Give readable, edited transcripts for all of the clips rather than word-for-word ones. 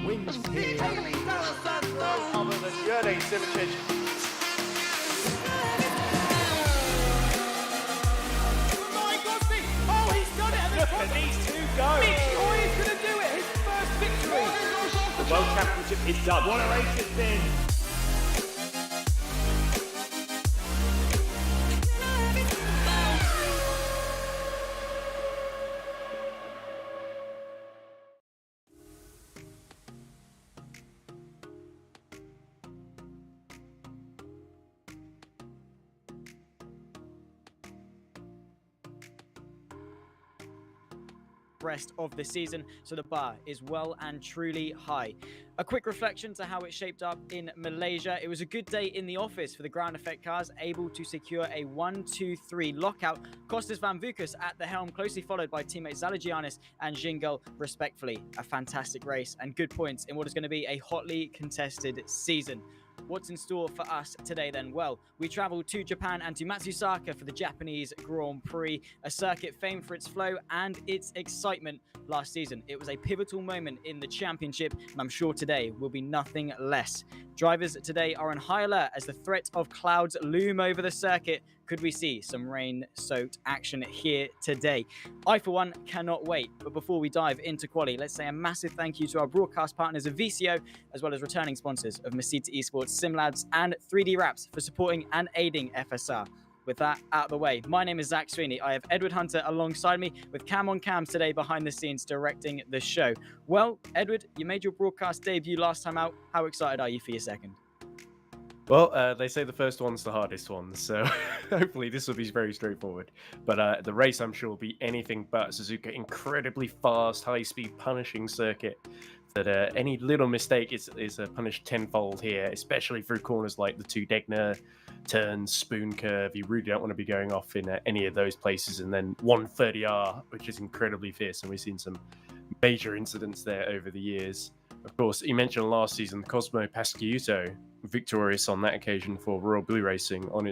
Wins here. Other than Jurgen Simičić. Oh, he's done it! Look at these two go. Mitch is going to do it! His first victory! The World Championship is done. What a race it's been! Rest of the season, so the bar is well and truly high. A quick reflection to how it shaped up in Malaysia. It was a good day in the office for the ground effect cars, able to secure a 1-2-3 lockout. Costas Van Vukas at the helm, closely followed by teammates Zalagianis and Jingle, respectfully. A fantastic race and good points in what is going to be a hotly contested season. What's in store for us today then? Well, we travel to Japan and to Matsusaka for the Japanese Grand Prix, a circuit famed for its flow and its excitement last season. It was a pivotal moment in the championship, and I'm sure today will be nothing less. Drivers today are on high alert as the threat of clouds loom over the circuit. Could we see some rain-soaked action here today? I, for one, cannot wait. But before we dive into quali, let's say a massive thank you to our broadcast partners of VCO, as well as returning sponsors of Mesita Esports, SimLabs, and 3D Wraps for supporting and aiding FSR. With that out of the way, my name is Zach Sweeney. I have Edward Hunter alongside me with Cam on Cams today behind the scenes directing the show. Well, Edward, you made your broadcast debut last time out. How excited are you for your second? Well, they say the first one's the hardest one, so hopefully this will be very straightforward. But the race, I'm sure, will be anything but. Suzuka, incredibly fast, high-speed, punishing circuit. That any little mistake is punished tenfold here, especially through corners like the two Degner turns, spoon curve. You really don't want to be going off in any of those places. And then 130R, which is incredibly fierce, and we've seen some major incidents there over the years. Of course, you mentioned last season, Cosmo Pasquiuto, victorious on that occasion for Royal Blue Racing on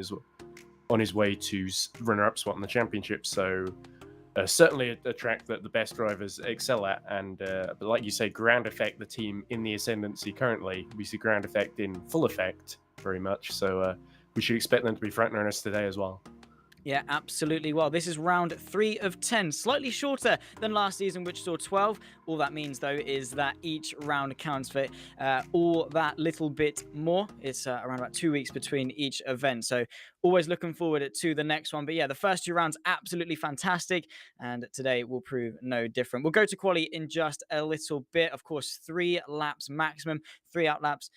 his way to runner-up spot in the championship. So certainly a track that the best drivers excel at. And but like you say, Ground Effect, the team in the ascendancy currently, we see Ground Effect in full effect very much. So we should expect them to be front runners today as well. Yeah, absolutely. Well, this is round 3 of 10, slightly shorter than last season, which saw 12. All that means, though, is that each round counts for all that little bit more. It's around about 2 weeks between each event. So always looking forward to the next one. But yeah, the first 2 rounds, absolutely fantastic. And today will prove no different. We'll go to quali in just a little bit. Of course, 3 laps maximum, 3 out laps,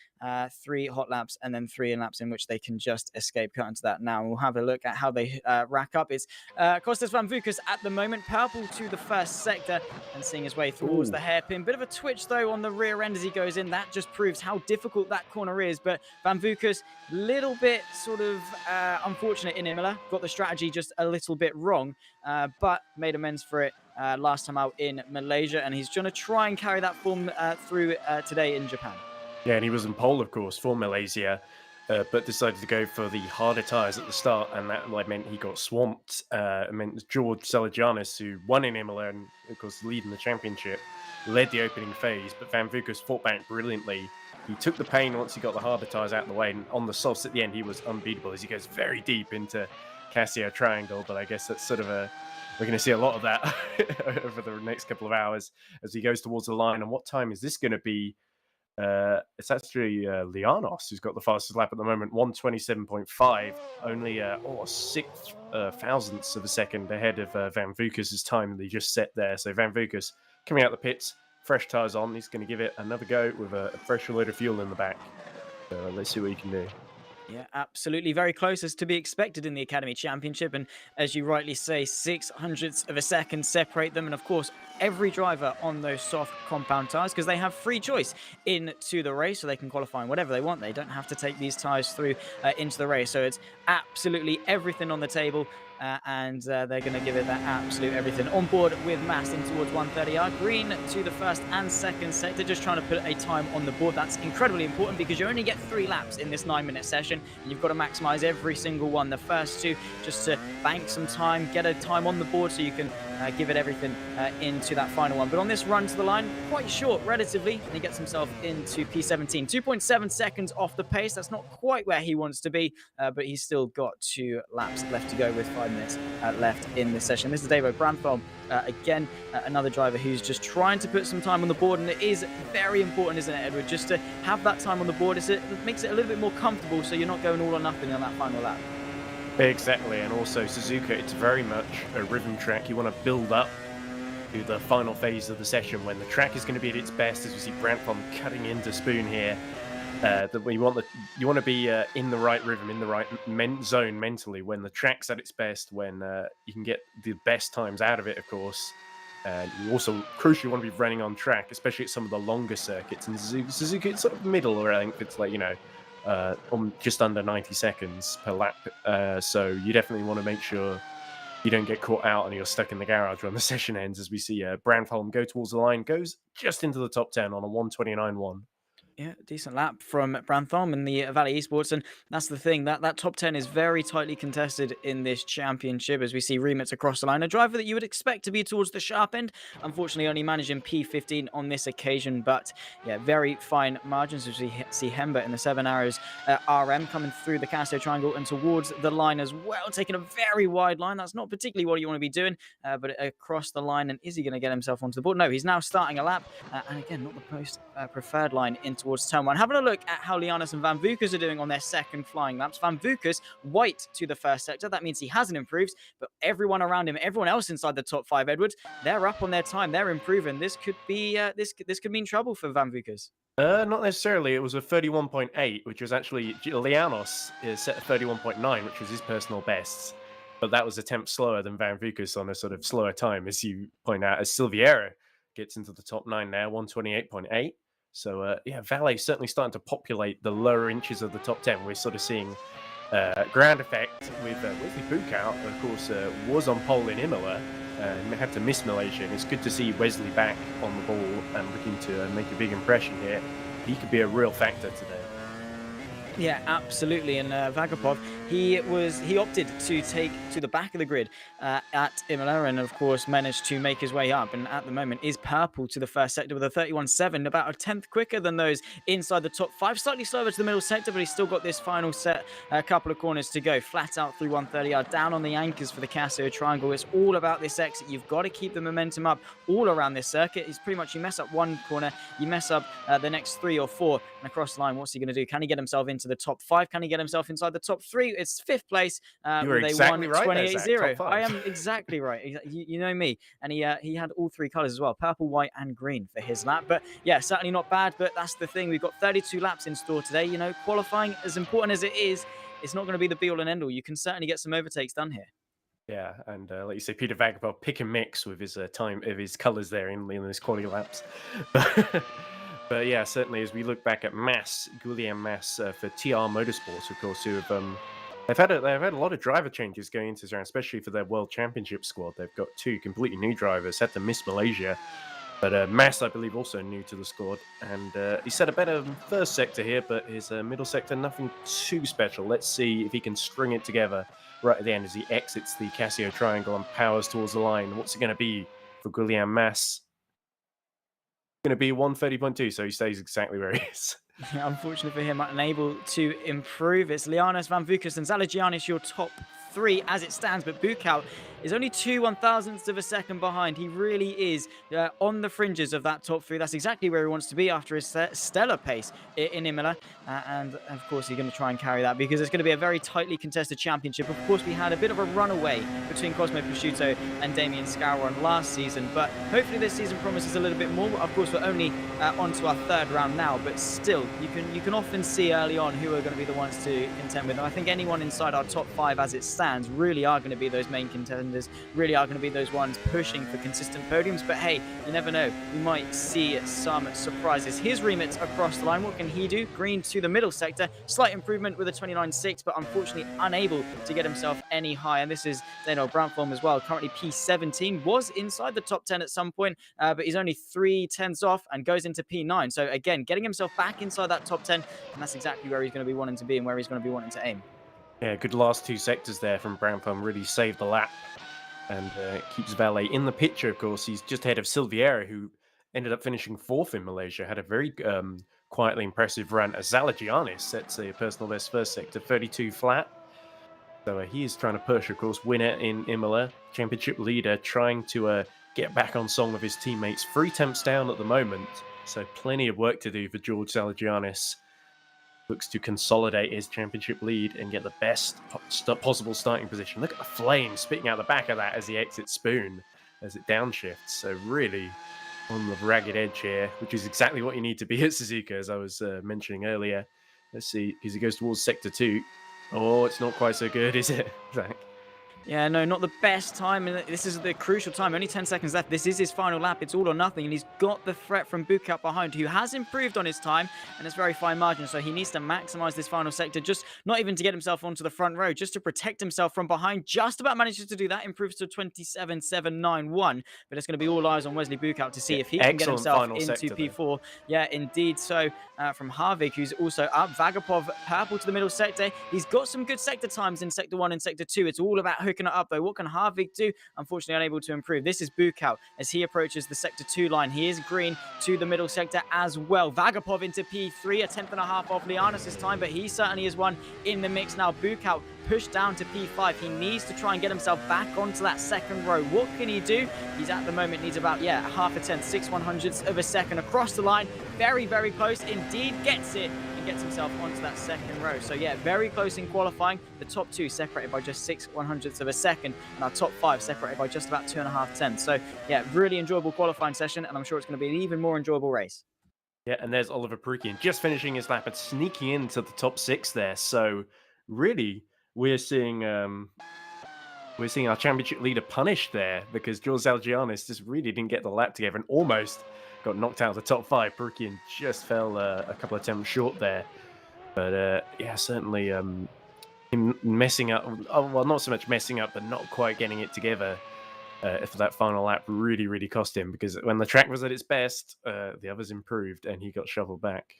3 hot laps, and then 3 in laps in which they can just escape. Cut into that now. We'll have a look at how they rack up. It's Costas Van Vukas at the moment, purple to the first sector and seeing his way towards the hairpin. Bit of a twitch though on the rear end as he goes in. That just proves how difficult that corner is. But Van Vukas, little bit sort of unfortunate in Imola. Got the strategy just a little bit wrong, but made amends for it last time out in Malaysia. And he's going to try and carry that form through today in Japan. Yeah, and he was in pole, of course, for Malaysia. But decided to go for the harder tyres at the start, and that meant he got swamped. It meant George Zalagianis, who won in Imola and, of course, leading the championship, led the opening phase, but Van Vukas fought back brilliantly. He took the pain once he got the harder tyres out of the way, and on the softs at the end, he was unbeatable as he goes very deep into Casio Triangle, but I guess that's sort of we're going to see a lot of that over the next couple of hours as he goes towards the line. And what time is this going to be? It's actually Lianos who's got the fastest lap at the moment, 1:27.5, only 6 thousandths of a second ahead of Van Vukas' time that he just set there. So Van Vukas coming out the pits, fresh tyres on, he's going to give it another go with a fresh load of fuel in the back. So let's see what he can do. Yeah, absolutely. Very close as to be expected in the Academy Championship. And as you rightly say, 600ths of a second separate them. And of course, every driver on those soft compound tyres, because they have free choice into the race, so they can qualify in whatever they want. They don't have to take these tyres through into the race. So it's absolutely everything on the table. And they're going to give it that absolute everything. On board with Mass in towards 130R. Green to the first and second sector, just trying to put a time on the board. That's incredibly important because you only get 3 laps in this 9-minute session, and you've got to maximize every single one. The first 2 just to bank some time, get a time on the board so you can give it everything into that final one. But on this run to the line, quite short relatively, and he gets himself into P17. 2.7 seconds off the pace. That's not quite where he wants to be, but he's still got 2 laps left to go with 5 minutes left in the session. This is Davo Brantham, again, another driver who's just trying to put some time on the board, and it is very important, isn't it, Edward, just to have that time on the board. It makes it a little bit more comfortable, so you're not going all or nothing on that final lap. Exactly, and also Suzuka, it's very much a rhythm track. You want to build up to the final phase of the session when the track is going to be at its best, as we see Brantham cutting into Spoon here. You want to be in the right rhythm, in the right zone mentally when the track's at its best, when you can get the best times out of it, of course. You also crucially want to be running on track, especially at some of the longer circuits. And Suzuka, it's sort of middle, or I think it's like, just under 90 seconds per lap. So you definitely want to make sure you don't get caught out and you're stuck in the garage when the session ends, as we see Brantham go towards the line, goes just into the top 10 on a 1:29.1. Yeah, decent lap from Brantham in the Valley Esports, and that's the thing, that top 10 is very tightly contested in this championship, as we see Remits across the line. A driver that you would expect to be towards the sharp end, unfortunately only managing P15 on this occasion, but yeah, very fine margins, as we see Hember in the 7 Arrows RM coming through the Casio Triangle and towards the line as well, taking a very wide line. That's not particularly what you want to be doing, but across the line. And is he going to get himself onto the board? No, he's now starting a lap, and again, not the most preferred line in towards turn 1. Having a look at how Lianis and Van Vukas are doing on their second flying laps. Van Vukas white to the first sector. That means he hasn't improved, but everyone around him, everyone else inside the top 5, Edwards, they're up on their time. They're improving. This could be this could mean trouble for Van Vukas. Not necessarily. It was a 31.8, which was actually Lianos is set at 31.9, which was his personal best. But that was a tenth slower than Van Vukas on a sort of slower time, as you point out, as Silviera gets into the top 9 now, 128.8. So, Valet certainly starting to populate the lower inches of the top 10. We're sort of seeing ground effect with Wesley Bukout, of course, was on pole in Imola and had to miss Malaysia. And it's good to see Wesley back on the ball and looking to make a big impression here. He could be a real factor today. Yeah, absolutely. And Vagapov, he opted to take to the back of the grid at Imola, and of course managed to make his way up, and at the moment is purple to the first sector with a 31.7, about a tenth quicker than those inside the top 5. Slightly slower to the middle sector, but he's still got this final set, a couple of corners to go. Flat out through 130R, down on the anchors for the Casio Triangle. It's all about this exit. You've got to keep the momentum up all around this circuit. It's pretty much, you mess up one corner, you mess up the next 3 or 4, and across the line, what's he going to do? Can he get himself into the top 5? Can he get himself inside the top 3? It's 5th place. You were exactly right. 28-0. I am exactly right. You know me. And he had all 3 colours as well, purple, white, and green for his lap. But yeah, certainly not bad. But that's the thing. We've got 32 laps in store today. You know, qualifying, as important as it is, it's not going to be the be-all and end-all. You can certainly get some overtakes done here. Yeah, and like you say, Peter Vagapov pick and mix with his time of his colours there in his quality laps. But yeah, certainly as we look back at Guillaume Mass for TR Motorsports, of course, who have they've had a lot of driver changes going into this round, especially for their World Championship squad. They've got 2 completely new drivers, had to miss Malaysia, but Mass, I believe, also new to the squad, and he set a better first sector here, but his middle sector, nothing too special. Let's see if he can string it together right at the end as he exits the Casio Triangle and powers towards the line. What's it going to be for Guillaume Mass? Going to be 130.2, so he stays exactly where he is. Yeah, unfortunately for him, unable to improve. It's Lianis, Van Vukas, and Zalagianis, your top 3 as it stands, but Bukow is only 2/1000ths of a second behind. He really is on the fringes of that top 3. That's exactly where he wants to be after his stellar pace in Imola. And of course, he's going to try and carry that because it's going to be a very tightly contested championship. Of course, we had a bit of a runaway between Cosmo Prosciutto and Damien Scouron last season, but hopefully this season promises a little bit more. Of course, we're only on to our 3rd round now, but still, you can often see early on who are going to be the ones to contend with. And I think anyone inside our top 5 as it stands really are going to be those main contenders, really are going to be those ones pushing for consistent podiums. But hey, you never know, we might see some surprises. His remit across the line, what can he do? Green to the middle sector, slight improvement with a 29.6, but unfortunately unable to get himself any higher. And this is Daniel Brandtholm as well, currently P17, was inside the top 10 at some point, but he's only 3/10ths off and goes into P9. So again, getting himself back inside that top 10, and that's exactly where he's going to be wanting to be and where he's going to be wanting to aim. Yeah, good last 2 sectors there from Brandtholm, really saved the lap and keeps Valet in the picture. Of course, he's just ahead of Silviera, who ended up finishing 4th in Malaysia, had a very quietly impressive run as Zalagianis sets a personal best first sector, 32 flat. So he is trying to push, of course, winner in Imola, championship leader, trying to get back on song with his teammates. 3 temps down at the moment, so plenty of work to do for George Zalagianis. Looks to consolidate his championship lead and get the best possible starting position. Look at the flame spitting out the back of that as he exits Spoon, as it downshifts. So really on the ragged edge here, which is exactly what you need to be at Suzuka, as I was mentioning earlier. Let's see, as he goes towards Sector 2. Oh, it's not quite so good, is it, Zach? Yeah, no, not the best time, and this is the crucial time. Only 10 seconds left. This is his final lap. It's all or nothing, and he's got the threat from Bukow behind, who has improved on his time, and it's very fine margin, so he needs to maximize this final sector, just not even to get himself onto the front row, just to protect himself from behind. Just about manages to do that, improves to 27.791, but it's going to be all eyes on Wesley Bukow to see if he can get himself into P4. Yeah, indeed. So from Harvick, who's also up, Vagapov purple to the middle sector. He's got some good sector times in Sector 1 and Sector 2. It's all about hooking it up, though. What can Harvick do? Unfortunately, unable to improve. This is Bukow as he approaches the Sector 2 line. He is green to the middle sector as well. Vagapov into P3, a 10th and a half off Lianis' time, but he certainly is one in the mix now. Bukow pushed down to P5. He needs to try and get himself back onto that second row. What can he do? He's at the moment needs about, half a 10th, 6/100ths of a second across the line. Very, very close. Indeed, gets it and gets himself onto that second row. So yeah, very close in qualifying. The top 2 separated by just 6/100ths of a second, and our top 5 separated by just about 2.5 tenths. So yeah, really enjoyable qualifying session, and I'm sure it's going to be an even more enjoyable race. Yeah, and there's Oliver Perukian just finishing his lap and sneaking into the top 6 there. So really, we're seeing our championship leader punished there, because George Zalagianis just really didn't get the lap together and almost got knocked out of the top 5. Perukian just fell a couple of attempts short there. But yeah, certainly him messing up. Oh, well, not so much messing up, but not quite getting it together for that final lap really, really cost him, because when the track was at its best, the others improved and he got shoveled back.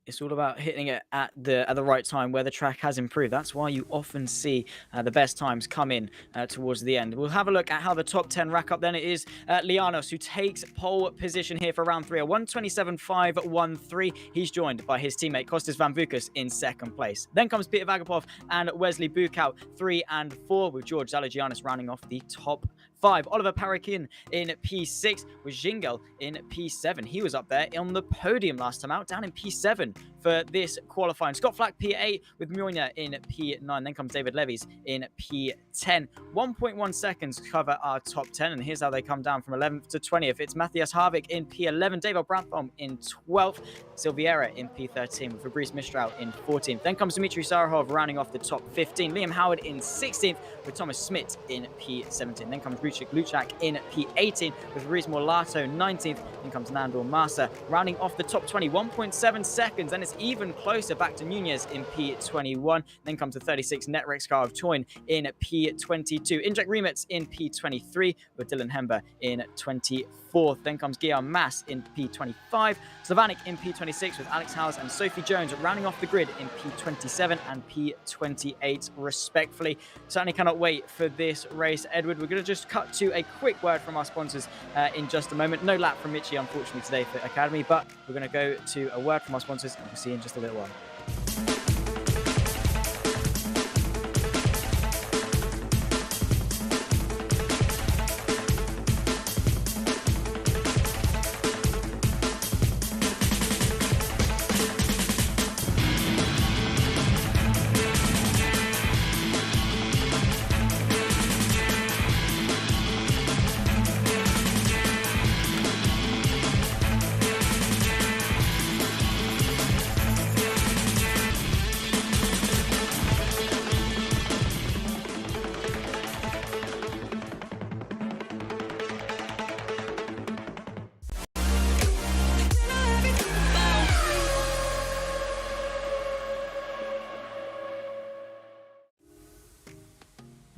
It's all about hitting it at the right time where the track has improved. That's why you often see the best times come in towards the end. We'll have a look at how the top 10 rack up then. It is Lianos who takes pole position here for round 3, a 1:27.513. He's joined by his teammate Kostas Vamvukas in second place. Then comes Peter Vagapov and Wesley Bukow 3 and 4, with George Zalagianis rounding off the top 5. Oliver Parakin in P6 with Jingel in P7. He was up there on the podium last time out, down in P7 for this qualifying. Scott Flack P8 with Mjolnir in P9. Then comes David Levies in P10. 1.1 seconds cover our top 10, and here's how they come down from 11th to 20th. It's Matthias Harvick in P11, David Brandtholm in 12th, Silviera in P13 with Fabrice Mistral in 14th. Then comes Dmitry Sarahov rounding off the top 15. Liam Howard in 16th with Thomas Smith in P17. Then comes Ruchik Luchak in P18 with Ruiz Morlato 19th. Then comes Nandor Massa rounding off the top 20, 1.7 seconds. And it's even closer back to Nunez in P21. Then comes the 36 Netrex car of Toyn in P22. Inject Remits in P23 with Dylan Hember in 24th. Then comes Guillaume Mass in P25. Slavanik in P26 with Alex Howes and Sophie Jones rounding off the grid in P27 and P28 respectfully. Certainly cannot wait for this race, Edward. We're going to just cut to a quick word from our sponsors in just a moment. No lap from Mitchie, unfortunately, today for Academy, but we're going to go to a word from our sponsors, and we'll see you in just a little while.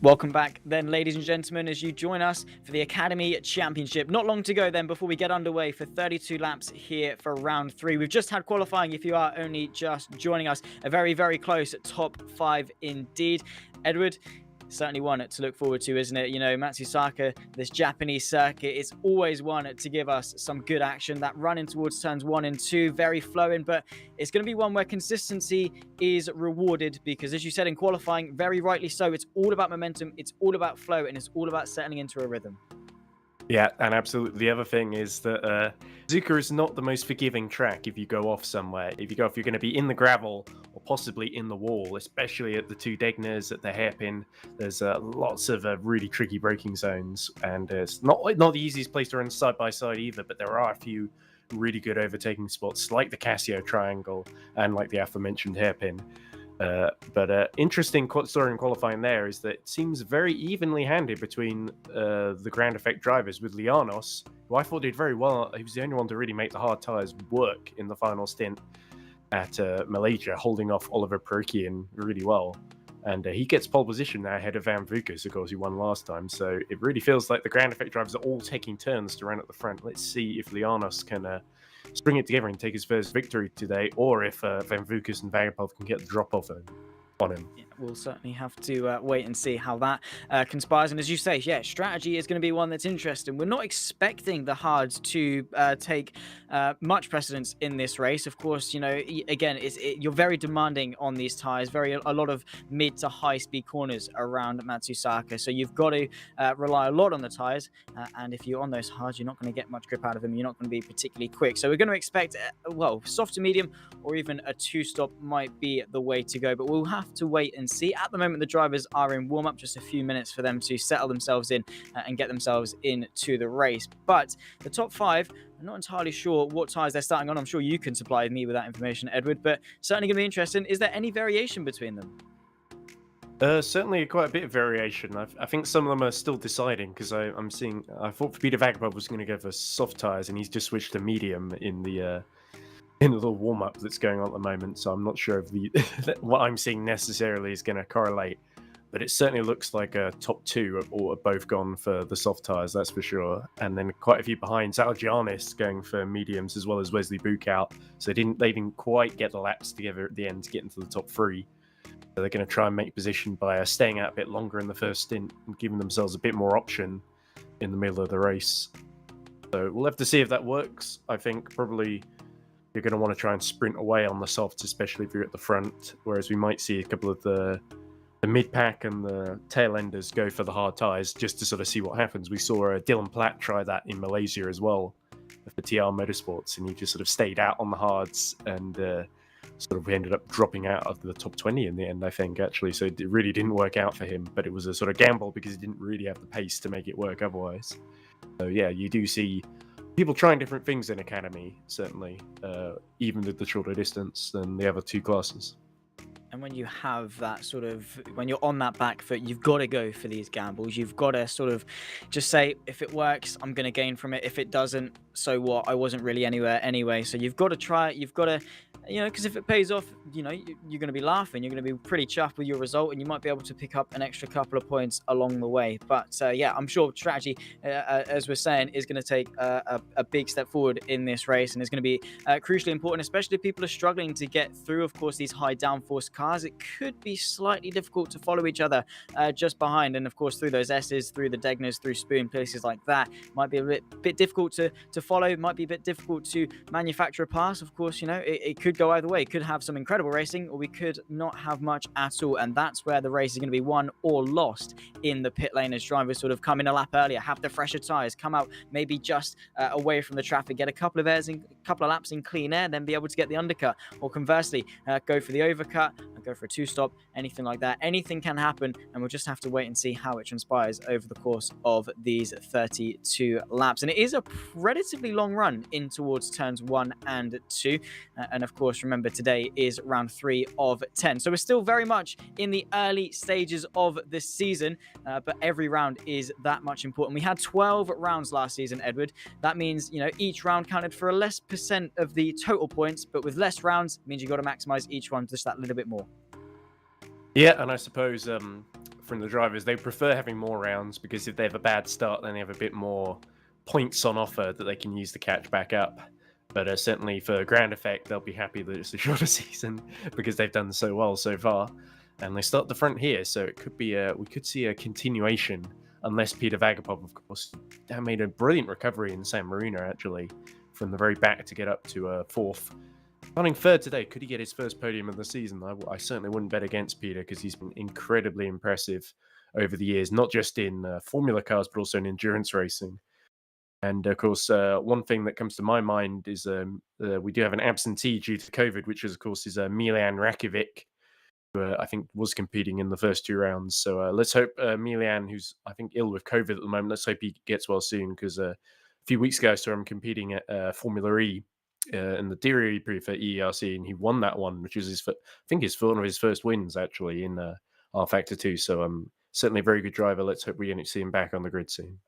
Welcome back then, ladies and gentlemen, as you join us for the Academy Championship. Not long to go then before we get underway for 32 laps here for round 3. We've just had qualifying, if you are only just joining us. A very, very close top 5 indeed. Edward, certainly one to look forward to, isn't it? You know, Matsusaka, this Japanese circuit, it's always one to give us some good action. That run in towards turns 1 and 2, very flowing, but it's going to be one where consistency is rewarded because, as you said in qualifying, very rightly so, it's all about momentum, it's all about flow, and it's all about settling into a rhythm. Yeah, and absolutely. The other thing is that Zuka is not the most forgiving track if you go off somewhere. If you're going to be in the gravel or possibly in the wall, especially at the 2 Degners, at the hairpin, there's lots of really tricky braking zones, and it's not the easiest place to run side by side either. But there are a few really good overtaking spots, like the Casio Triangle and like the aforementioned hairpin. But interesting story in qualifying there is that it seems very evenly handed between the Grand Effect drivers, with Lianos, who I thought did very well. He was the only one to really make the hard tyres work in the final stint at Malaysia, holding off Oliver Perukian really well. And he gets pole position now ahead of Van Vukas, of course, who won last time. So it really feels like the Grand Effect drivers are all taking turns to run at the front. Let's see if Lianos can string it together and take his first victory today, or if Van Vukas and Vagapov can get the drop off on him. Yeah, we'll certainly have to wait and see how that conspires. And as you say, yeah, strategy is going to be one that's interesting. We're not expecting the hards to take much precedence in this race. Of course, you know, again, you're very demanding on these tyres, a lot of mid to high speed corners around Matsusaka. So you've got to rely a lot on the tyres. And if you're on those hards, you're not going to get much grip out of them. You're not going to be particularly quick. So we're going to expect, soft to medium or even a 2-stop might be the way to go. But we'll have to wait and see. At the moment, the drivers are in warm-up, just a few minutes for them to settle themselves in and get themselves into the race. But the top 5, I'm not entirely sure what tyres they're starting on. I'm sure you can supply me with that information, Edward, but certainly going to be interesting. Is there any variation between them? Certainly quite a bit of variation. I think some of them are still deciding, because I thought Peter Vagapov was going to go for soft tyres, and he's just switched to medium in the little warm-up that's going on at the moment, so I'm not sure if what I'm seeing necessarily is going to correlate, but it certainly looks like a top 2 are both gone for the soft tyres, that's for sure, and then quite a few behind. Zalgianis going for mediums, as well as Wesley Bukout, so they didn't quite get the laps together at the end to get into the top 3. So they're going to try and make position by staying out a bit longer in the first stint and giving themselves a bit more option in the middle of the race. So we'll have to see if that works. I think probably you're going to want to try and sprint away on the softs, especially if you're at the front, whereas we might see a couple of the mid-pack and the tail enders go for the hard tyres just to sort of see what happens. We saw Dylan Platt try that in Malaysia as well for TR Motorsports, and he just sort of stayed out on the hards and sort of ended up dropping out of the top 20 in the end, I think, actually. So it really didn't work out for him, but it was a sort of gamble because he didn't really have the pace to make it work otherwise. So yeah, you do see people trying different things in Academy, certainly, even with the shorter distance than the other 2 classes. And when you have that sort of, when you're on that back foot, you've got to go for these gambles. You've got to sort of just say, if it works, I'm going to gain from it. If it doesn't, so what? I wasn't really anywhere anyway. So you've got to try it. You've got to, because if it pays off, you're going to be laughing. You're going to be pretty chuffed with your result, and you might be able to pick up an extra couple of points along the way. But yeah, I'm sure strategy, as we're saying, is going to take a big step forward in this race, and it's going to be crucially important, especially if people are struggling to get through, of course, these high downforce cars. It could be slightly difficult to follow each other just behind, and of course through those S's, through the Degners, through Spoon, places like that. Might be a bit difficult to follow. It might be a bit difficult to manufacture a pass. Of course, it could go either way. It could have some incredible racing, or we could not have much at all, and that's where the race is going to be won or lost in the pit lane, as drivers sort of come in a lap earlier, have the fresher tyres, come out maybe just away from the traffic, get a couple of laps in clean air, then be able to get the undercut, or conversely go for the overcut, go for a 2-stop, anything like that. Anything can happen, and we'll just have to wait and see how it transpires over the course of these 32 laps. And it is a relatively long run in towards turns 1 and 2, and of course, remember, today is round 3 of 10. So we're still very much in the early stages of the season, but every round is that much important. We had 12 rounds last season, Edward. That means, each round counted for a less percent of the total points, but with less rounds, it means you've got to maximize each one just that little bit more. Yeah, and I suppose from the drivers. They prefer having more rounds because if they have a bad start, then they have a bit more points on offer that they can use to catch back up. But certainly for ground effect, they'll be happy that it's a shorter season because they've done so well so far. And they start the front here, so it could be we could see a continuation, unless Peter Vagapov, of course, made a brilliant recovery in San Marino, actually, from the very back to get up to fourth. Running third today, could he get his first podium of the season? I certainly wouldn't bet against Peter because he's been incredibly impressive over the years, not just in formula cars, but also in endurance racing. And of course, one thing that comes to my mind is we do have an absentee due to COVID, which is, of course, is Miljan Rakovic, who I think was competing in the first 2 rounds. So let's hope Miljan, who's I think ill with COVID at the moment, let's hope he gets well soon, because a few weeks ago I saw him competing at Formula E in the Dairy Prix for ERC, and he won that one, which was I think one of his first wins actually in rFactor 2. So certainly a very good driver. Let's hope we see him back on the grid soon.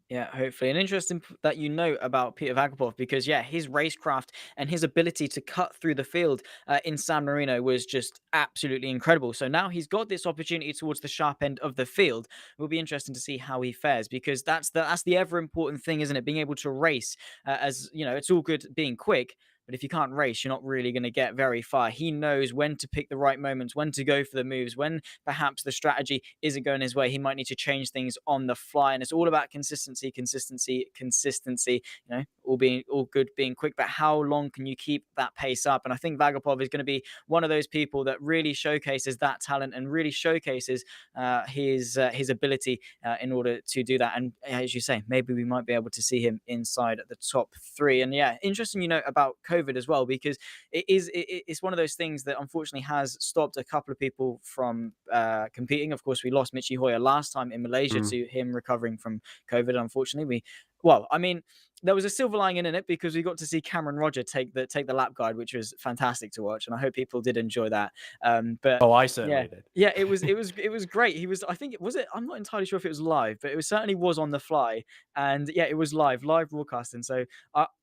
Yeah, hopefully. And interesting that you know about Peter Vagapov, because, yeah, his racecraft and his ability to cut through the field in San Marino was just absolutely incredible. So now he's got this opportunity towards the sharp end of the field. It will be interesting to see how he fares, because that's the ever important thing, isn't it? Being able to race, as you know, it's all good being quick. But if you can't race, you're not really going to get very far. He knows when to pick the right moments, when to go for the moves, when perhaps the strategy isn't going his way. He might need to change things on the fly. And it's all about consistency. You know, all good being quick, but how long can you keep that pace up? And I think Vagapov is going to be one of those people that really showcases that talent and really showcases his ability in order to do that. And as you say, maybe we might be able to see him inside the top 3. And yeah, interesting, you know, about COVID as well, because it's one of those things that unfortunately has stopped a couple of people from competing. Of course, we lost Michi Hoyer last time in Malaysia to him recovering from COVID. Unfortunately, there was a silver lining in it, because we got to see Cameron Roger take the lap guide, which was fantastic to watch, and I hope people did enjoy that. But I certainly did. Yeah, it was great. He was, I think it was it. I'm not entirely sure if it was live, but it certainly was on the fly, and yeah, it was live broadcasting. So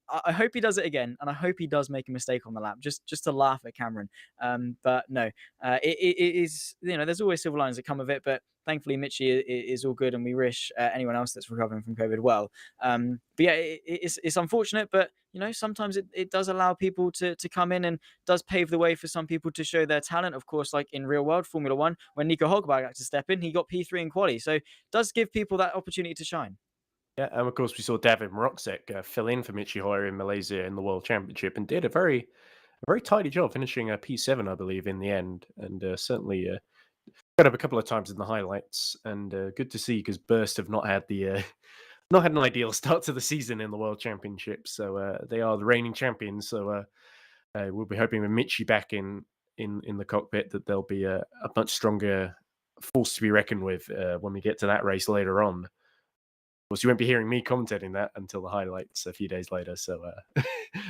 I hope he does it again, and I hope he does make a mistake on the lap, just to laugh at Cameron. But no, it is, you know, there's always silver linings that come of it, but thankfully Michi is all good, and we wish anyone else that's recovering from COVID well. But yeah, it's unfortunate, but you know, sometimes it does allow people to come in, and does pave the way for some people to show their talent. Of course, like in real world Formula 1, when Nico Hulkenberg had to step in, he got P3 in quali, so it does give people that opportunity to shine. Yeah, and of course we saw David Mroczek fill in for Michi Hoyer in Malaysia in the World Championship, and did a very tidy job, finishing a P7, I believe, in the end, and certainly got up a couple of times in the highlights, and good to see, because Burst have not had an ideal start to the season in the World Championship, so they are the reigning champions. So we'll be hoping with Michi back in the cockpit that they'll be a much stronger force to be reckoned with when we get to that race later on. Of course, you won't be hearing me commentating that until the highlights a few days later. So,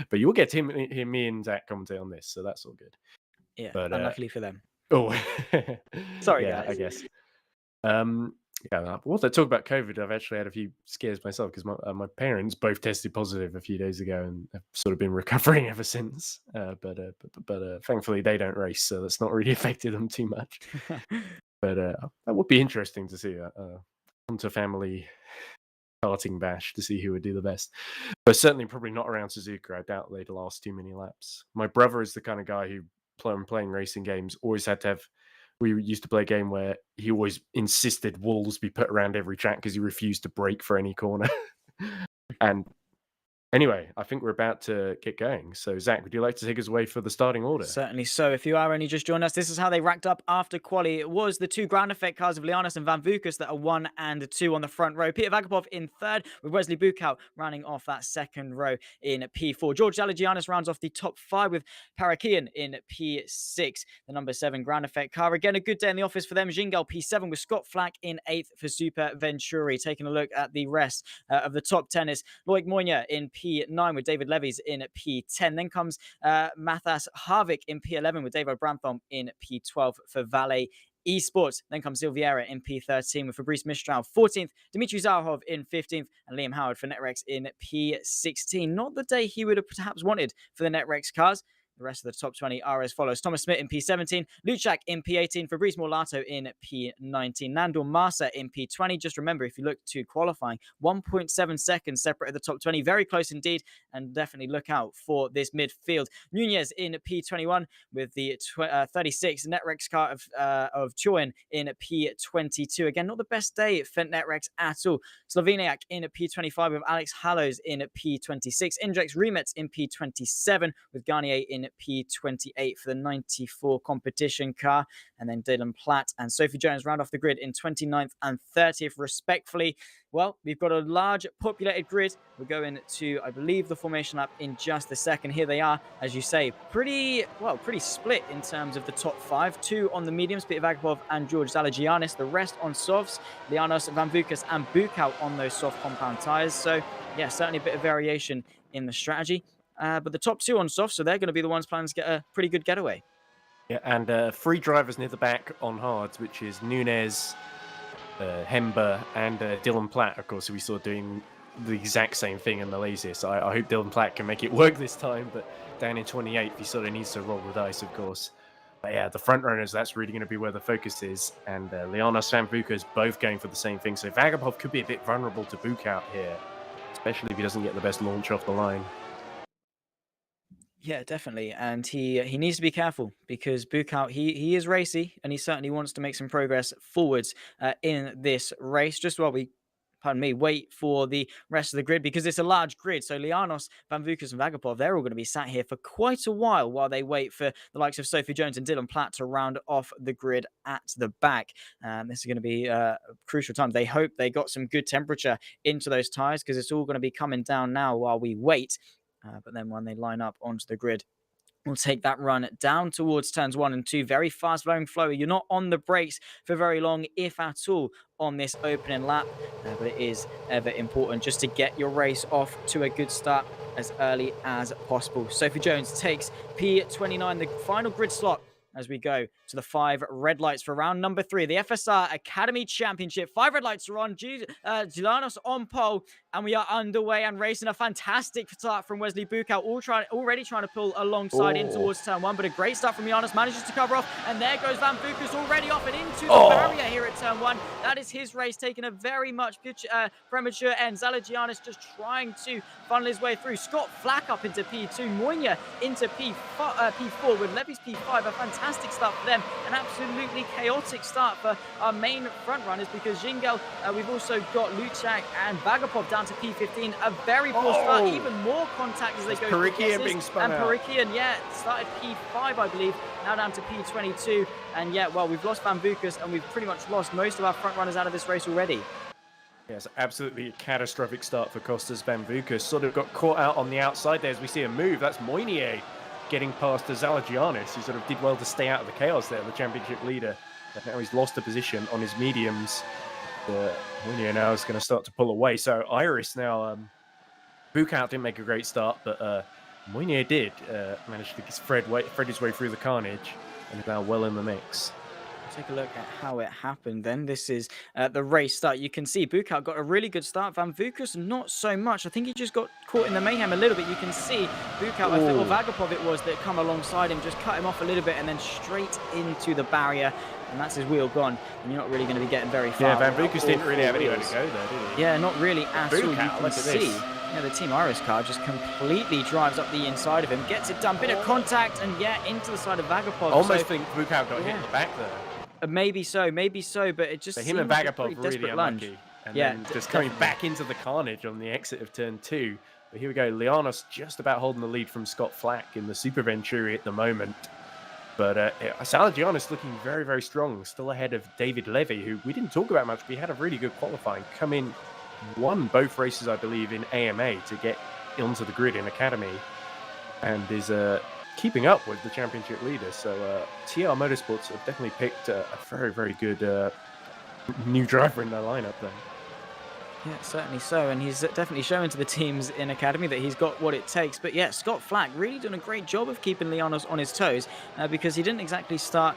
but you will get me and Zach commentate on this, so that's all good. Yeah, but unluckily for them. Oh, sorry, yeah, guys. I guess. Yeah. Also, talk about COVID. I've actually had a few scares myself, because my parents both tested positive a few days ago, and have sort of been recovering ever since. But thankfully they don't race, so that's not really affected them too much. But that would be interesting to see a Hunter family karting bash to see who would do the best. But certainly probably not around Suzuka. I doubt they'd last too many laps. My brother is the kind of guy who, playing racing games, always had to have. We used to play a game where he always insisted walls be put around every track because he refused to brake for any corner. And anyway, I think we're about to get going. So, Zach, would you like to take us away for the starting order? Certainly so. If you are only just joining us, this is how they racked up after quali. It was the 2 ground effect cars of Lianis and Van Vukas that are 1 and 2 on the front row. Peter Vagapov in third, with Wesley Buchout rounding off that second row in P4. George Dalagianis rounds off the top 5, with Parakian in P6. The number 7 ground effect car. Again, a good day in the office for them. Jingel P7, with Scott Flack in 8th for Super Venturi. Taking a look at the rest of the top 10 is Loic Moynier in P9, with David Levies in P10. Then comes Mathas Harvick in P11, with Davo Brantham in P12 for VCO Esports. Then comes Silviera in P13, with Fabrice Mistral 14th, Dmitry Zahov in 15th, and Liam Howard for Netrex in P16. Not the day he would have perhaps wanted for the Netrex cars, The rest of the top 20 are as follows: Thomas Smith in P17, Luchak in P18, Fabrice Morlato in P19, Nandor Masa in P20. Just remember, if you look to qualifying, 1.7 seconds separate at the top 20, very close indeed, and definitely look out for this midfield. Nunez in P21 with the 36 Netrex car of Choin in P22. Again, not the best day for Netrex at all. Sloveniak in P25 with Alex Hallows in P26. Indrex Remets in P27 with Garnier in P28 for the 94 competition car. And then Dylan Platt and Sophie Jones round off the grid in 29th and 30th, respectfully. Well, we've got a large populated grid. We're going to, I believe, the formation lap in just a second. Here they are, as you say, pretty split in terms of the top 5. 2 on the mediums, Peter Vagapov and George Zalagianis. The rest on softs, Lianos, Van Vukas and Bukow on those soft compound tyres. So, yeah, certainly a bit of variation in the strategy. But the top 2 on soft, so they're going to be the ones planning to get a pretty good getaway. Yeah, and 3 drivers near the back on hards, which is Nunez, Hember, and Dylan Platt, of course, who we saw doing the exact same thing in Malaysia. So I hope Dylan Platt can make it work this time, but down in 28th, he sort of needs to roll the dice, of course. But yeah, the front runners, that's really going to be where the focus is. And Lianos and Bukow both going for the same thing. So Vagapov could be a bit vulnerable to Bukow here, especially if he doesn't get the best launch off the line. Yeah, definitely. And he needs to be careful because Bukow, he is racy and he certainly wants to make some progress forwards in this race, just while we, wait for the rest of the grid, because it's a large grid. So Lianos, Van Vukas and Vagapov, they're all going to be sat here for quite a while they wait for the likes of Sophie Jones and Dylan Platt to round off the grid at the back. This is going to be a crucial time. They hope they got some good temperature into those tyres because it's all going to be coming down now while we wait. But then when they line up onto the grid, we'll take that run down towards turns 1 and 2. Very fast flowing flow. You're not on the brakes for very long, if at all, on this opening lap. But it is ever important just to get your race off to a good start as early as possible. Sophie Jones takes P29, the final grid slot, as we go to the 5 red lights for round number 3, the FSR Academy Championship. 5 red lights are on. Gilanos on pole, and we are underway and racing. A fantastic start from Wesley Bukow, already trying to pull alongside in towards turn 1, but a great start from Giannis, manages to cover off, and there goes Van Vukas already off and into the barrier here at turn 1. That is his race, taking a very much premature end. Zalagianis just trying to funnel his way through. Scott Flack up into P2, Moynier into P4 with Levy's P5. A fantastic start for them. An absolutely chaotic start for our main front runners, because Jingel, we've also got Luchak and Vagapov down to P15. A very poor start, even more contact as they go through Perikian being spun out. And Perikian, started P5, I believe, now down to P22. And we've lost Van Vukas, and we've pretty much lost most of our front runners out of this race already. Yes, absolutely a catastrophic start for Costas Van Vukas. Sort of got caught out on the outside there as we see a move. That's Moynier getting past Zalagianis, who sort of did well to stay out of the chaos there, the championship leader. But now he's lost a position on his mediums. Moynier now is going to start to pull away. So Iris now, Bukow didn't make a great start, but Moynier did manage to thread his way through the carnage and is now well in the mix. Take a look at how it happened then. This is the race start. You can see Bukow got a really good start. Van Vukas not so much. I think he just got caught in the mayhem a little bit. You can see Bukow, I think, or Vagapov it was, that come alongside him, just cut him off a little bit and then straight into the barrier. And that's his wheel gone. And you're not really going to be getting very far. Yeah, Van Vukas didn't really have anywhere to go there, did he? Yeah, not really at all. You can see. This. Yeah, the Team Iris car just completely drives up the inside of him, gets it done, bit of contact, and into the side of Vagapov. Almost think Bukow got hit in the back there. Maybe so, but it just so him and Vagapov like really unlucky. And then just coming back into the carnage on the exit of turn 2. But here we go. Lianos just about holding the lead from Scott Flack in the Super Venturi at the moment. But Zalagianis looking very, very strong. Still ahead of David Levy, who we didn't talk about much, but he had a really good qualifying. Come in, won both races, I believe, in AMA to get onto the grid in Academy. And is keeping up with the championship leader. So TR Motorsports have definitely picked a very, very good new driver in their lineup there. Yeah, certainly so. And he's definitely showing to the teams in Academy that he's got what it takes. But yeah, Scott Flack really doing a great job of keeping Lianos on his toes because he didn't exactly start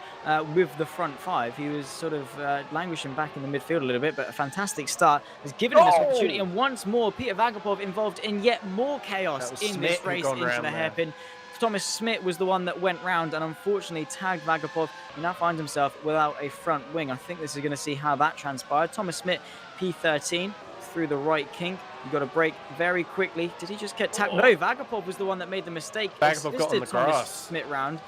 with the front 5. He was sort of languishing back in the midfield a little bit, but a fantastic start has given him this opportunity. And once more, Peter Vagapov involved in yet more chaos in this race into the hairpin. Thomas Smith was the one that went round and unfortunately tagged Vagapov, who now finds himself without a front wing. I think this is going to see how that transpired. Thomas Smith, P13, through the right kink. You got to brake very quickly. Did he just get tagged? No, Vagapov was the one that made the mistake. Vagapov got on the Thomas grass. Smith round,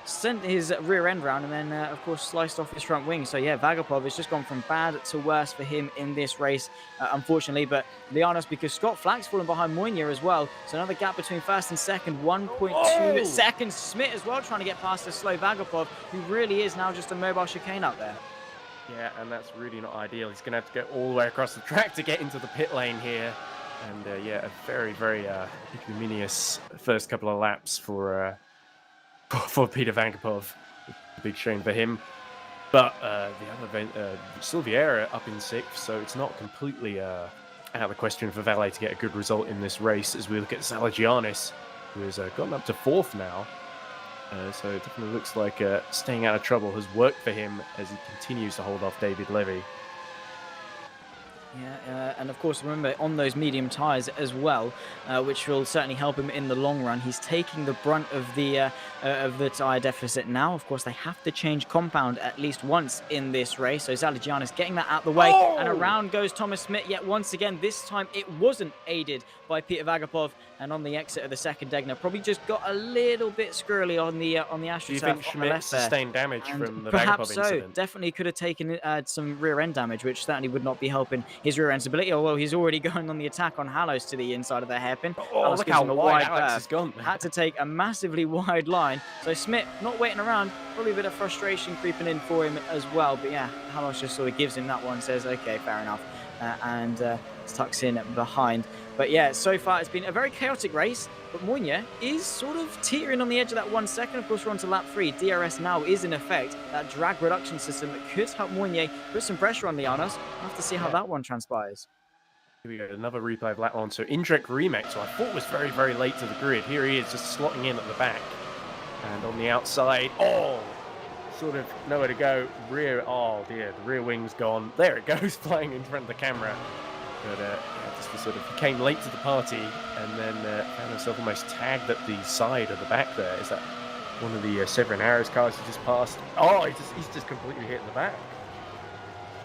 sent his rear end round, and then, of course, sliced off his front wing. So, yeah, Vagapov has just gone from bad to worse for him in this race, unfortunately. But Lianos, because Scott Flack's fallen behind Moynier as well. So another gap between first and second, 1.2 seconds. Smith as well trying to get past the slow Vagapov, who really is now just a mobile chicane up there. Yeah, and that's really not ideal. He's going to have to go all the way across the track to get into the pit lane here. And, yeah, a very, very ignominious first couple of laps for Peter Vagapov. A big shame for him. But the other event, Silveira up in 6th, so it's not completely out of the question for Valet to get a good result in this race as we look at Zalagianis, who has gotten up to 4th now. So it definitely looks like staying out of trouble has worked for him as he continues to hold off David Levy. Yeah, and of course, remember, on those medium tyres as well, which will certainly help him in the long run. He's taking the brunt of the tyre deficit now. Of course, they have to change compound at least once in this race. So Zalagianis getting that out the way, and around goes Thomas Smith. Yet once again, this time it wasn't aided by Peter Vagapov. And on the exit of the second Degner, probably just got a little bit squirrely on the AstroTurf. Do you think Schmidt sustained damage from the perhaps Vagapov so. incident? Definitely could have taken some rear end damage, which certainly would not be helping his rear end stability. Although he's already going on the attack on Hallows to the inside of the hairpin. Oh, look how wide Alex has gone. Had to take a massively wide line. So Smith not waiting around. Probably a bit of frustration creeping in for him as well. But yeah, Hallows just sort of gives him that one, says, okay, fair enough. And tucks in behind. But yeah, so far it's been a very chaotic race, but Moynier is sort of teetering on the edge of that 1 second. Of course, we're on to lap 3. DRS now is in effect. That drag reduction system that could help Moynier put some pressure on Lianos. We'll have to see how that one transpires. Here we go, another replay of lap 1. So Indrek Remek, so I thought was very, very late to the grid. Here he is, just slotting in at the back. And on the outside, sort of nowhere to go. Rear, oh dear, the rear wing's gone. There it goes, flying in front of the camera. But yeah, just sort of, he came late to the party and then found himself almost tagged at the side of the back there. Is that one of the Severin Harris cars he just passed? Oh, he's just completely hit in the back.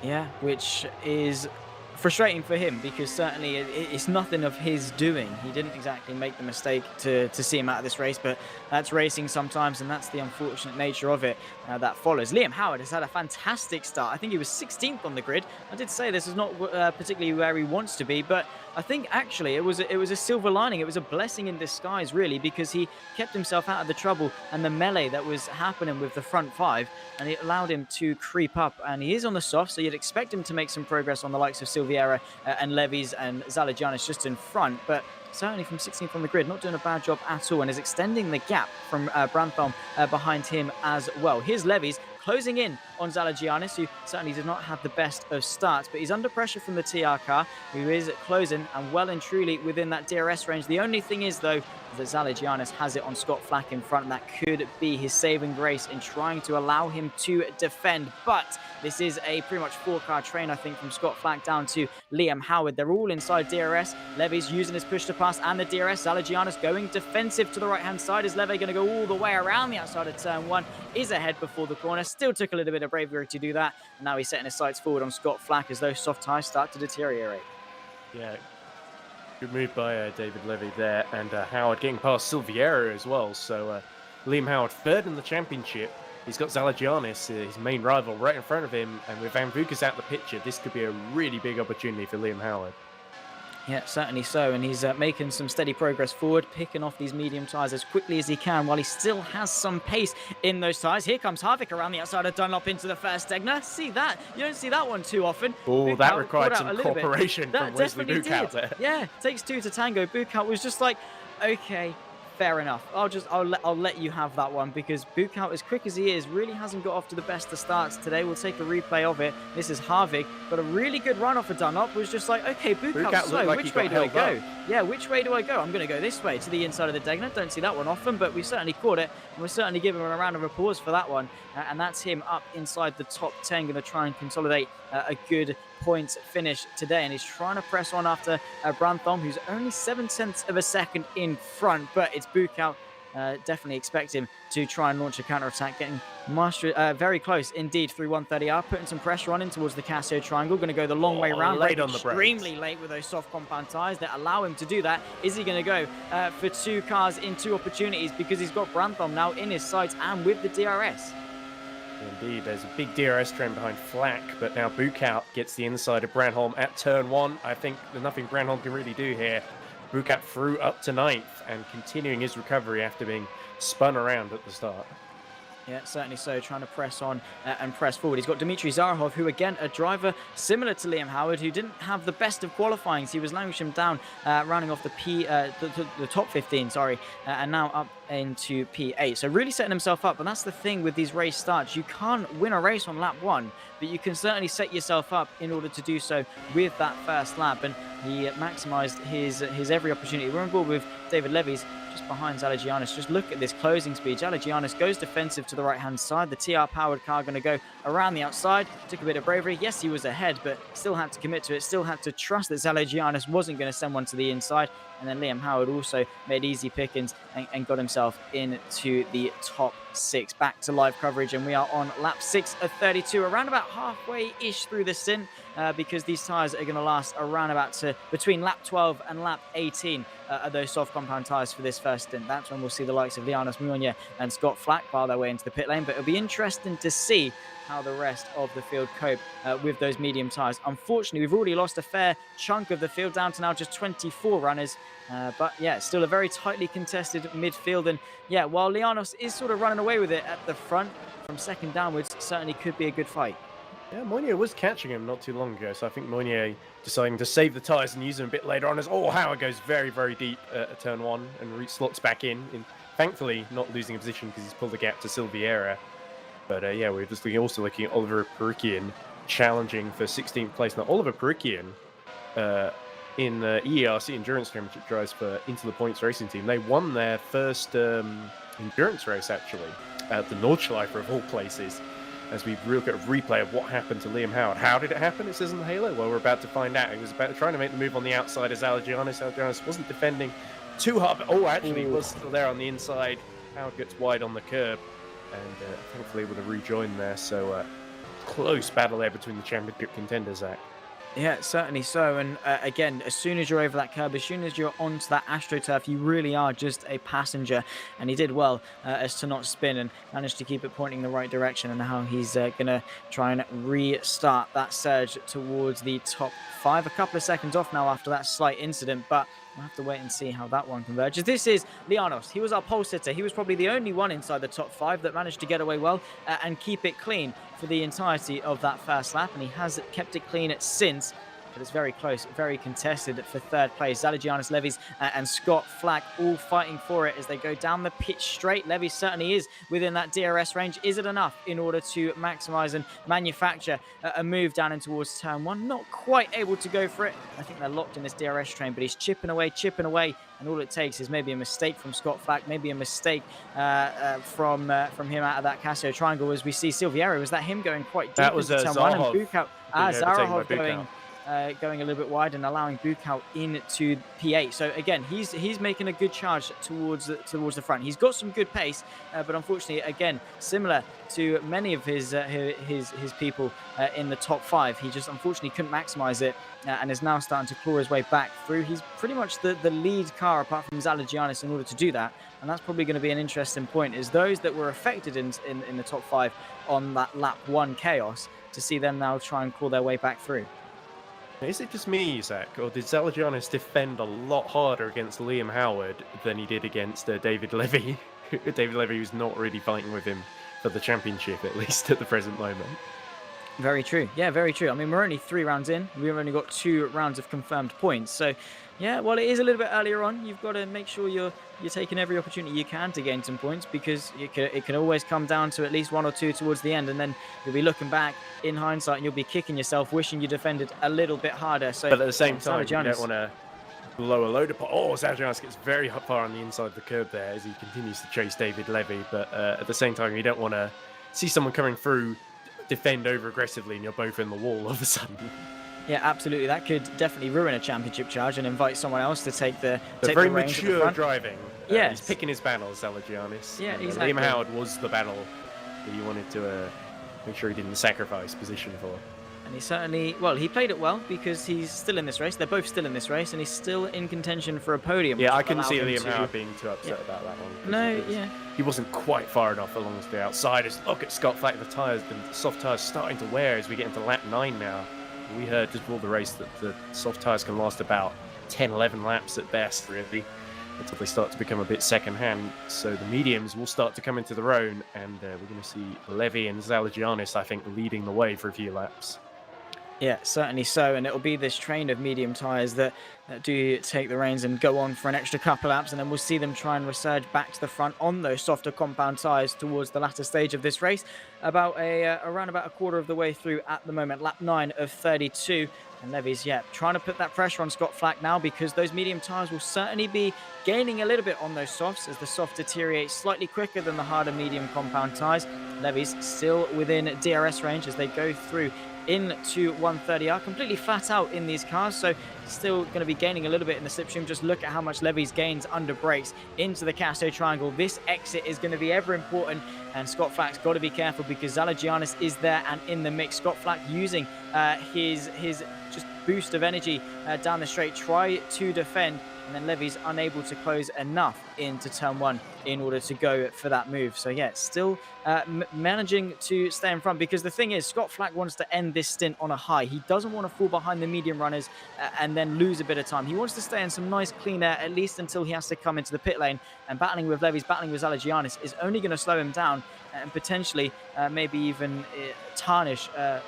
Yeah, which is frustrating for him because certainly it's nothing of his doing. He didn't exactly make the mistake to see him out of this race, but that's racing sometimes, and that's the unfortunate nature of it that follows. Liam Howard has had a fantastic start. I think he was 16th on the grid. I did say this is not particularly where he wants to be, but I think actually it was a silver lining. It was a blessing in disguise, really, because he kept himself out of the trouble and the melee that was happening with the front 5, and it allowed him to creep up. And he is on the soft, so you'd expect him to make some progress on the likes of Silveira and Levy's and Zalagianis just in front, but certainly from 16th on the grid, not doing a bad job at all, and is extending the gap from Brantholm behind him as well. Here's Levy's closing in on Zalagianis, who certainly did not have the best of starts, but he's under pressure from the TR car, who is closing and well and truly within that DRS range. The only thing is, though, that Zalagianis has it on Scott Flack in front, and that could be his saving grace in trying to allow him to defend. But this is a pretty much 4-car train, I think, from Scott Flack down to Liam Howard. They're all inside DRS. Levy's using his push to pass and the DRS. Zalagianis going defensive to the right-hand side. Is Levy going to go all the way around the outside of turn 1? Is ahead before the corner. Still took a little bit of bravery to do that. And now he's setting his sights forward on Scott Flack as those soft tyres start to deteriorate. Yeah, good move by David Levy there, and Howard getting past Silveira as well. So Liam Howard 3rd in the championship. He's got Zalagianis, his main rival, right in front of him, and with Van Vukas out the picture, this could be a really big opportunity for Liam Howard. Yeah, certainly so, and he's making some steady progress forward, picking off these medium tyres as quickly as he can while he still has some pace in those tyres. Here comes Harvick around the outside of Dunlop into the first Degner. See that? You don't see that one too often. Oh, that required some cooperation from Wesley Buchhout there. Yeah, takes 2 to tango. Buchhout was just like, okay, fair enough. I'll let you have that one, because Buchhout, as quick as he is, really hasn't got off to the best of starts today. We'll take a replay of it. This is Harvick. Got a really good run off of Dunlop. Was just like, okay, Buchhout, so like which way do I go? Yeah, which way do I go? I'm going to go this way to the inside of the Degner. Don't see that one often, but we certainly caught it. And we're certainly giving him a round of applause for that one. And that's him up inside the top 10. Going to try and consolidate a good points finish today, and he's trying to press on after Brantholm, who's only 0.7 of a second in front, but it's Buchhout definitely expect him to try and launch a counter-attack, getting very close indeed through 130R, putting some pressure on him towards the Casio triangle. Going to go the long way round, late on the extremely late with those soft compound tires that allow him to do that. Is he going to go for 2 cars in 2 opportunities, because he's got Brantham now in his sights and with the DRS? Indeed, there's a big DRS trend behind Flack, but now Bukout gets the inside of Branholm at turn 1. I think there's nothing Branholm can really do here. Bukout through up to 9th and continuing his recovery after being spun around at the start. Yeah, certainly so, trying to press on and press forward. He's got Dmitry Zarahov, who, again, a driver similar to Liam Howard, who didn't have the best of qualifying. He was languishing down, rounding off the top 15, sorry, and now up into P8. So really setting himself up, and that's the thing with these race starts. You can't win a race on lap 1, but you can certainly set yourself up in order to do so with that first lap, and he maximised his every opportunity. We're on board with David Levy's just behind Zalagianis. Just look at this closing speed. Zalagianis goes defensive to the right-hand side. The TR-powered car going to go around the outside. Took a bit of bravery. Yes, he was ahead, but still had to commit to it. Still had to trust that Zalagianis wasn't going to send one to the inside. And then Liam Howard also made easy pickings and got himself into the top 6. Back to live coverage, and we are on lap 6 of 32, around about halfway-ish through the stint, because these tyres are going to last around about between lap 12 and lap 18 are those soft compound tyres for this first stint. That's when we'll see the likes of Lianos Muonia and Scott Flack bar their way into the pit lane, but it'll be interesting to see how the rest of the field cope with those medium tyres. Unfortunately, we've already lost a fair chunk of the field, down to now just 24 runners. But yeah, still a very tightly contested midfield. And yeah, while Lianos is sort of running away with it at the front, from second downwards, certainly could be a good fight. Yeah, Moynier was catching him not too long ago, so I think Moynier deciding to save the tyres and use them a bit later on as, Howard goes very, very deep at turn 1 and slots back in. Thankfully, not losing a position because he's pulled the gap to Silviera. But yeah, we're just also looking at Oliver Perikian challenging for 16th place. Now, Oliver Perikian in the ERC Endurance Championship drives for Into the Points racing team. They won their first endurance race, actually, at the Nordschleifer of all places. As we look at a replay of what happened to Liam Howard. How did it happen? It says in the Halo. Well, we're about to find out. He was trying to make the move on the outside as Zalagianis. Zalagianis wasn't defending too hard, but actually was still there on the inside. Howard gets wide on the curb, and thankfully able to rejoin there. So close battle there between the championship contenders, Zach. Yeah, certainly so. And again, as soon as you're over that curb, as soon as you're onto that AstroTurf, you really are just a passenger. And he did well as to not spin and managed to keep it pointing the right direction. And now he's going to try and restart that surge towards the top 5. A couple of seconds off now after that slight incident, but we'll have to wait and see how that one converges. This is Lianos. He was our pole sitter. He was probably the only one inside the top 5 that managed to get away well and keep it clean for the entirety of that first lap. And he has kept it clean since. But it's very close, very contested for third place. Zalagianis, Levis, and Scott Flack all fighting for it as they go down the pitch straight. Levis certainly is within that DRS range. Is it enough in order to maximize and manufacture a move down in towards turn 1? Not quite able to go for it. I think they're locked in this DRS train, but he's chipping away. And all it takes is maybe a mistake from Scott Flack, maybe a mistake from him out of that Casio triangle. As we see Silviera, was that him going quite deep that was into turn 1? And Bukout, Zarahov going a little bit wide and allowing Bukout into P8. So again, he's making a good charge towards the front. He's got some good pace, but unfortunately, again, similar to many of his people in the top 5, he just unfortunately couldn't maximize it and is now starting to claw his way back through. He's pretty much the lead car apart from Zalagianis in order to do that, and that's probably going to be an interesting point, is those that were affected in the top 5 on that lap 1 chaos, to see them now try and claw their way back through. Is it just me, Zach, or did Zalagianis defend a lot harder against Liam Howard than he did against David Levy? David Levy was not really fighting with him for the championship, at least at the present moment. Very true. Yeah, very true. I mean, we're only 3 rounds in. We've only got 2 rounds of confirmed points. So, yeah, while it is a little bit earlier on, you've got to make sure you're taking every opportunity you can to gain some points, because it can always come down to at least 1 or 2 towards the end, and then you'll be looking back in hindsight and you'll be kicking yourself, wishing you defended a little bit harder. So, but at the same time, you don't want to blow a load of... Zalagianis gets very far on the inside of the curb there as he continues to chase David Levy, but at the same time, you don't want to see someone coming through, defend over aggressively, and you're both in the wall all of a sudden. Yeah, absolutely. That could definitely ruin a championship charge and invite someone else to take the Very reins at the mature front. driving. He's Yes. picking his battles, Zalagianis. Yeah, And, exactly. Liam Howard was the battle that he wanted to make sure he didn't sacrifice position for. And he certainly, well, he played it well because he's still in this race. They're both still in this race, and he's still in contention for a podium. Yeah, I which couldn't see allowed him Liam Howard being too upset about that one. 'Cause No, it was- yeah. He wasn't quite far enough along to the outside. Look at Scott Flack, the tyres, the soft tyres starting to wear as we get into lap 9 now. We heard just before the race that the soft tyres can last about 10, 11 laps at best, really, until they start to become a bit second-hand. So the mediums will start to come into their own, and we're going to see Levy and Zalagianis, I think, leading the way for a few laps. Yeah, certainly so. And it'll be this train of medium tyres that do take the reins and go on for an extra couple laps. And then we'll see them try and resurge back to the front on those softer compound tyres towards the latter stage of this race. Around about a quarter of the way through at the moment, lap 9 of 32. And Levy's, trying to put that pressure on Scott Flack now because those medium tyres will certainly be gaining a little bit on those softs as the soft deteriorates slightly quicker than the harder medium compound tyres. Levy's still within DRS range as they go through into 130R, completely flat out in these cars, so still going to be gaining a little bit in the slipstream. Just look at how much Levy's gains under brakes into the Casto Triangle. This exit is going to be ever important, and Scott Flack's got to be careful because Zalagianis is there and in the mix. Scott Flack using his just boost of energy down the straight, try to defend, and then Levy's unable to close enough into turn 1 in order to go for that move. So still managing to stay in front, because the thing is, Scott Flack wants to end this stint on a high. He doesn't want to fall behind the medium runners and then lose a bit of time. He wants to stay in some nice clean air, at least until he has to come into the pit lane, and battling with Levy's, battling with Zalagianis is only going to slow him down and potentially maybe even tarnish a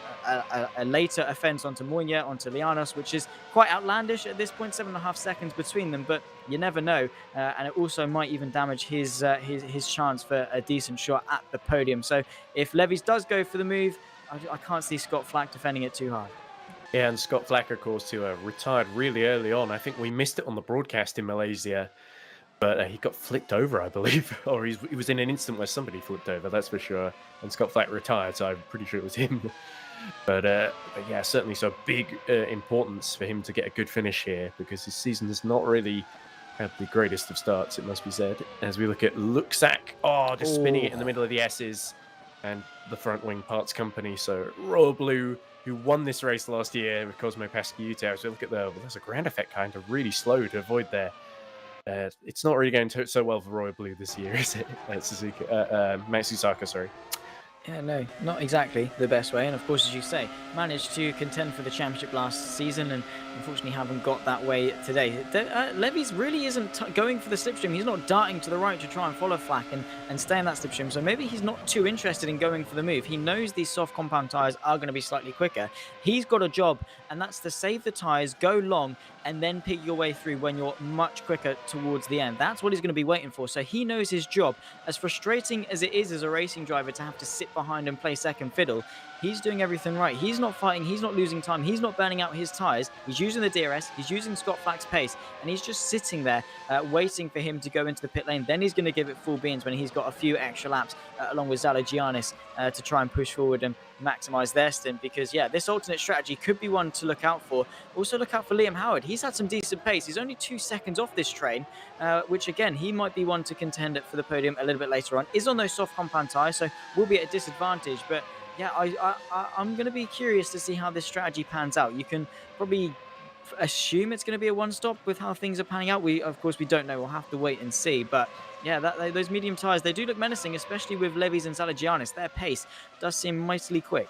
later offense onto Moynier, onto Lianos, which is quite outlandish at this point, 7.5 seconds between them, but you never know. And it also might even damage his chance for a decent shot at the podium. So if Levy's does go for the move, I can't see Scott Flack defending it too hard. Yeah, and Scott Flack, of course, who retired really early on. I think we missed it on the broadcast in Malaysia, but he got flipped over, I believe, or he was in an instant where somebody flipped over, that's for sure. And Scott Flack retired, so I'm pretty sure it was him. But yeah, certainly so big importance for him to get a good finish here, because his season has not really had the greatest of starts, it must be said. As we look at Luxac, just spinning it in the middle of the S's and the front wing parts company. So Royal Blue, who won this race last year with Cosmo Pasquiuto. As we look at there's a ground effect kind of really slow to avoid there. It's not really going so well for Royal Blue this year, is it? Matsusaka, sorry. Yeah, no, not exactly the best way. And of course, as you say, managed to contend for the championship last season and unfortunately haven't got that way today. Levy's really isn't going for the slipstream. He's not darting to the right to try and follow Flack and stay in that slipstream. So maybe he's not too interested in going for the move. He knows these soft compound tyres are going to be slightly quicker. He's got a job, and that's to save the tyres, go long, and then pick your way through when you're much quicker towards the end. That's what he's going to be waiting for. So he knows his job. As frustrating as it is as a racing driver to have to sit behind and play second fiddle, he's doing everything right. He's not fighting, he's not losing time, he's not burning out his tyres. He's using the DRS, he's using Scott Flack's pace, and he's just sitting there waiting for him to go into the pit lane. Then he's going to give it full beans when he's got a few extra laps along with Zalagianis to try and push forward and maximize their stint, because this alternate strategy could be one to look out for. Also look out for Liam Howard. He's had some decent pace. He's only 2 seconds off this train, which again, he might be one to contend for the podium a little bit later on. Is on those soft compound tyres, so will be at a disadvantage, but yeah, I'm going to be curious to see how this strategy pans out. You can probably assume it's going to be a one-stop with how things are panning out. Of course, we don't know. We'll have to wait and see. But yeah, those medium tyres, they do look menacing, especially with Levy's and Zalagianis. Their pace does seem mightily quick.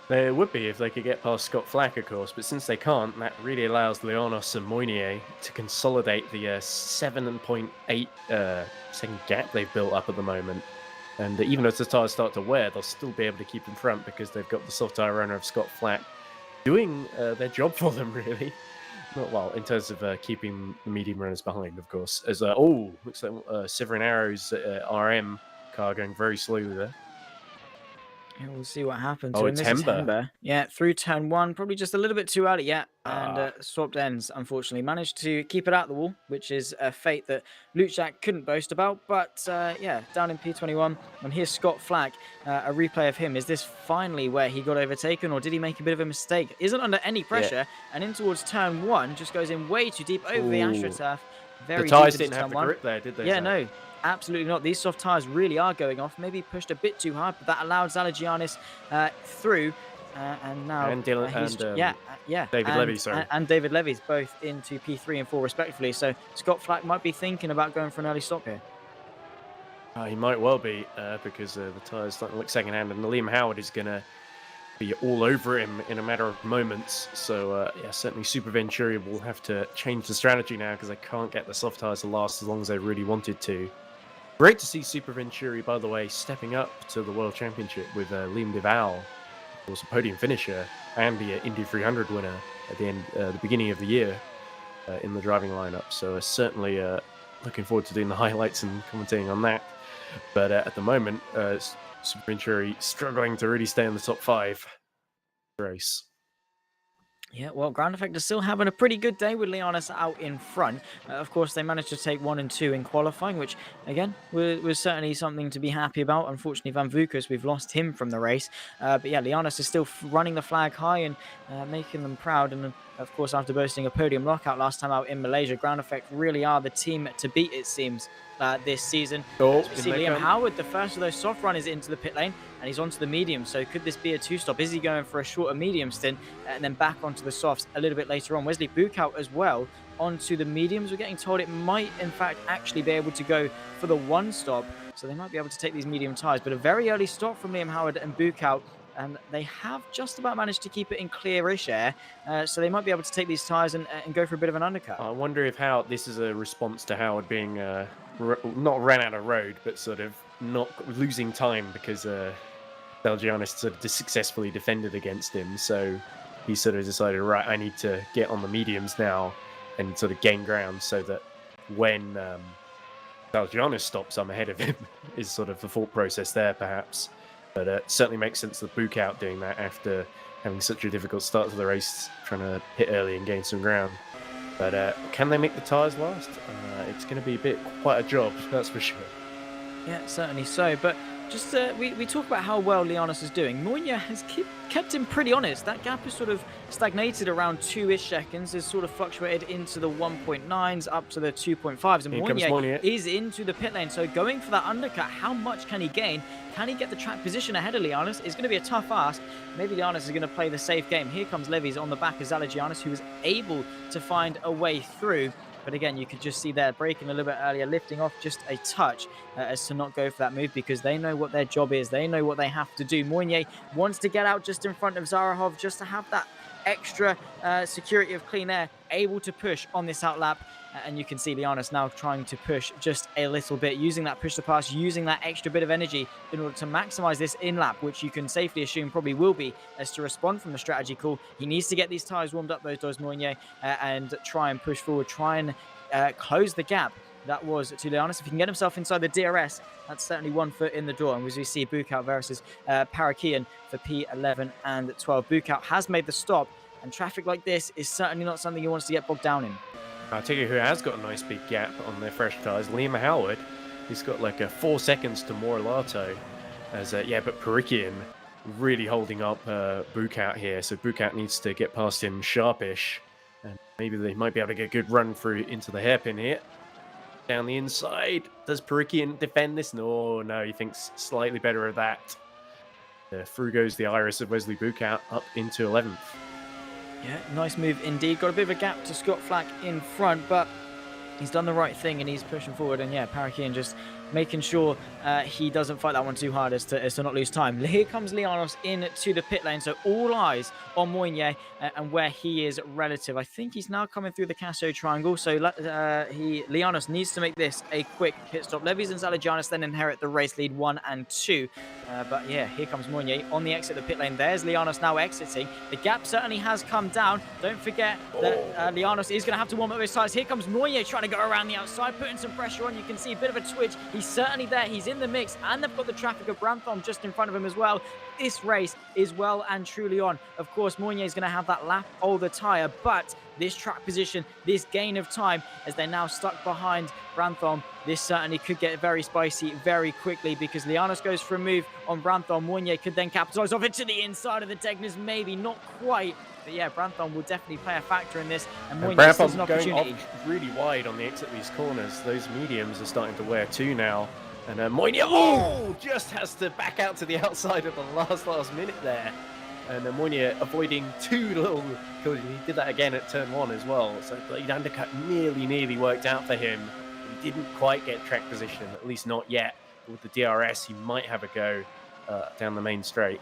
They would be if they could get past Scott Flack, of course, but since they can't, that really allows Lianos and Moynier to consolidate the 7.8 second gap they've built up at the moment. And even as the tyres start to wear, they'll still be able to keep in front because they've got the soft tyre runner of Scott Flack doing their job for them, really. Not well, in terms of keeping the medium runners behind, of course. As looks like Severin Arrow's RM car going very slowly there. Yeah, we'll see what happens. Oh, So it's this is Hember. Yeah, through turn one, probably just a little bit too early. Yeah, and Ah. swapped ends, unfortunately. Managed to keep it out the wall, which is a fate that Luchak couldn't boast about. But yeah, down in P21, and here's Scott Flack, a replay of him. Is this finally where he got overtaken, or did he make a bit of a mistake? Isn't under any pressure, and in towards turn one, just goes in way too deep over the AstroTurf. Very The deep tyres into didn't have turn the one. grip there, did they? Yeah, Zach? no, absolutely not. These soft tyres really are going off. Maybe pushed a bit too hard, but that allowed Zalagianis through. And now And Dylan yeah, David Levy, sorry. and David Levy's both into P3 and 4 respectively. So Scott Flack might be thinking about going for an early stop here. He might well be because the tyres starting to look second-hand, and Liam Howard is going to be all over him in a matter of moments. So yeah, certainly Super Venturi will have to change the strategy now because they can't get the soft tyres to last as long as they really wanted to. Great to see Super Venturi, by the way, stepping up to the World Championship with Liam Duval, of course, a podium finisher and the Indy 300 winner at the beginning of the year in the driving lineup. So certainly looking forward to doing the highlights and commentating on that. But at the moment, Super Venturi struggling to really stay in the top 5 race. Yeah, well, Ground Effect is still having a pretty good day with Lianis out in front. Of course, they managed to take 1 and 2 in qualifying, which, again, was certainly something to be happy about. Unfortunately, Van Vukas, we've lost him from the race. But yeah, Lianis is still running the flag high and making them proud. And of course, after boasting a podium lockout last time out in Malaysia, Ground Effect really are the team to beat, it seems, this season. Oh, we see Liam Howard, the first of those soft runners into the pit lane, and he's onto the medium. So could this be a 2-stop? Is he going for a shorter medium stint and then back onto the softs a little bit later on? Wesley Bukout as well onto the mediums. We're getting told it might, in fact, actually be able to go for the 1-stop. So they might be able to take these medium tyres. But a very early stop from Liam Howard and Bukout. And they have just about managed to keep it in clearish air. So they might be able to take these tyres and go for a bit of an undercut. I wonder if this is a response to Howard being not ran out of road, but sort of not losing time because Zalagianis sort of successfully defended against him. So he sort of decided, right, I need to get on the mediums now and sort of gain ground so that when Zalagianis stops, I'm ahead of him, is sort of the thought process there, perhaps. But it certainly makes sense that Bukout doing that after having such a difficult start to the race, trying to hit early and gain some ground. But can they make the tyres last? It's going to be quite a job, that's for sure. Yeah, certainly so. But just we talk about how well Lianis is doing. Moynier has kept him pretty honest. That gap has sort of stagnated around 2-ish seconds, has sort of fluctuated into the 1.9s up to the 2.5s. And Moynier is into the pit lane. So going for that undercut, how much can he gain? Can he get the track position ahead of Lianis? It's going to be a tough ask. Maybe Lianis is going to play the safe game. Here comes Levy's on the back of Zalagianis, who was able to find a way through. But again, you could just see there braking a little bit earlier, lifting off just a touch as to not go for that move because they know what their job is. They know what they have to do. Moynier wants to get out just in front of Zarahov just to have that extra security of clean air, able to push on this outlap. And you can see Lianis now trying to push just a little bit, using that push to pass, using that extra bit of energy in order to maximize this in-lap, which you can safely assume probably will be as to respond from the strategy call. He needs to get these tyres warmed up, those does Moynier, and try and push forward, try and close the gap. That was to Lianis. If he can get himself inside the DRS, that's certainly 1 foot in the door. And as we see Bukout versus Parakian for P11 and 12. Bukout has made the stop, and traffic like this is certainly not something he wants to get bogged down in. I'll tell you who has got a nice big gap on their fresh tyres, Liam Howard. He's got like 4 seconds to Morilato. But Parakian really holding up Bukout here. So Bukout needs to get past him sharpish. And maybe they might be able to get a good run through into the hairpin here. Down the inside. Does Parakian defend this? No, he thinks slightly better of that. Through goes the iris of Wesley Bukout up into 11th. Yeah, nice move indeed. Got a bit of a gap to Scott Flack in front, but he's done the right thing and he's pushing forward. And yeah, Parakian just making sure he doesn't fight that one too hard as to not lose time. Here comes Lianis into the pit lane, so all eyes on Moynier and where he is relative. I think he's now coming through the Casio triangle, so Lianis needs to make this a quick pit stop. Levy's and Zalagianis then inherit the race lead 1 and 2. But yeah, here comes Moynier on the exit of the pit lane. There's Lianis now exiting. The gap certainly has come down. Don't forget that Lianis is going to have to warm up his tyres. Here comes Moynier trying to go around the outside, putting some pressure on. You can see a bit of a twitch. He's certainly there. He's in the mix, and they've got the traffic of Brantham just in front of him as well. this race is well and truly on. Of course, Mounier is going to have that lap older tyre, but this track position, this gain of time, as they're now stuck behind Brantham, this certainly could get very spicy very quickly, because Lianos goes for a move on Brantham. Mounier could then capitalise off it to the inside of the Technus, maybe not quite. But yeah, Brantham will definitely play a factor in this, and Mounier still has an opportunity. Going off really wide on the exit of these corners. Those mediums are starting to wear too now. And Mounier, just has to back out to the outside at the last minute there. And Mounier avoiding two little collisions. He did that again at turn 1 as well. So the lead undercut nearly worked out for him. He didn't quite get track position, at least not yet. With the DRS, he might have a go down the main straight.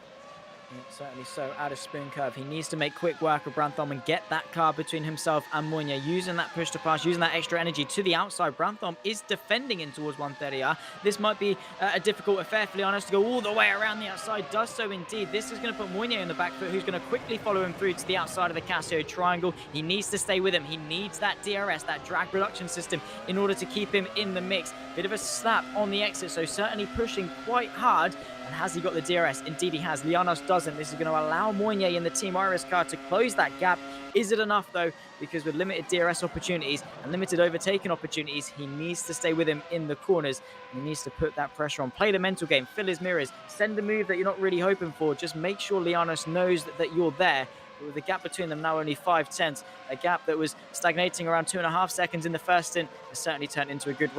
Certainly so, out of spoon curve. He needs to make quick work of Brantham and get that car between himself and Mounier, using that push to pass, using that extra energy to the outside. Brantham is defending in towards 130R. This might be a difficult affair for Lianos to go all the way around the outside. Does so indeed. This is going to put Mounier in the back foot, who's going to quickly follow him through to the outside of the Casio triangle. He needs to stay with him. He needs that DRS, that drag reduction system, in order to keep him in the mix. Bit of a slap on the exit, so certainly pushing quite hard. And has he got the DRS? Indeed he has. Lianos doesn't. This is going to allow Mounier in the Team Iris car to close that gap. Is it enough though? Because with limited DRS opportunities and limited overtaking opportunities, he needs to stay with him in the corners. And he needs to put that pressure on. Play the mental game. Fill his mirrors. Send a move that you're not really hoping for. Just make sure Lianos knows that you're there. But with the gap between them now only 5/10, a gap that was stagnating around 2.5 seconds in the first stint, has certainly turned into a good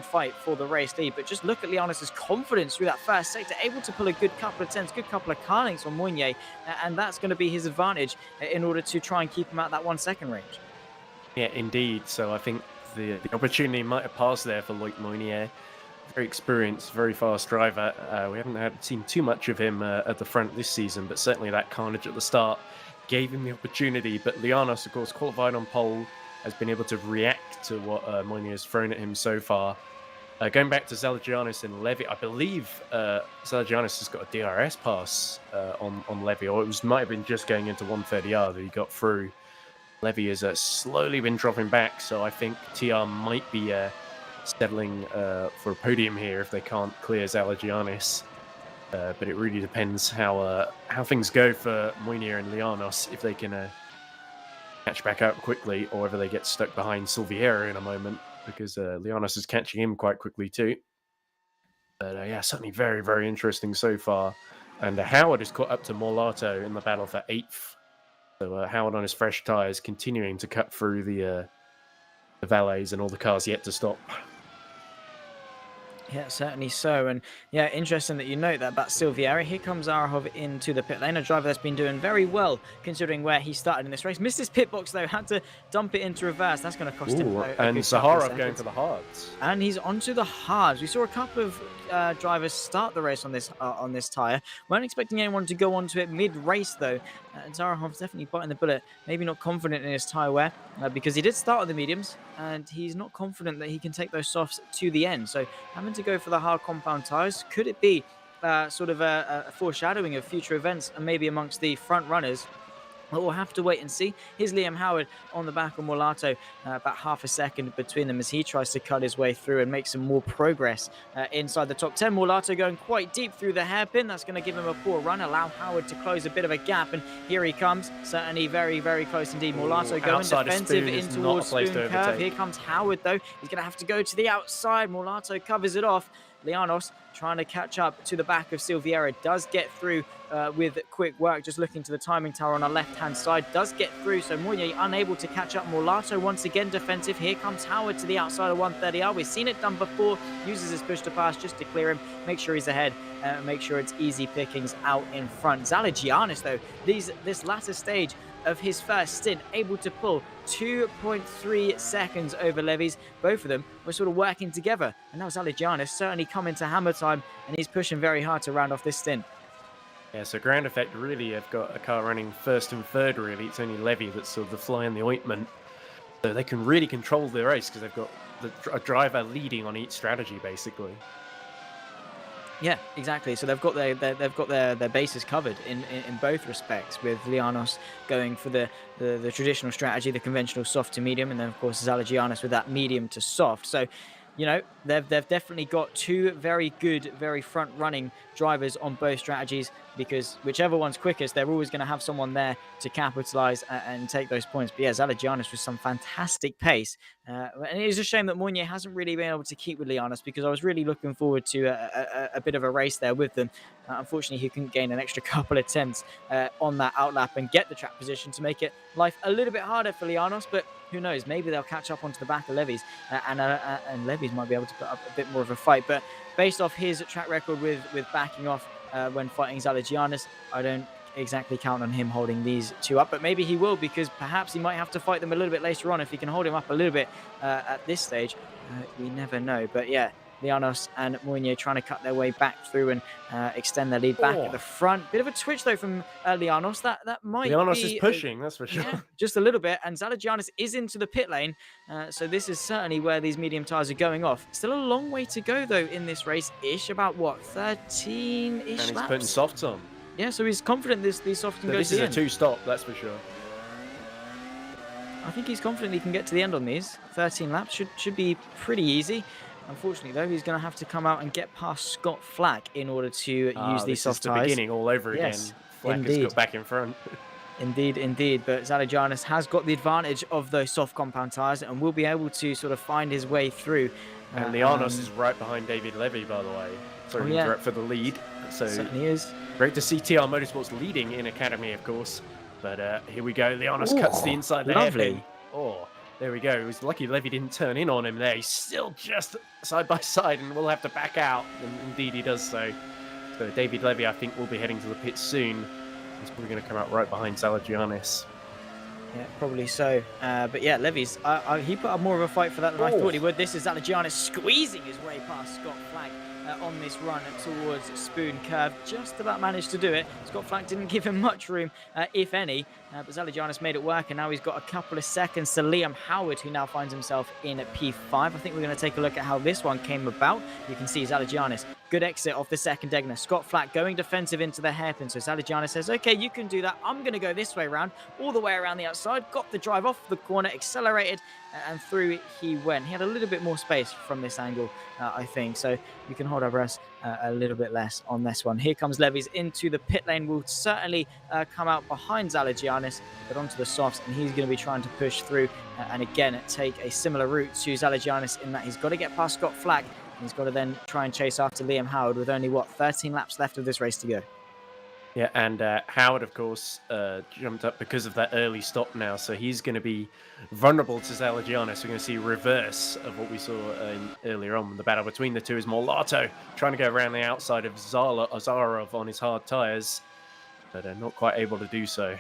fight for the race lead. But just look at Lianos' confidence through that first sector, able to pull a good couple of tenths, good couple of car lengths on Mounier, and that's going to be his advantage in order to try and keep him at that 1 second range. Yeah, indeed. So I think the opportunity might have passed there for Loic Mounier. Very experienced, very fast driver. We haven't seen too much of him at the front this season, but certainly that carnage at the start gave him the opportunity. But Lianos, of course, qualified on pole, has been able to react to what Mounier has thrown at him so far. Going back to Zalagianis and Levy, I believe Zalagianis has got a DRS pass on Levy, or might have been just going into 130R that he got through. Levy has slowly been dropping back, so I think TR might be settling for a podium here if they can't clear Zalagianis. But it really depends how things go for Mounier and Lianos, if they can catch back up quickly, or whether they get stuck behind Silviera in a moment, because Lianos is catching him quite quickly too. But yeah, certainly very interesting so far. And Howard is caught up to Morlato in the battle for 8th. So Howard on his fresh tyres, continuing to cut through the valets and all the cars yet to stop. Yeah, certainly so. And yeah, interesting that you note that about Silviera. Here comes Arahov into the pit lane, a driver that's been doing very well considering where he started in this race. Missed his pit box though, had to dump it into reverse. That's going to cost him a and good couple of Zaharov seconds. going for the hards. And he's onto the hards. We saw a couple of drivers start the race on this tyre. Weren't expecting anyone to go onto it mid-race though. Zarahov's definitely biting the bullet. Maybe not confident in his tyre wear because he did start on the mediums and he's not confident that he can take those softs to the end. So having to go for the hard compound tyres, could it be sort of a foreshadowing of future events and maybe amongst the front runners? We'll have to wait and see. Here's Liam Howard on the back of Morlato, about half a second between them as he tries to cut his way through and make some more progress inside the top 10. Morlato going quite deep through the hairpin. That's going to give him a poor run, allow Howard to close a bit of a gap. And here he comes, certainly very close indeed. Morlato going defensive in towards spoon curve. Here comes Howard though. He's going to have to go to the outside. Morlato covers it off. Lianos trying to catch up to the back of Silviera, does get through with quick work, just looking to the timing tower on our left-hand side, does get through, so Mounier unable to catch up. Morlato once again defensive. Here comes Howard to the outside of 130R. We've seen it done before, uses his push to pass just to clear him, make sure he's ahead, make sure it's easy pickings out in front. Zalagianis though, this latter stage of his first stint, able to pull 2.3 seconds over Levy's. Both of them were sort of working together. And now Zalagianis certainly coming to hammer time, and he's pushing very hard to round off this stint. Yeah, so Ground Effect really have got a car running first and third, really. It's only Levy that's sort of the fly in the ointment. So they can really control the race because they've got a driver leading on each strategy, basically. Yeah, exactly. So they've got their bases covered in both respects, with Lianos going for the traditional strategy, the conventional soft to medium, and then of course Zalagianis with that medium to soft. So, you know, they've definitely got two very good, very front running drivers on both strategies. because whichever one's quickest, they're always going to have someone there to capitalize and take those points. But yeah, Zalagianis with some fantastic pace. And it is a shame that Mounier hasn't really been able to keep with Lianos, because I was really looking forward to a bit of a race there with them. Unfortunately, he couldn't gain an extra couple attempts on that outlap and get the track position to make it life a little bit harder for Lianos. But who knows? Maybe they'll catch up onto the back of Levy's, and Levy's might be able to put up a bit more of a fight. But based off his track record with backing off when fighting Zalagianis, I don't exactly count on him holding these two up, but maybe he will, because perhaps he might have to fight them a little bit later on if he can hold him up a little bit at this stage. We never know. But yeah, Lianos and Mounier trying to cut their way back through and extend their lead back at the front. Bit of a twitch though from Lianos. That might Lianos be, is pushing, that's for sure. Yeah, just a little bit, and Zalagianis is into the pit lane, so this is certainly where these medium tyres are going off. Still a long way to go though in this race-ish, about what, 13-ish laps? And he's putting softs on. Yeah, so he's confident these softs can go to the end. This is a two-stop, that's for sure. I think he's confident he can get to the end on these. 13 laps should be pretty easy. Unfortunately, though, he's going to have to come out and get past Scott Flack in order to use these soft tyres. This is the beginning all over again. Flack has got back in front. Indeed. But Zalagianis has got the advantage of those soft compound tyres and will be able to sort of find his way through. And Lianos is right behind David Levy, by the way. So he's right for the lead. So certainly is. Great to see TR Motorsports leading in Academy, of course. But here we go. Lianos cuts the inside the hairpin. Oh, there we go. It was lucky Levy didn't turn in on him there. He's still just side by side and will have to back out. And indeed he does so. So David Levy, I think, will be heading to the pit soon. He's probably going to come out right behind Zalagianis. Yeah, probably so. But yeah, Levy's, he put up more of a fight for that than I thought he would. This is Zalagianis squeezing his way past Scott Flack on this run towards Spoon Curve. Just about managed to do it. Scott Flack didn't give him much room, if any. But Zalagianis made it work, and now he's got a couple of seconds to Liam Howard, who now finds himself in P5. I think we're going to take a look at how this one came about. You can see Zalagianis, good exit off the second Degner. Scott Flack going defensive into the hairpin. So Zalagianis says, okay, you can do that. I'm going to go this way around, all the way around the outside. Got the drive off the corner, accelerated, and through he went. He had a little bit more space from this angle, I think. So we can hold our breath a little bit less on this one. Here comes Levy's into the pit lane. Will certainly come out behind Zalagianis, but onto the softs, and he's going to be trying to push through and again take a similar route to Zalagianis in that he's got to get past Scott Flack, and he's got to then try and chase after Liam Howard with only, 13 laps left of this race to go. Yeah, and Howard, of course, jumped up because of that early stop now, so he's going to be vulnerable to Zalagianis. We're going to see reverse of what we saw earlier on. The battle between the two is Morlato trying to go around the outside of Azarov on his hard tyres, but not quite able to do so.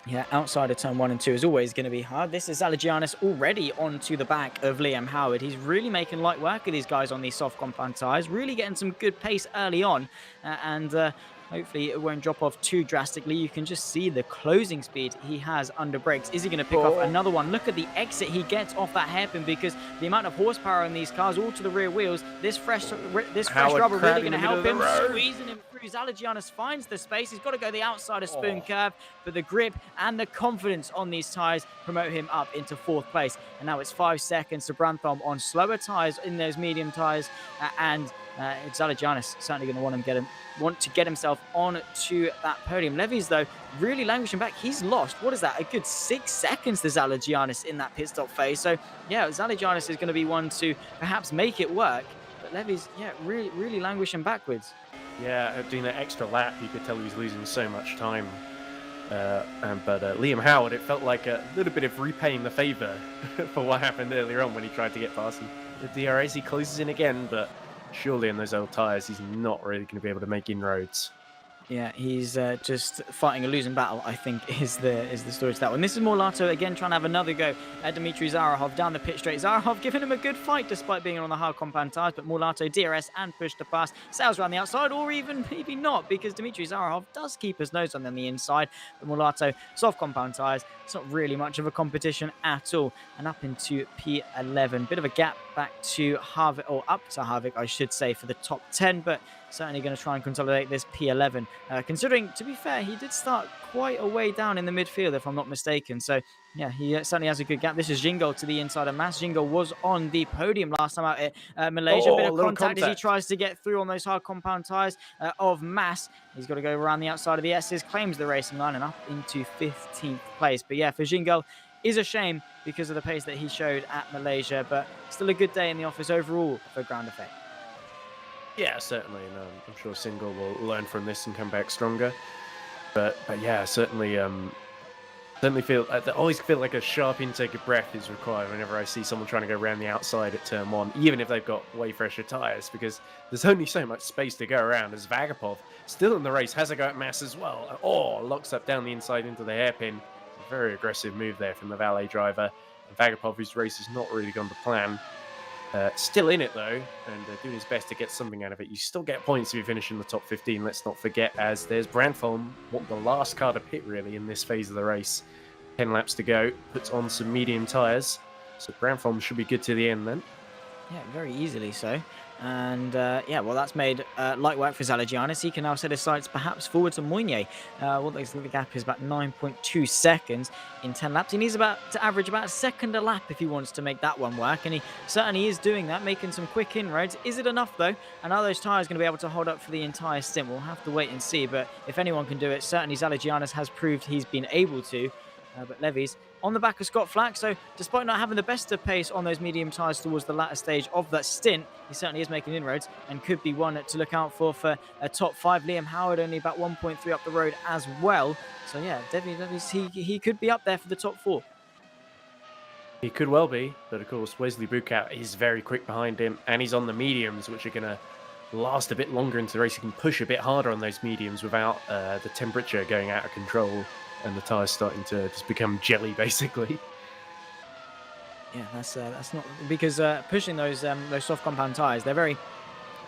Yeah, outside of turn 1 and 2 is always going to be hard. This is Zalagianis already onto the back of Liam Howard. He's really making light work of these guys on these soft compound tyres, really getting some good pace early on, and hopefully it won't drop off too drastically. You can just see the closing speed he has under brakes. Is he going to pick off another one? Look at the exit he gets off that hairpin, because the amount of horsepower in these cars, all to the rear wheels, this fresh rubber really going to help him, squeezing him through. Zalagianis finds the space. He's got to go the outside of Spoon Curve, but the grip and the confidence on these tyres promote him up into 4th place. And now it's 5 seconds to Brantham on slower tyres in those medium tyres, and Zalagianis certainly going to want to get himself on to that podium. Levy's, though, really languishing back. He's lost, what is that, a good 6 seconds to Zalagianis in that pit stop phase. So yeah, Zalagianis is going to be one to perhaps make it work, but Levy's, yeah, really languishing backwards. Yeah, doing that extra lap, you could tell he was losing so much time. But Liam Howard, it felt like a little bit of repaying the favour for what happened earlier on when he tried to get past him. The DRS, he closes in again, but surely in those old tyres, he's not really going to be able to make inroads. Yeah, he's just fighting a losing battle, I think, is the story to that one. This is Morlato again trying to have another go at Dmitry Zarahov down the pit straight. Zarahov giving him a good fight despite being on the hard compound tyres, but Morlato DRS and push to pass, sails around the outside, or even maybe not, because Dmitry Zarahov does keep his nose on the inside. But Morlato, soft compound tyres, it's not really much of a competition at all. And up into P11, bit of a gap back to Harvick, or up to Harvick, I should say, for the top 10, but certainly going to try and consolidate this P11. Considering, to be fair, he did start quite a way down in the midfield, if I'm not mistaken. So, yeah, he certainly has a good gap. This is Jingo to the inside of Mass. Jingo was on the podium last time out at Malaysia. Oh, Bit of a little contact as he contact. tries to get through on those hard compound tyres of Mass. He's got to go around the outside of the S's, claims the racing line and up into 15th place. But yeah, for Jingo, is a shame because of the pace that he showed at Malaysia, but still a good day in the office overall for Ground Effect. Yeah, certainly. And, I'm sure Single will learn from this and come back stronger. But yeah, certainly feel I always feel like a sharp intake of breath is required whenever I see someone trying to go around the outside at turn 1, even if they've got way fresher tyres, because there's only so much space to go around. As Vagapov, still in the race, has a go at Mass as well. Oh, locks up down the inside into the hairpin. A very aggressive move there from the valet driver. And Vagapov, whose race has not really gone to plan. Still in it though, and doing his best to get something out of it. You still get points if you finish in the top 15, let's not forget, as there's Brandfolm, the last car to pit really in this phase of the race. 10 laps to go, puts on some medium tyres, so Brandfolm should be good to the end then. Yeah, very easily so. And yeah, well, that's made light work for Zalagianis. He can now set his sights perhaps forward to Moynier. What looks like the gap is about 9.2 seconds in 10 laps. He needs to average about a second a lap if he wants to make that one work. And he certainly is doing that, making some quick inroads. Is it enough, though? And are those tyres going to be able to hold up for the entire stint? We'll have to wait and see. But if anyone can do it, certainly Zalagianis has proved he's been able to. But Levy's on the back of Scott Flack, so despite not having the best of pace on those medium tyres towards the latter stage of that stint, he certainly is making inroads and could be one to look out for a top 5. Liam Howard only about 1.3 up the road as well. So yeah, Levy's, he could be up there for the top 4. He could well be, but of course Wesley Bukow is very quick behind him, and he's on the mediums, which are going to last a bit longer into the race. He can push a bit harder on those mediums without the temperature going out of control and the tyres starting to just become jelly, basically. Yeah, that's not because pushing those soft compound tyres, they're very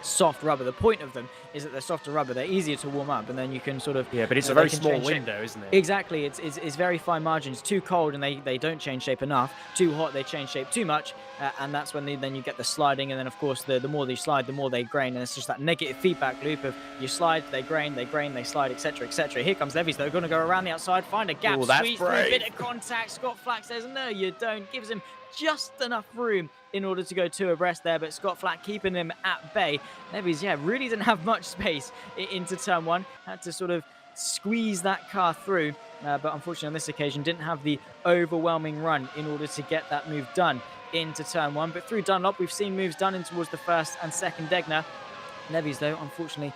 soft rubber. The point of them is that they're softer rubber. They're easier to warm up, and then you can sort of... Yeah, but it's a very small window, isn't it? Exactly. It's very fine margins. Too cold, and they don't change shape enough. Too hot, they change shape too much, and that's when then you get the sliding, and then, of course, the more they slide, the more they grain, and it's just that negative feedback loop of you slide, they grain, they slide, etc., etc. Here comes Levy's, though, going to go around the outside, find a gap, squeeze through, a bit of contact. Scott Flack says, no, you don't. Gives him just enough room in order to go 2 abreast there, but Scott Flack keeping him at bay. Levy's, yeah, really didn't have much space into turn 1. Had to sort of squeeze that car through, but unfortunately on this occasion didn't have the overwhelming run in order to get that move done into turn 1. But through Dunlop, we've seen moves done in towards the first and second Degner. Levy's, though, unfortunately,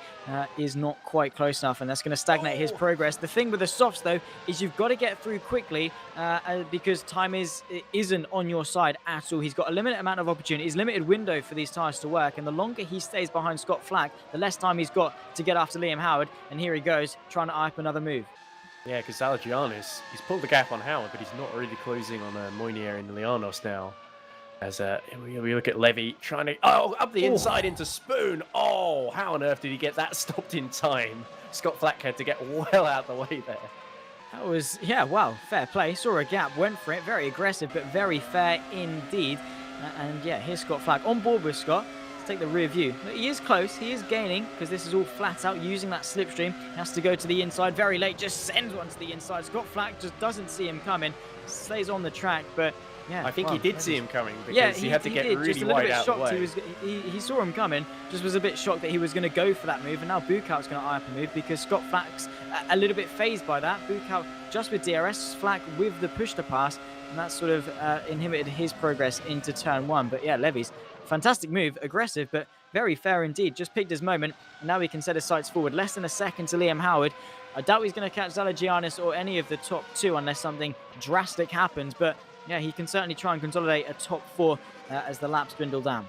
is not quite close enough, and that's going to stagnate his progress. The thing with the softs, though, is you've got to get through quickly because time isn't on your side at all. He's got a limited amount of opportunities, limited window for these tyres to work, and the longer he stays behind Scott Flack, the less time he's got to get after Liam Howard, and here he goes, trying to eye up another move. Yeah, because Zalagianis, he's pulled the gap on Howard, but he's not really closing on Moynier and Lianos now. As we look at Levy trying to... Oh, up the inside into Spoon. Oh, how on earth did he get that stopped in time? Scott Flack had to get well out of the way there. That was, yeah, wow, fair play. Saw a gap, went for it. Very aggressive, but very fair indeed. And yeah, here's Scott Flack on board with Scott. Let's take the rear view. He is close. He is gaining because this is all flat out using that slipstream. He has to go to the inside very late. Just sends one to the inside. Scott Flack just doesn't see him coming. Stays on the track, but... Yeah, I think he did see him coming because he had to get really wide out of the way. He saw him coming, just was a bit shocked that he was going to go for that move, and now Bukow's going to eye up a move because Scott Flack's a little bit phased by that. Bukow just with DRS, Flack with the push to pass, and that sort of inhibited his progress into turn 1. But yeah, Levy's fantastic move, aggressive, but very fair indeed. Just picked his moment, and now he can set his sights forward. Less than a second to Liam Howard. I doubt he's going to catch Zalagianis or any of the top 2 unless something drastic happens, but yeah, he can certainly try and consolidate a top 4 as the laps dwindle down.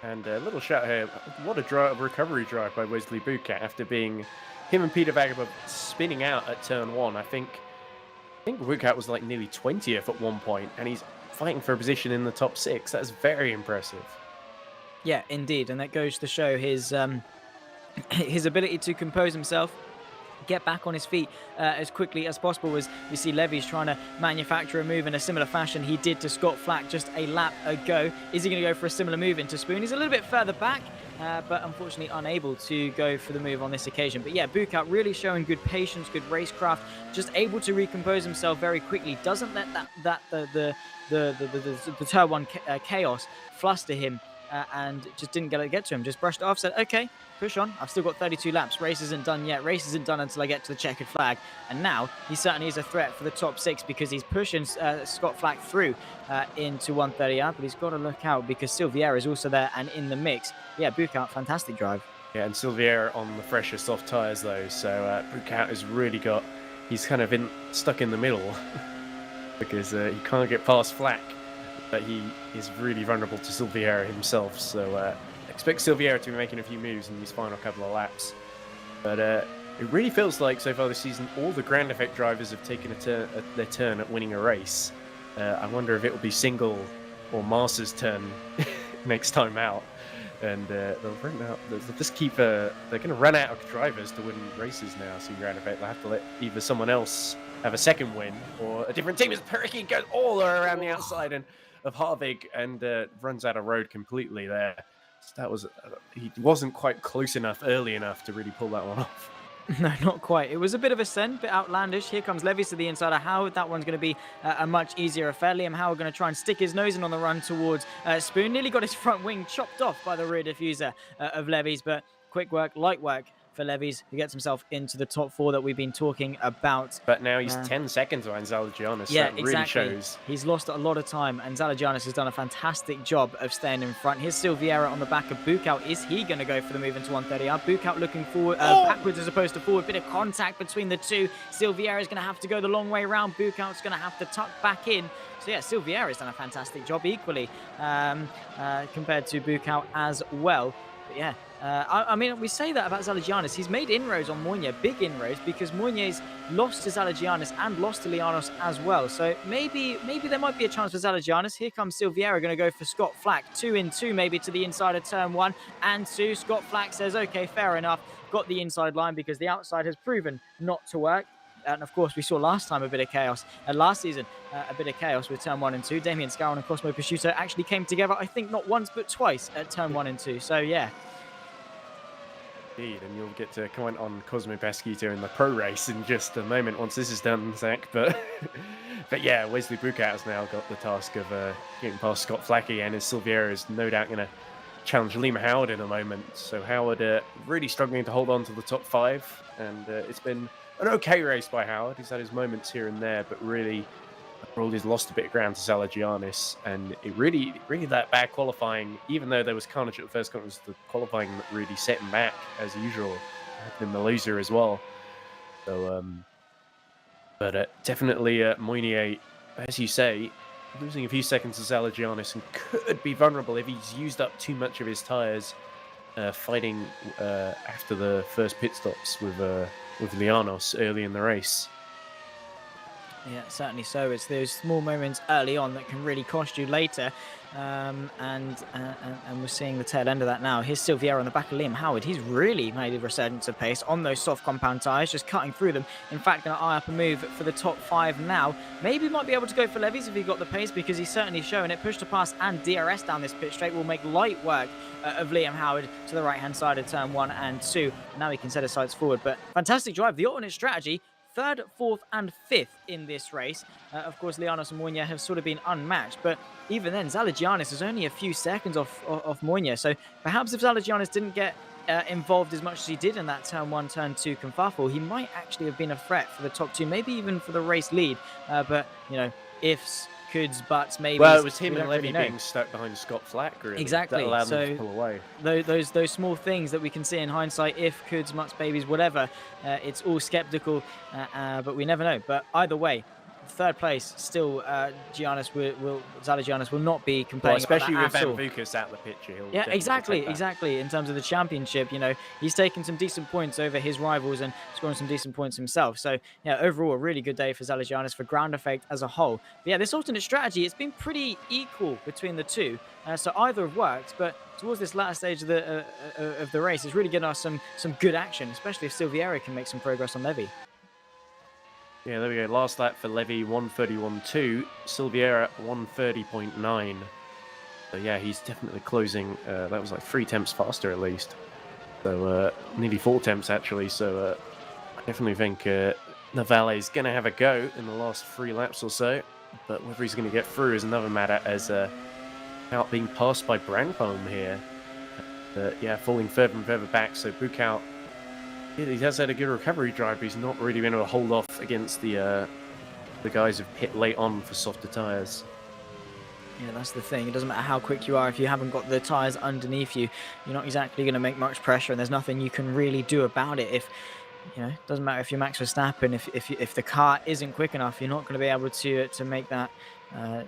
And a little shout here. What a recovery drive by Wesley Bukow after being him and Peter Vagabond spinning out at turn 1. I think Bukow was like nearly 20th at one point, and he's fighting for a position in the top 6. That's very impressive. Yeah, indeed. And that goes to show his his ability to compose himself, get back on his feet as quickly as possible, as we see Levy's trying to manufacture a move in a similar fashion he did to Scott Flack just a lap ago. Is he going to go for a similar move into Spoon? He's a little bit further back, but unfortunately unable to go for the move on this occasion. But yeah, Bukout really showing good patience, good racecraft, just able to recompose himself very quickly. Doesn't let the turn one chaos fluster him, and just didn't get to him. Just brushed it off, said, okay, push on. I've still got 32 laps. Race isn't done yet. Race isn't done until I get to the checkered flag. And now he certainly is a threat for the top 6 because he's pushing Scott Flack through into 130 out. But he's got to look out because Silviera is also there and in the mix. Yeah, Bukout, fantastic drive. Yeah, and Silviera on the fresher soft tyres though. So Bukout has really he's kind of stuck in the middle because he can't get past Flack. But he is really vulnerable to Silviera himself. So expect Silviera to be making a few moves in these final couple of laps. But it really feels like so far this season, all the Grand Effect drivers have taken their turn at winning a race. I wonder if it will be Single or Mars's turn next time out. And they'll just keep. They're going to run out of drivers to win races now. So Grand Effect, they'll have to let either someone else have a second win or a different team. As Perky goes all around the outside of Harvick and runs out of road completely there. So that was he wasn't quite close enough early enough to really pull that one off. No, not quite. It was a bit of a send, bit outlandish. Here comes Levis to the inside of Howard. That one's going to be a much easier affair. Liam Howard going to try and stick his nose in on the run towards Spoon. Nearly got his front wing chopped off by the rear diffuser of Levis, but quick work, light work for Levis, who gets himself into the top 4 that we've been talking about. But now he's 10 seconds behind Zalagianis. Yeah, that exactly. Really shows. He's lost a lot of time, and Zalagianis has done a fantastic job of staying in front. Here's Silviera on the back of Bukout. Is he going to go for the move into 130? Bukout looking forward, backwards as opposed to forward. Bit of contact between the two. Silviera is going to have to go the long way around. Bukout's going to have to tuck back in. So yeah, Silviera's done a fantastic job equally compared to Bukout as well. But yeah, I mean, we say that about Zalagianis. He's made inroads on Moynier, big inroads, because Moynier's lost to Zalagianis and lost to Lianos as well. So maybe there might be a chance for Zalagianis. Here comes Silviera, going to go for Scott Flack. 2 in 2 maybe to the inside of turn 1 and 2. Scott Flack says, okay, fair enough. Got the inside line because the outside has proven not to work. And of course, we saw last time a bit of chaos. Last season, a bit of chaos with turn 1 and 2. Damien Scowen and Cosmo Prosciutto actually came together, I think, not once but twice at turn 1 and 2. So yeah. Indeed, and you'll get to comment on Cosmo Pasquito in the pro race in just a moment once this is done, Zach. But yeah, Wesley Bukout has now got the task of getting past Scott Flacky, and his Silviera is no doubt going to challenge Liam Howard in a moment. So Howard really struggling to hold on to the top 5, and it's been an okay race by Howard. He's had his moments here and there, but really he's lost a bit of ground to Zalagianis, and it really that bad qualifying, even though there was carnage at the first corner, it was the qualifying that really set him back as usual. In the loser as well. So, but definitely Moynier, as you say, losing a few seconds to Zalagianis and could be vulnerable if he's used up too much of his tyres fighting after the first pit stops with Lianos early in the race. Yeah, certainly so. It's those small moments early on that can really cost you later. And we're seeing the tail end of that now. Here's Silviera on the back of Liam Howard. He's really made a resurgence of pace on those soft compound tyres, just cutting through them. In fact, going to eye up a move for the top 5 now. Maybe might be able to go for Levis if he got the pace, because he's certainly showing it. Push to pass and DRS down this pit straight will make light work of Liam Howard to the right-hand side of turn 1 and 2. Now he can set his sights forward. But fantastic drive. The alternate strategy. 3rd, 4th and 5th in this race. Of course, Lianos and Moynier have sort of been unmatched, but even then, Zalagianis is only a few seconds off Moynier. So perhaps if Zalagianis didn't get involved as much as he did in that turn 1, turn 2 kerfuffle, he might actually have been a threat for the top 2, maybe even for the race lead. But, you know, ifs, coulds, buts, maybe. Well, it was him and Levy being stuck behind Scott Flack, really. Exactly. That allowed so them to pull away. Those small things that we can see in hindsight, if, coulds, mutts, babies, whatever, it's all skeptical, but we never know. But either way, 3rd place still, Zalagianis will not be complaining especially about with that Van Vukas out the picture. Yeah, exactly. In terms of the championship, you know, he's taken some decent points over his rivals and scoring some decent points himself. So yeah, overall a really good day for Zalagianis, for ground effect as a whole. But yeah, this alternate strategy, it's been pretty equal between the two. So either have worked, but towards this latter stage of the race is really getting us some good action, especially if Silviera can make some progress on Levy. Yeah, there we go. Last lap for Levy, 1:31.2. Silviera, 1:30.9. So yeah, he's definitely closing. That was like 3 tenths faster at least. So nearly 4 tenths actually. So I definitely think Navale is going to have a go in the last 3 laps or so. But whether he's going to get through is another matter, as out being passed by Brandholm here. Yeah, falling further and further back. So Bukout, yeah, he has had a good recovery drive, but he's not really been able to hold off against the guys who've hit late on for softer tyres. Yeah, that's the thing. It doesn't matter how quick you are. If you haven't got the tyres underneath you, you're not exactly going to make much pressure, and there's nothing you can really do about it. If it doesn't matter if you're Max Verstappen, if the car isn't quick enough, you're not going to be able to make that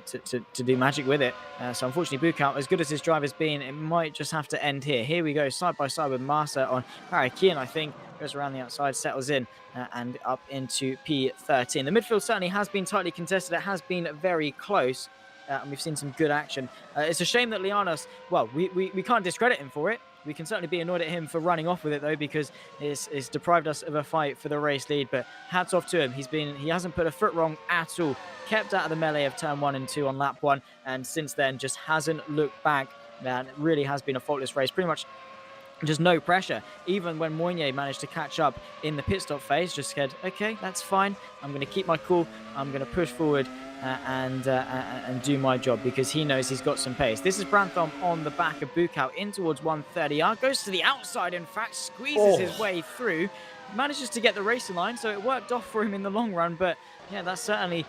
to do magic with it. So unfortunately, Bukout, as good as his drive has been, it might just have to end here. Here we go, side by side with Massa on Parakian, I think. Goes around the outside, settles in, and up into P13. The midfield certainly has been tightly contested. It has been very close. And we've seen some good action. It's a shame that Lianos, well, we can't discredit him for it. We can certainly be annoyed at him for running off with it, though, because it's deprived us of a fight for the race lead. But hats off to him. He hasn't put a foot wrong at all. Kept out of the melee of turn 1 and 2 on lap 1. And since then, just hasn't looked back. Man, it really has been a faultless race. Pretty much just no pressure. Even when Moynier managed to catch up in the pit stop phase, just said, okay, that's fine. I'm going to keep my cool. I'm going to push forward and do my job, because he knows he's got some pace. This is Brantham on the back of Bukout in towards 130R. Goes to the outside, in fact, squeezes his way through. Manages to get the racing line, so it worked off for him in the long run. But yeah, that certainly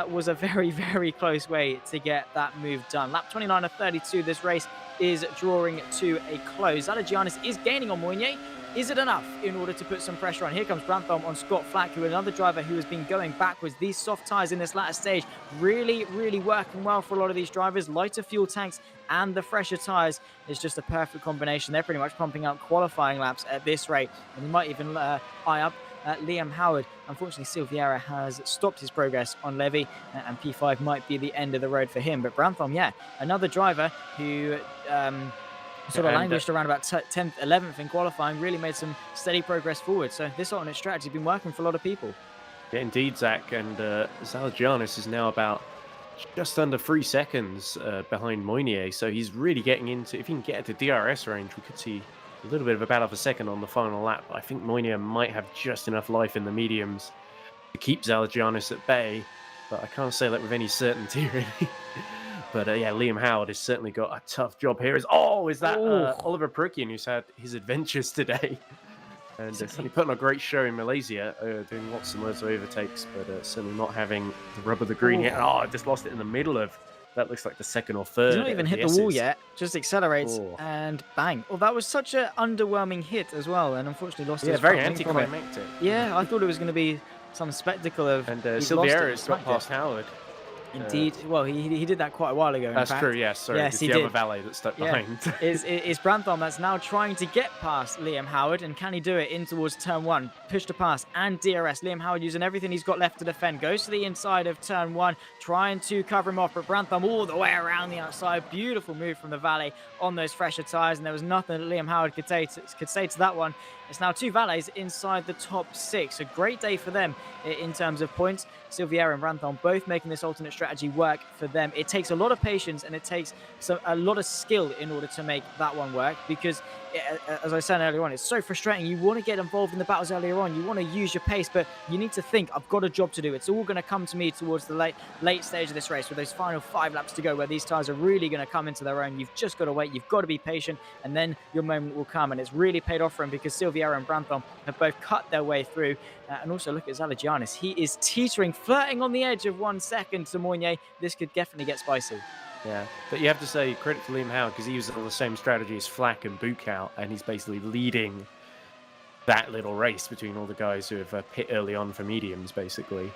was a very, very close way to get that move done. Lap 29 of 32, this race is drawing to a close. Alagianis is gaining on Moynier. Is it enough in order to put some pressure on? Here comes Brantham on Scott Flack, who another driver who has been going backwards. These soft tyres in this latter stage really, really working well for a lot of these drivers. Lighter fuel tanks and the fresher tyres is just a perfect combination. They're pretty much pumping out qualifying laps at this rate. And you might even eye up Liam Howard. Unfortunately, Silviera has stopped his progress on Levy, and P5 might be the end of the road for him. But Brantham, yeah, another driver who sort of languished around about 10th, 11th in qualifying, really made some steady progress forward. So this alternate strategy has been working for a lot of people. Yeah, indeed, Zach. And Zalagianis is now about just under 3 seconds behind Moynier. So he's really getting into, if he can get to DRS range, we could see a little bit of a battle for second on the final lap. I think Moynier might have just enough life in the mediums to keep Zalagianis at bay, but I can't say that with any certainty, really. But yeah, Liam Howard has certainly got a tough job here. Is that Oliver Perikian, who's had his adventures today? And certainly putting a great show in Malaysia, doing lots and loads of overtakes, but certainly not having the rub of the green yet. I just lost it in the middle of, that looks like the second or third. He's not even hit the wall yet, just accelerates and bang. Oh, that was such an underwhelming hit as well, and unfortunately lost his very anticlimactic. Yeah, I thought it was going to be some spectacle of... And Silviera has got past Howard. Indeed. Well, he did that quite a while ago. That's true, yes. Sorry, yes, it's the other valet that stuck behind. It's Brantham that's now trying to get past Liam Howard, and can he do it in towards turn 1? Push to pass and DRS. Liam Howard using everything he's got left to defend. Goes to the inside of turn 1, trying to cover him off, but Brantham all the way around the outside. Beautiful move from the valet on those fresher tyres, and there was nothing that Liam Howard could say to that one. It's now 2 valets inside the top 6. A great day for them in terms of points. Silviera and Brantham both making this alternate strategy work for them. It takes a lot of patience and it takes a lot of skill in order to make that one work, because as I said earlier on, it's so frustrating. You want to get involved in the battles earlier on. You want to use your pace, but you need to think, I've got a job to do. It's all going to come to me towards the late stage of this race, with those final 5 laps to go, where these tyres are really going to come into their own. You've just got to wait. You've got to be patient, and then your moment will come. And it's really paid off for him, because Silviera and Brantham have both cut their way through. And also look at Zalagianis. He is teetering, flirting on the edge of 1 second to Moynier. This could definitely get spicy. Yeah, but you have to say credit to Liam Howard, because he was on the same strategy as Flack and Bukout, and he's basically leading that little race between all the guys who have pit early on for mediums, basically.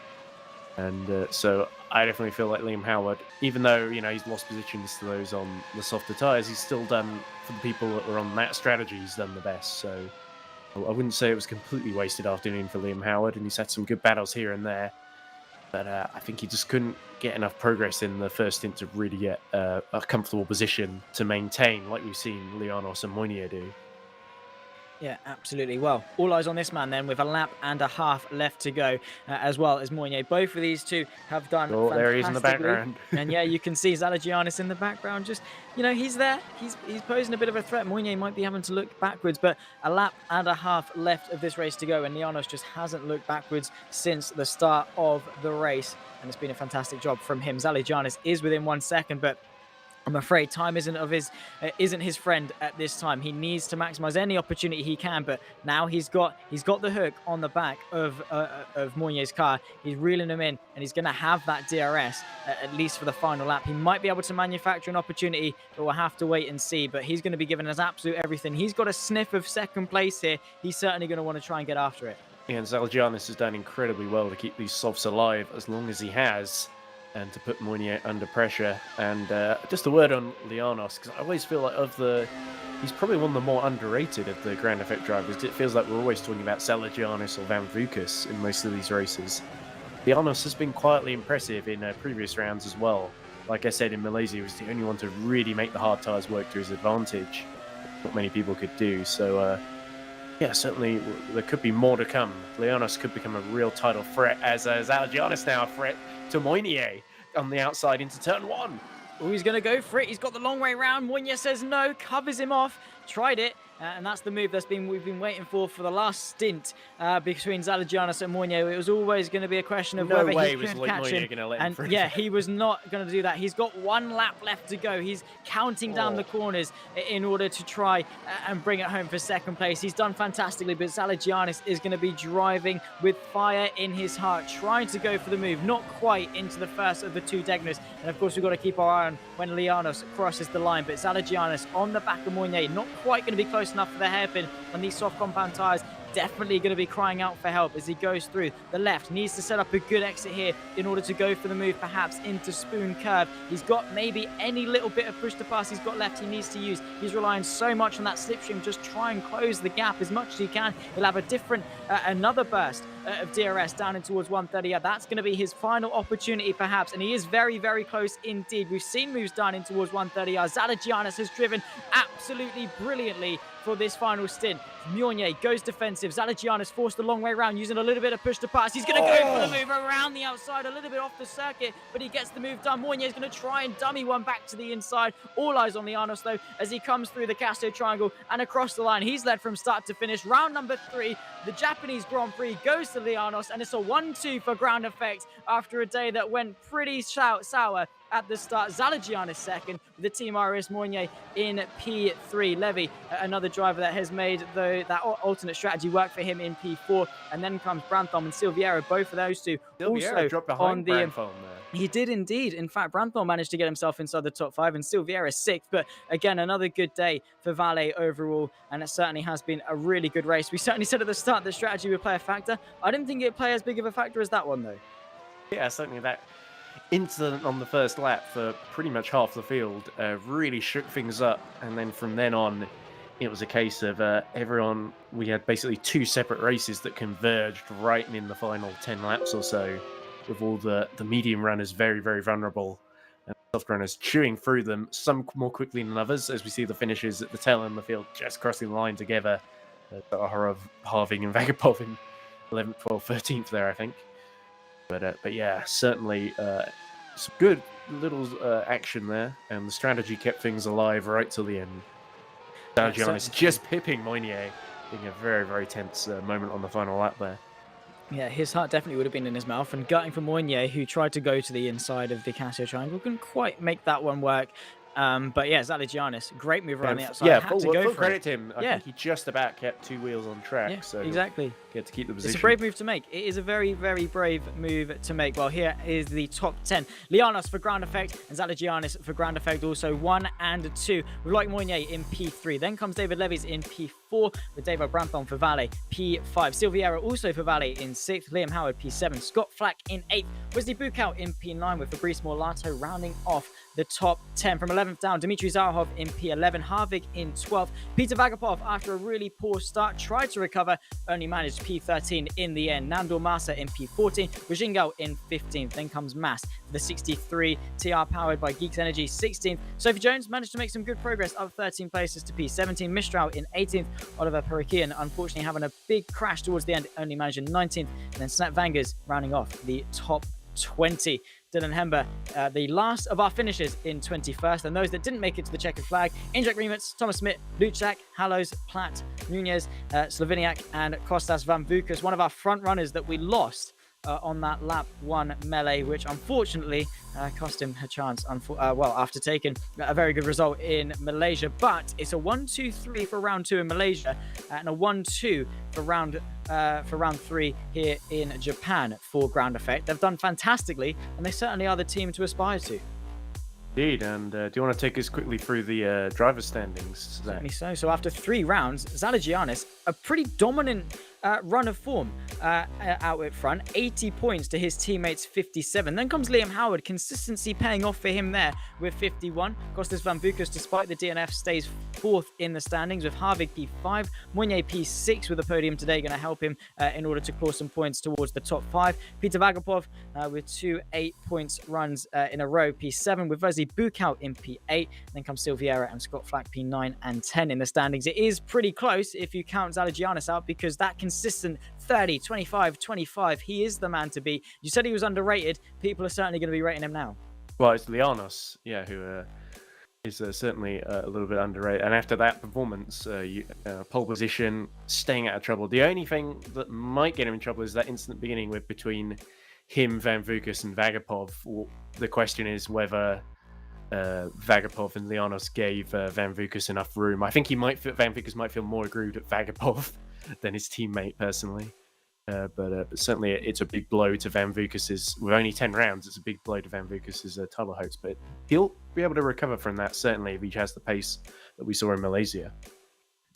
And so I definitely feel like Liam Howard, even though he's lost positions to those on the softer tyres, he's still done, for the people that were on that strategy, he's done the best. So I wouldn't say it was a completely wasted afternoon for Liam Howard, and he's had some good battles here and there. But I think he just couldn't get enough progress in the first stint to really get a comfortable position to maintain, like we've seen Lianos and Mounier do. Yeah, absolutely. Well, all eyes on this man then, with a lap and a half left to go, as well as Mounier. Both of these two have done fantastically. There he is in the background. And yeah, you can see Zalagianis in the background. Just, he's there. He's posing a bit of a threat. Mounier might be having to look backwards, but a lap and a half left of this race to go, and Lianos just hasn't looked backwards since the start of the race, and it's been a fantastic job from him. Zalagianis is within 1 second, but I'm afraid time isn't his friend at this time. He needs to maximize any opportunity he can, but now he's got the hook on the back of Mounier's car. He's reeling him in, and he's going to have that DRS at least for the final lap. He might be able to manufacture an opportunity, but we'll have to wait and see. But he's going to be giving us absolute everything. He's got a sniff of second place here. He's certainly going to want to try and get after it. Yeah, and Zalagianis has done incredibly well to keep these softs alive as long as he has, and to put Mounier under pressure. And just a word on Lianos, because I always feel like he's probably one of the more underrated of the Grand Effect drivers. It feels like we're always talking about Zalagianis or Van Vukas in most of these races. Lianos has been quietly impressive in previous rounds as well. Like I said, in Malaysia, he was the only one to really make the hard tyres work to his advantage. Not many people could do. So, yeah, certainly there could be more to come. Lianos could become a real title threat, as Zalagianis now a threat to Mounier on the outside into turn 1. Oh, he's going to go for it. He's got the long way round. Mounier says no, covers him off. Tried it, and that's the move we've been waiting for the last stint between Zalagianis and Mounier. It was always going to be a question of whether he could catch him. And yeah, he was not going to do that. He's got 1 lap left to go. He's counting down the corners in order to try and bring it home for second place. He's done fantastically, but Zalagianis is going to be driving with fire in his heart, trying to go for the move, not quite into the first of the 2 Degners. And of course, we've got to keep our eye on when Lianos crosses the line. But Zalagianis on the back of Mounier, not quite going to be close enough for the hairpin on these soft compound tyres. Definitely going to be crying out for help as he goes through the left. Needs to set up a good exit here in order to go for the move, perhaps into Spoon Curve. He's got maybe any little bit of push to pass he's got left he needs to use. He's relying so much on that slipstream. Just try and close the gap as much as he can. He'll have a different, another burst of DRS down in towards 130. That's going to be his final opportunity, perhaps, and he is very, very close indeed. We've seen moves down in towards 130. Zalagianis has driven absolutely brilliantly for this final stint. Mounier goes defensive. Zalagianis forced the long way around, using a little bit of push to pass. He's going to go for the move around the outside, a little bit off the circuit, but he gets the move done. Mounier is going to try and dummy one back to the inside. All eyes on Lianos, though, as he comes through the Casio Triangle and across the line. He's led from start to finish. Round number 3, the Japanese Grand Prix goes to Lianos, and it's a 1-2 for Ground Effect after a day that went pretty sour at the start. Zalagianis second, with the Team RS Mounier in P3. Levy, another driver that has made that alternate strategy work for him in P4. And then comes Brantham and Silviera, both of those two. Silviera also dropped behind Brantham there. He did indeed. In fact, Brantham managed to get himself inside the top 5 and Silviera 6th. But again, another good day for Valet overall. And it certainly has been a really good race. We certainly said at the start that strategy would play a factor. I didn't think it would play as big of a factor as that one, though. Yeah, certainly that incident on the first lap for pretty much half the field really shook things up, and then from then on it was a case of we had basically 2 separate races that converged right in the final 10 laps or so, with all the medium runners very, very vulnerable and soft runners chewing through them, some more quickly than others, as we see the finishes at the tail end of the field just crossing the line together. Harving and Vagabov in 11th, 12th, 13th there, I think. But yeah, certainly some good little action there, and the strategy kept things alive right till the end. Zalagianis just pipping Mounier, being a very, very tense moment on the final lap there. Yeah, his heart definitely would have been in his mouth, and gutting for Mounier, who tried to go to the inside of the Casio Triangle, couldn't quite make that one work. But yeah, Zalagianis, great move around the outside. Yeah, full credit to him. I think he just about kept 2 wheels on track. Yeah, so exactly. He had to keep the position. It's a brave move to make. It is a very, very brave move to make. Well, here is the top 10. Lianos for Ground Effect and Zalagianis for Ground Effect also 1 and 2. With like Mounier in P3. Then comes David Levy's in P4. P4, with Davo Brampton for Vale P5. Silviera also for Vale in 6th, Liam Howard P7, Scott Flack in 8th, Wesley Bukow in P9, with Fabrice Morlato rounding off the top 10. From 11th down, Dmitry Zarhov in P11, Harvig in 12th. Peter Vagapov, after a really poor start, tried to recover, only managed P13 in the end. Nandor Masa in P14, Rajingal in 15th. Then comes Mass for the 63 TR powered by Geeks Energy 16th. Sophie Jones managed to make some good progress, up 13 places to P17. Mistral in 18th. Oliver Perikian unfortunately having a big crash towards the end, only managing 19th. And then Snap Vangers rounding off the top 20. Dylan Hember, the last of our finishers in 21st, and those that didn't make it to the checkered flag: Indrek Remits, Thomas Smith, Luchak, Hallows, Platt, Nunez, Sloveniak, and Kostas Van Vukas, one of our front runners that we lost on that lap 1 melee, which unfortunately cost him a chance, after taking a very good result in Malaysia. But it's a 1-2-3 for round 2 in Malaysia, and a 1-2 for round 3 here in Japan for Ground Effect. They've done fantastically, and they certainly are the team to aspire to. Indeed, and do you want to take us quickly through the driver standings, Zach? Certainly so. So after 3 rounds, Zalagianis, a pretty dominant run of form out at front, 80 points to his teammates 57. Then comes Liam Howard, consistency paying off for him there with 51. Kostas Van Vukas, despite the DNF, stays 4th in the standings with Harvig P5, Mounier P6 with a podium today, going to help him in order to claw some points towards the top 5. Peter Vagapov with 2 8-points runs in a row, P7, with Wesley Bukow in P8. Then comes Silviera and Scott Flack P9 and 10 in the standings. It is pretty close if you count Zalagianis out, because that consistent 30, 25, 25, he is the man to beat. You said he was underrated. People are certainly going to be rating him now. Well, it's Lianos, who is certainly a little bit underrated. And after that performance, pole position, staying out of trouble. The only thing that might get him in trouble is that instant beginning between him, Van Vukas, and Vagapov. The question is whether Vagapov and Lianos gave Van Vukas enough room. I think Van Vukas might feel more aggrieved at Vagapov than his teammate personally, but certainly it's a big blow to Van Vukas's. With only 10 rounds, it's a big blow to Van Vukas's title hopes, but he'll be able to recover from that, certainly, if he has the pace that we saw in Malaysia.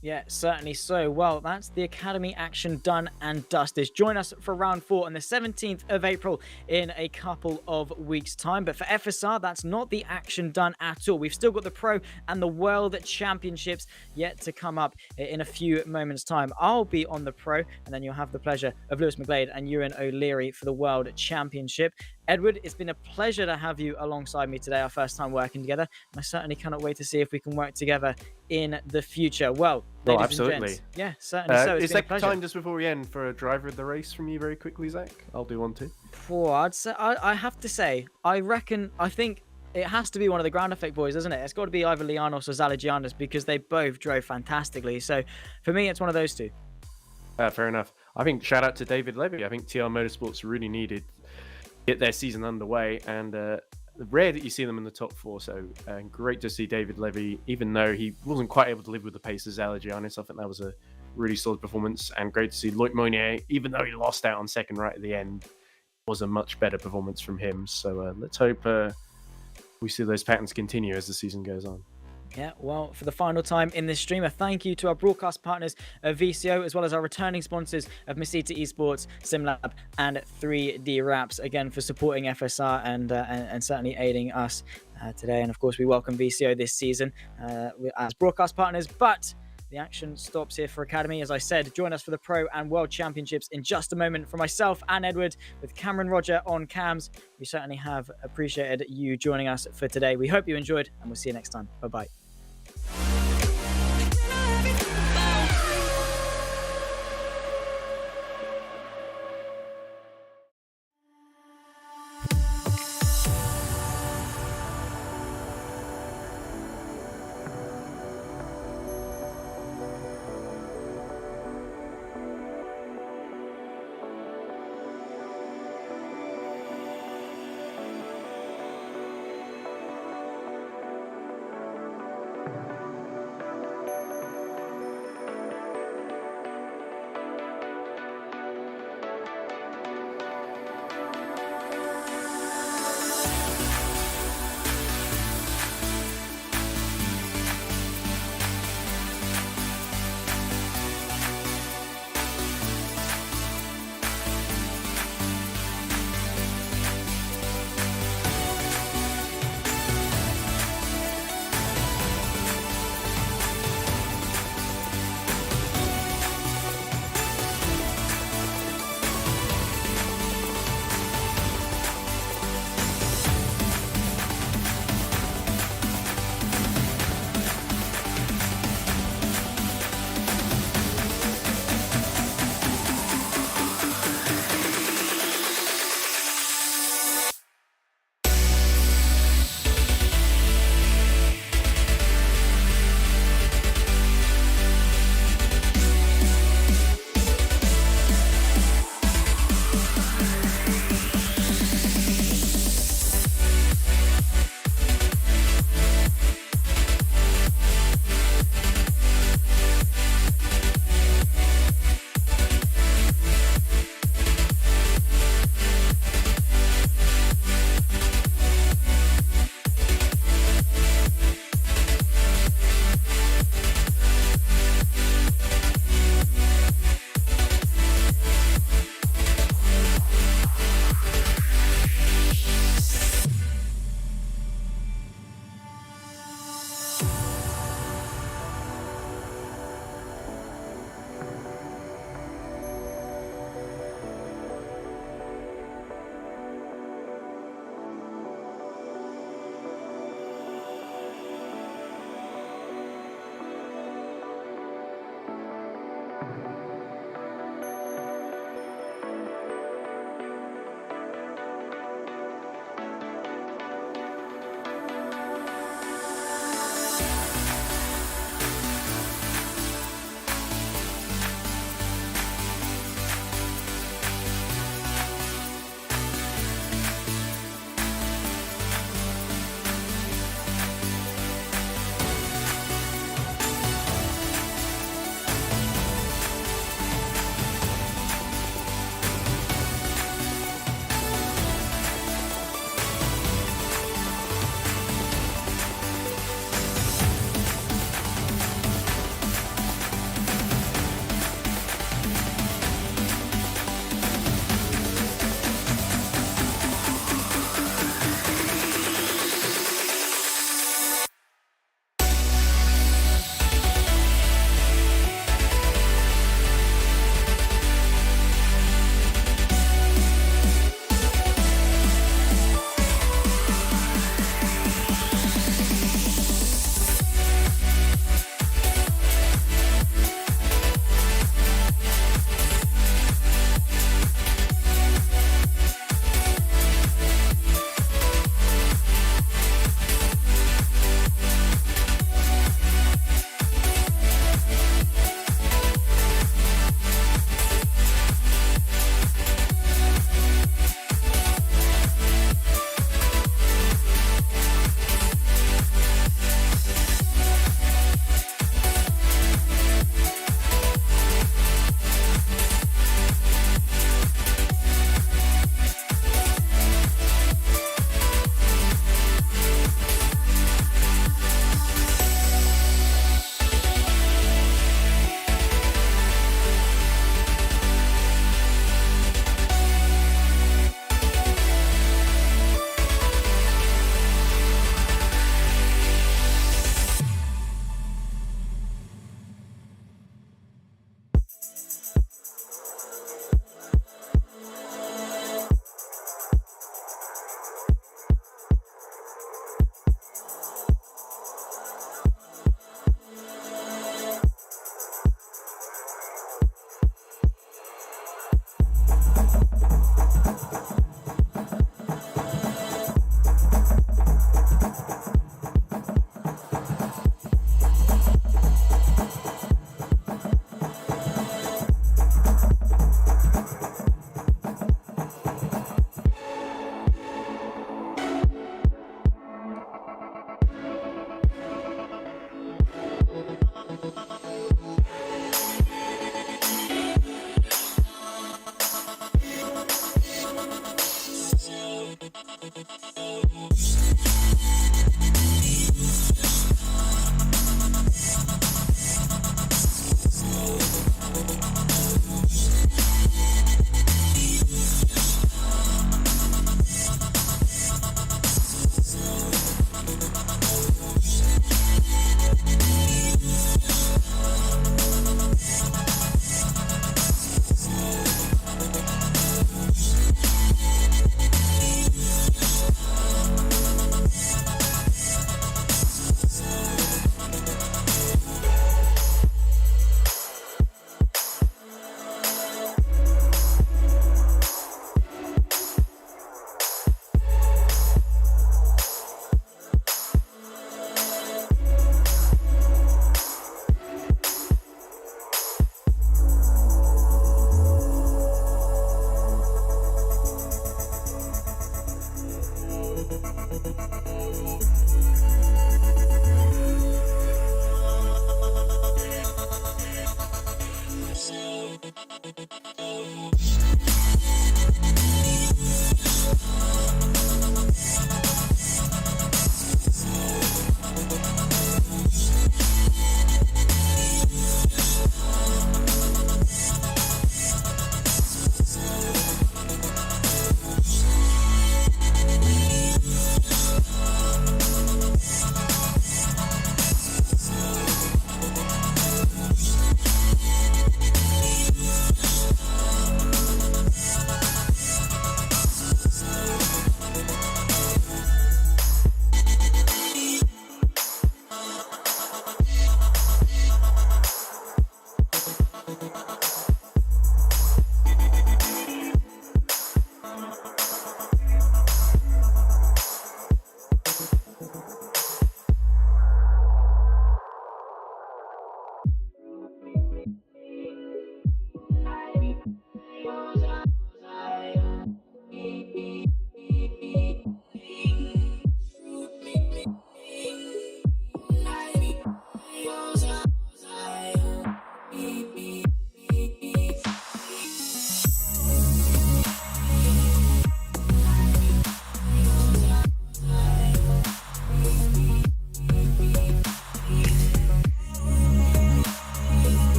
Yeah, certainly so. Well, that's the Academy action done and dusted. Join us for round 4 on the 17th of April in a couple of weeks' time. But for FSR, that's not the action done at all. We've still got the Pro and the World Championships yet to come up in a few moments' time. I'll be on the Pro, and then you'll have the pleasure of Lewis McGlade and Ewan O'Leary for the World Championship. Edward, it's been a pleasure to have you alongside me today, our first time working together. And I certainly cannot wait to see if we can work together in the future. Well, absolutely. Gents, yeah, certainly so. Is there time just before we end for a driver of the race from you very quickly, Zach? I'll do one too. I have to say, I think it has to be one of the Ground Effect boys, isn't it? It's got to be either Lianos or Zalagianis, because they both drove fantastically. So for me, it's one of those two. Fair enough. I think shout out to David Levy. I think TR Motorsports really needed get their season underway, and rare that you see them in the top 4. So great to see David Levy, even though he wasn't quite able to live with the pace of Zalagianis. I think that was a really solid performance, and great to see Loic Mounier, even though he lost out on second right at the end, was a much better performance from him. So let's hope we see those patterns continue as the season goes on. Yeah, well, for the final time in this stream, a thank you to our broadcast partners of VCO, as well as our returning sponsors of Mesita Esports, SimLab, and 3D Wraps, again, for supporting FSR and certainly aiding us today. And of course, we welcome VCO this season as broadcast partners, but the action stops here for Academy. As I said, join us for the Pro and World Championships in just a moment. For myself and Edward, with Cameron Roger on cams, we certainly have appreciated you joining us for today. We hope you enjoyed, and we'll see you next time. Bye-bye.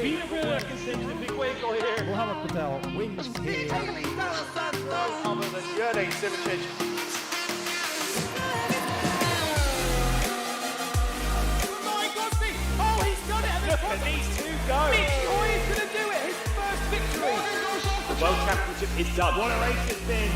been a real contention, a big wiggle here. Mohammed Patel wins here. Other than Yerde SimRacing. Oh, he's done it! And Look at these two go. oh, he's going to do it! His first victory! The World Championship is done. What a race it's been!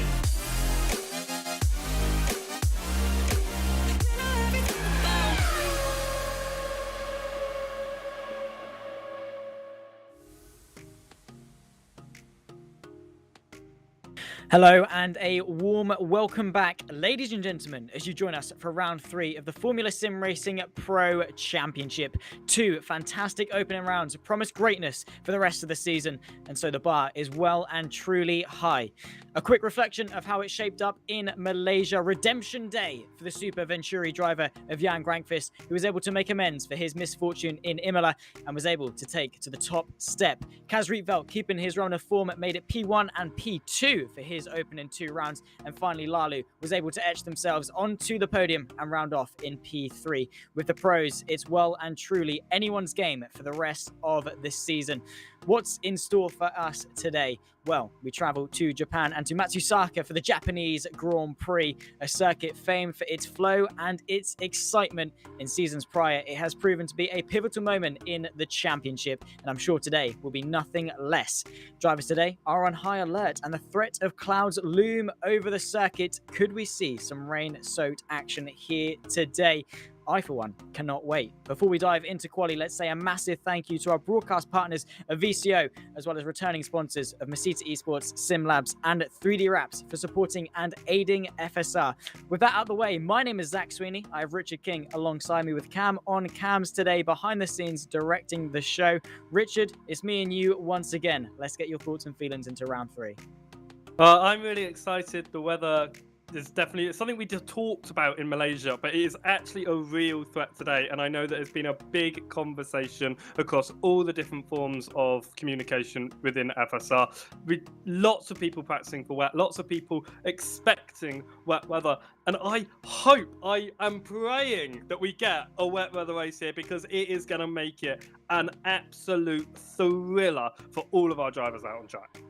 Hello and a warm welcome back, ladies and gentlemen, as you join us for round 3 of the Formula SimRacing Pro Championship. 2 fantastic opening rounds promise greatness for the rest of the season, and so the bar is well and truly high. A quick reflection of how it shaped up in Malaysia. Redemption day for the Super Venturi driver of Jan Grankvist, who was able to make amends for his misfortune in Imola and was able to take to the top step. Kaz Rietveld, keeping his run of form, made it P1 and P2 for his opening 2 rounds, and finally Lalu was able to etch themselves onto the podium and round off in P3. With the pros, it's well and truly anyone's game for the rest of this season. What's in store for us today? Well, we travel to Japan and to Matsusaka for the Japanese Grand Prix, a circuit famed for its flow and its excitement. In seasons prior, it has proven to be a pivotal moment in the championship, and I'm sure today will be nothing less. Drivers today are on high alert, and the threat of clouds loom over the circuit. Could we see some rain-soaked action here today? I, for one, cannot wait. Before we dive into quali, let's say a massive thank you to our broadcast partners of VCO, as well as returning sponsors of VCO Esports, SimLabs, and 3D Wraps for supporting and aiding FSR. With that out of the way, my name is Zach Sweeney. I have Richard King alongside me with Cam on cams today, behind the scenes, directing the show. Richard, it's me and you once again. Let's get your thoughts and feelings into round 3. I'm really excited. The weather is definitely something we just talked about in Malaysia, but it is actually a real threat today. And I know that there's been a big conversation across all the different forms of communication within FSR, with lots of people practicing for wet, lots of people expecting wet weather. And I am praying that we get a wet weather race here, because it is going to make it an absolute thriller for all of our drivers out on track.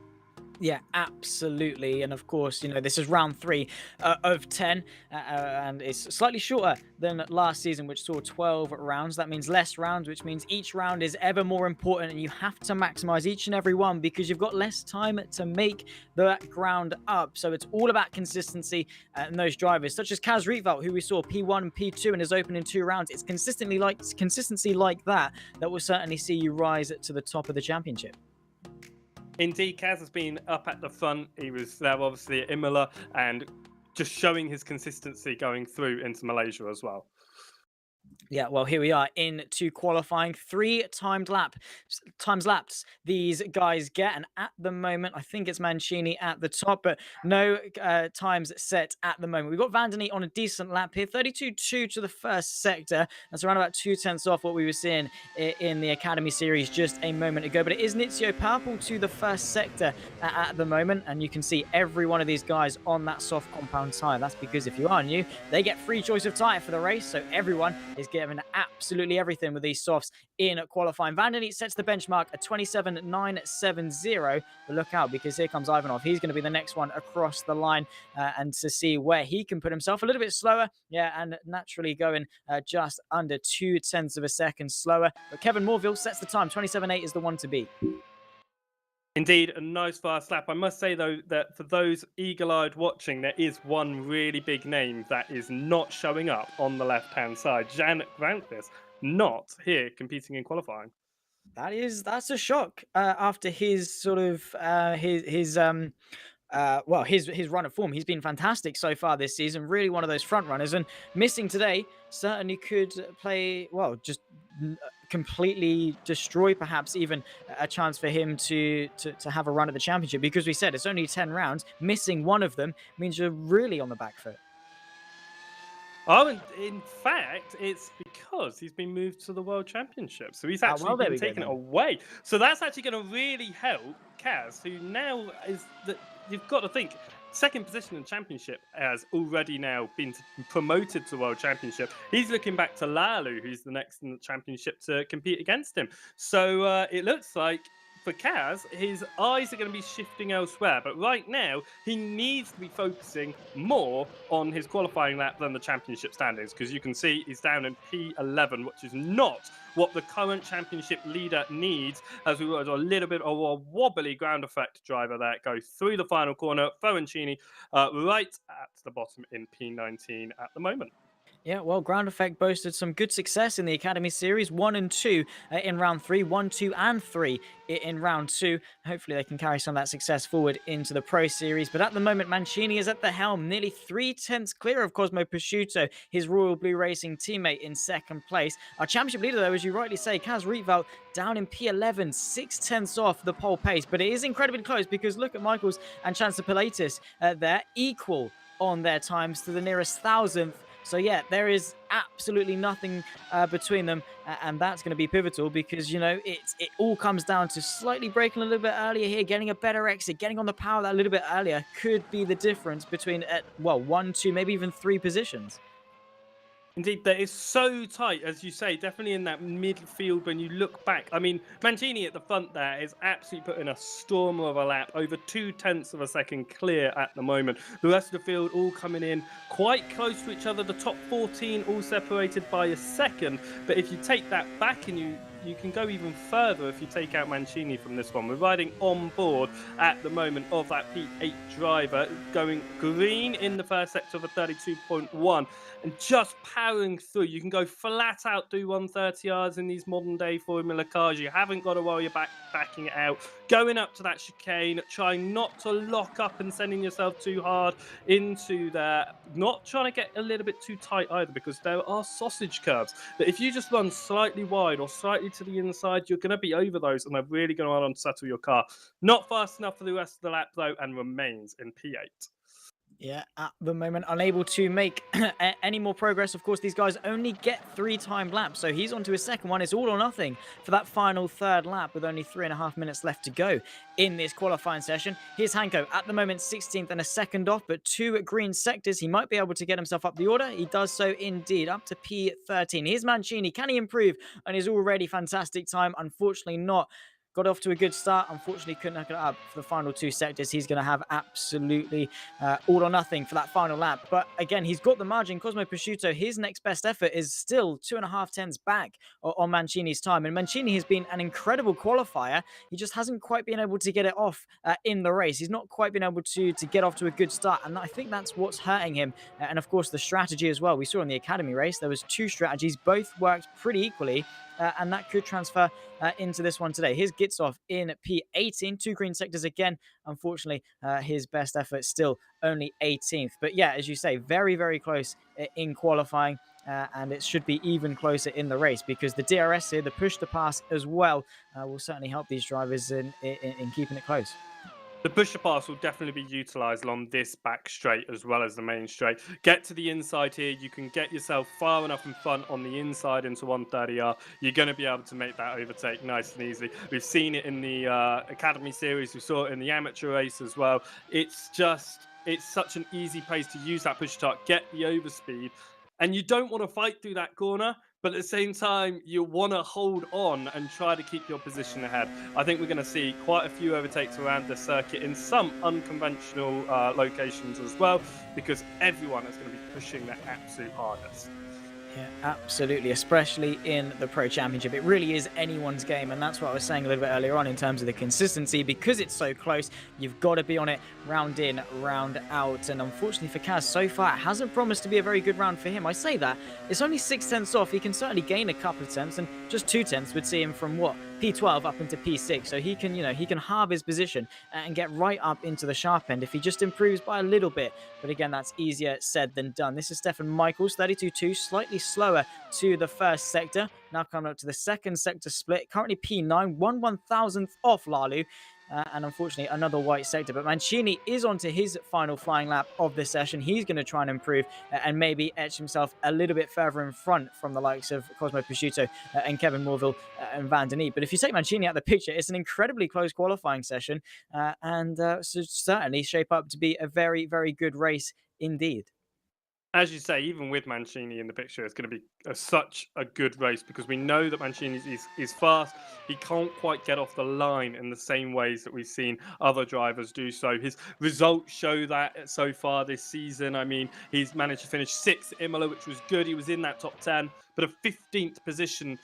Yeah, absolutely. And of course, you know, this is round 3 of 10, and it's slightly shorter than last season, which saw 12 rounds. That means less rounds, which means each round is ever more important, and you have to maximize each and every one because you've got less time to make the ground up. So it's all about consistency, and those drivers, such as Kaz Rietveld, who we saw P1 and P2 in his opening 2 rounds. It's consistency like that will certainly see you rise to the top of the championship. Indeed, Kaz has been up at the front. He was there obviously at Imola and just showing his consistency going through into Malaysia as well. Yeah, well, here we are into qualifying. 3 times laps these guys get, and at the moment, I think it's Mancini at the top, but no times set at the moment. We've got Vandeny on a decent lap here, 32.2 to the first sector. That's around about 2/10 off what we were seeing in the Academy Series just a moment ago, but it is Nizio Purple to the first sector at the moment, and you can see every one of these guys on that soft compound tyre. That's because if you are new, they get free choice of tyre for the race, so everyone is given absolutely everything with these softs in qualifying. Vandeny sets the benchmark at 27.970, but look out, because here comes Ivanov. He's going to be the next one across the line, and to see where he can put himself a little bit slower, and naturally going just under 0.2 of a second slower. But Kevin Morville sets the time. 27.8 is the one to beat. Indeed, a nice fast lap. I must say, though, that for those eagle-eyed watching, there is one really big name that is not showing up on the left-hand side. Jan Grankvist, not here competing in qualifying. That's a shock after his sort of his run of form. He's been fantastic so far this season. Really one of those front runners, and missing today certainly could play just completely destroy perhaps even a chance for him to have a run at the championship, because we said it's only 10 rounds. Missing one of them means you're really on the back foot. Oh, and in fact, it's because he's been moved to the World Championship. So he's actually been taken away. So that's actually going to really help Kaz, who now is that you've got to think second position in the championship has already now been promoted to World Championship. He's looking back to Lalu, who's the next in the championship to compete against him. So it looks like for Kaz, his eyes are going to be shifting elsewhere. But right now, he needs to be focusing more on his qualifying lap than the championship standings, because you can see he's down in P11, which is not what the current championship leader needs, as we were a little bit of a wobbly ground effect driver there go through the final corner. Ferrancini right at the bottom in P19 at the moment. Yeah, well, Ground Effect boasted some good success in the Academy Series, 1 and 2 in round 3, 1, 2, and 3 in round 2. Hopefully they can carry some of that success forward into the Pro Series. But at the moment, Mancini is at the helm, nearly 3/10 clear of Cosmo Prosciutto, his Royal Blue Racing teammate, in second place. Our championship leader, though, as you rightly say, Kaz Rietveld, down in P11, 6/10 off the pole pace. But it is incredibly close, because look at Michaels and Chancellor Pilatus there, equal on their times to the nearest thousandth. So yeah, there is absolutely nothing between them, and that's going to be pivotal, because, you know, it all comes down to slightly braking a little bit earlier here, getting a better exit, getting on the power that a little bit earlier could be the difference between, well, 1, 2, maybe even 3 positions. Indeed, that is so tight, as you say, definitely in that midfield when you look back. I mean, Mancini at the front there is absolutely putting a storm of a lap, over 0.2 of a second clear at the moment. The rest of the field all coming in quite close to each other. The top 14 all separated by a second. But if you take that back and you can go even further if you take out Mancini from this one. We're riding on board at the moment of that P8 driver, going green in the first sector of a 32.1 and just powering through. You can go flat out, do 130 yards in these modern day Formula cars. You haven't got to worry about backing it out. Going up to that chicane, trying not to lock up and sending yourself too hard into there. Not trying to get a little bit too tight either, because there are sausage curves that if you just run slightly wide or slightly to the inside, you're going to be over those, and they're really going to unsettle your car. Not fast enough for the rest of the lap, though, and remains in P8. Yeah, at the moment, unable to make any more progress. Of course, these guys only get 3 timed laps, so he's on to his second one. It's all or nothing for that final third lap, with only 3.5 minutes left to go in this qualifying session. Here's Hanko, at the moment 16th and a second off, but 2 green sectors. He might be able to get himself up the order. He does so indeed, up to P13. Here's Mancini. Can he improve on his already fantastic time? Unfortunately not. Got off to a good start. Unfortunately, couldn't hook it up for the final 2 sectors. He's going to have absolutely all or nothing for that final lap. But again, he's got the margin. Cosmo Prosciutto, his next best effort is still 2.5 back on Mancini's time. And Mancini has been an incredible qualifier. He just hasn't quite been able to get it off in the race. He's not quite been able to get off to a good start. And I think that's what's hurting him. And of course, the strategy as well. We saw in the Academy race, there was 2 strategies. Both worked pretty equally. And that could transfer into this one today. Here's Gitsoff in P18, 2 green sectors again. Unfortunately, his best effort still only 18th. But yeah, as you say, very, very close in qualifying. And it should be even closer in the race, because the DRS here, the push to pass as well, will certainly help these drivers in keeping it close. The push to pass will definitely be utilised along this back straight as well as the main straight. Get to the inside here. You can get yourself far enough in front on the inside into 130R. You're going to be able to make that overtake nice and easily. We've seen it in the Academy Series. We saw it in the amateur race as well. It's such an easy pace to use that push start, get the overspeed. And you don't want to fight through that corner, but at the same time, you want to hold on and try to keep your position ahead. I think we're going to see quite a few overtakes around the circuit in some unconventional locations as well, because everyone is going to be pushing their absolute hardest. Yeah, absolutely, especially in the Pro Championship. It really is anyone's game, and that's what I was saying a little bit earlier on in terms of the consistency. Because it's so close, you've got to be on it round in, round out. And unfortunately for Kaz, so far, it hasn't promised to be a very good round for him. I say that. It's only 0.6 off. He can certainly gain a couple of tenths, and just 0.2 would see him from, what, P12 up into P6. So he can, he can halve his position and get right up into the sharp end if he just improves by a little bit. But again, that's easier said than done. This is Stefan Michaels, 32.2, slightly slower to the first sector. Now coming up to the second sector split. Currently P9, 1/1000th off Lalu. and unfortunately another white sector. But Mancini is onto his final flying lap of the session. He's going to try and improve and maybe etch himself a little bit further in front from the likes of Cosmo Prosciutto and Kevin Morville and Van Den Eede. But if you take Mancini out of the picture, it's an incredibly close qualifying session, and so certainly shape up to be a very, very good race indeed. As you say, even with Mancini in the picture, it's going to be such a good race because we know that Mancini is fast. He can't quite get off the line in the same ways that we've seen other drivers do so. His results show that so far this season. I mean, he's managed to finish 6th at Imola, which was good. He was in that top 10, but a 15th position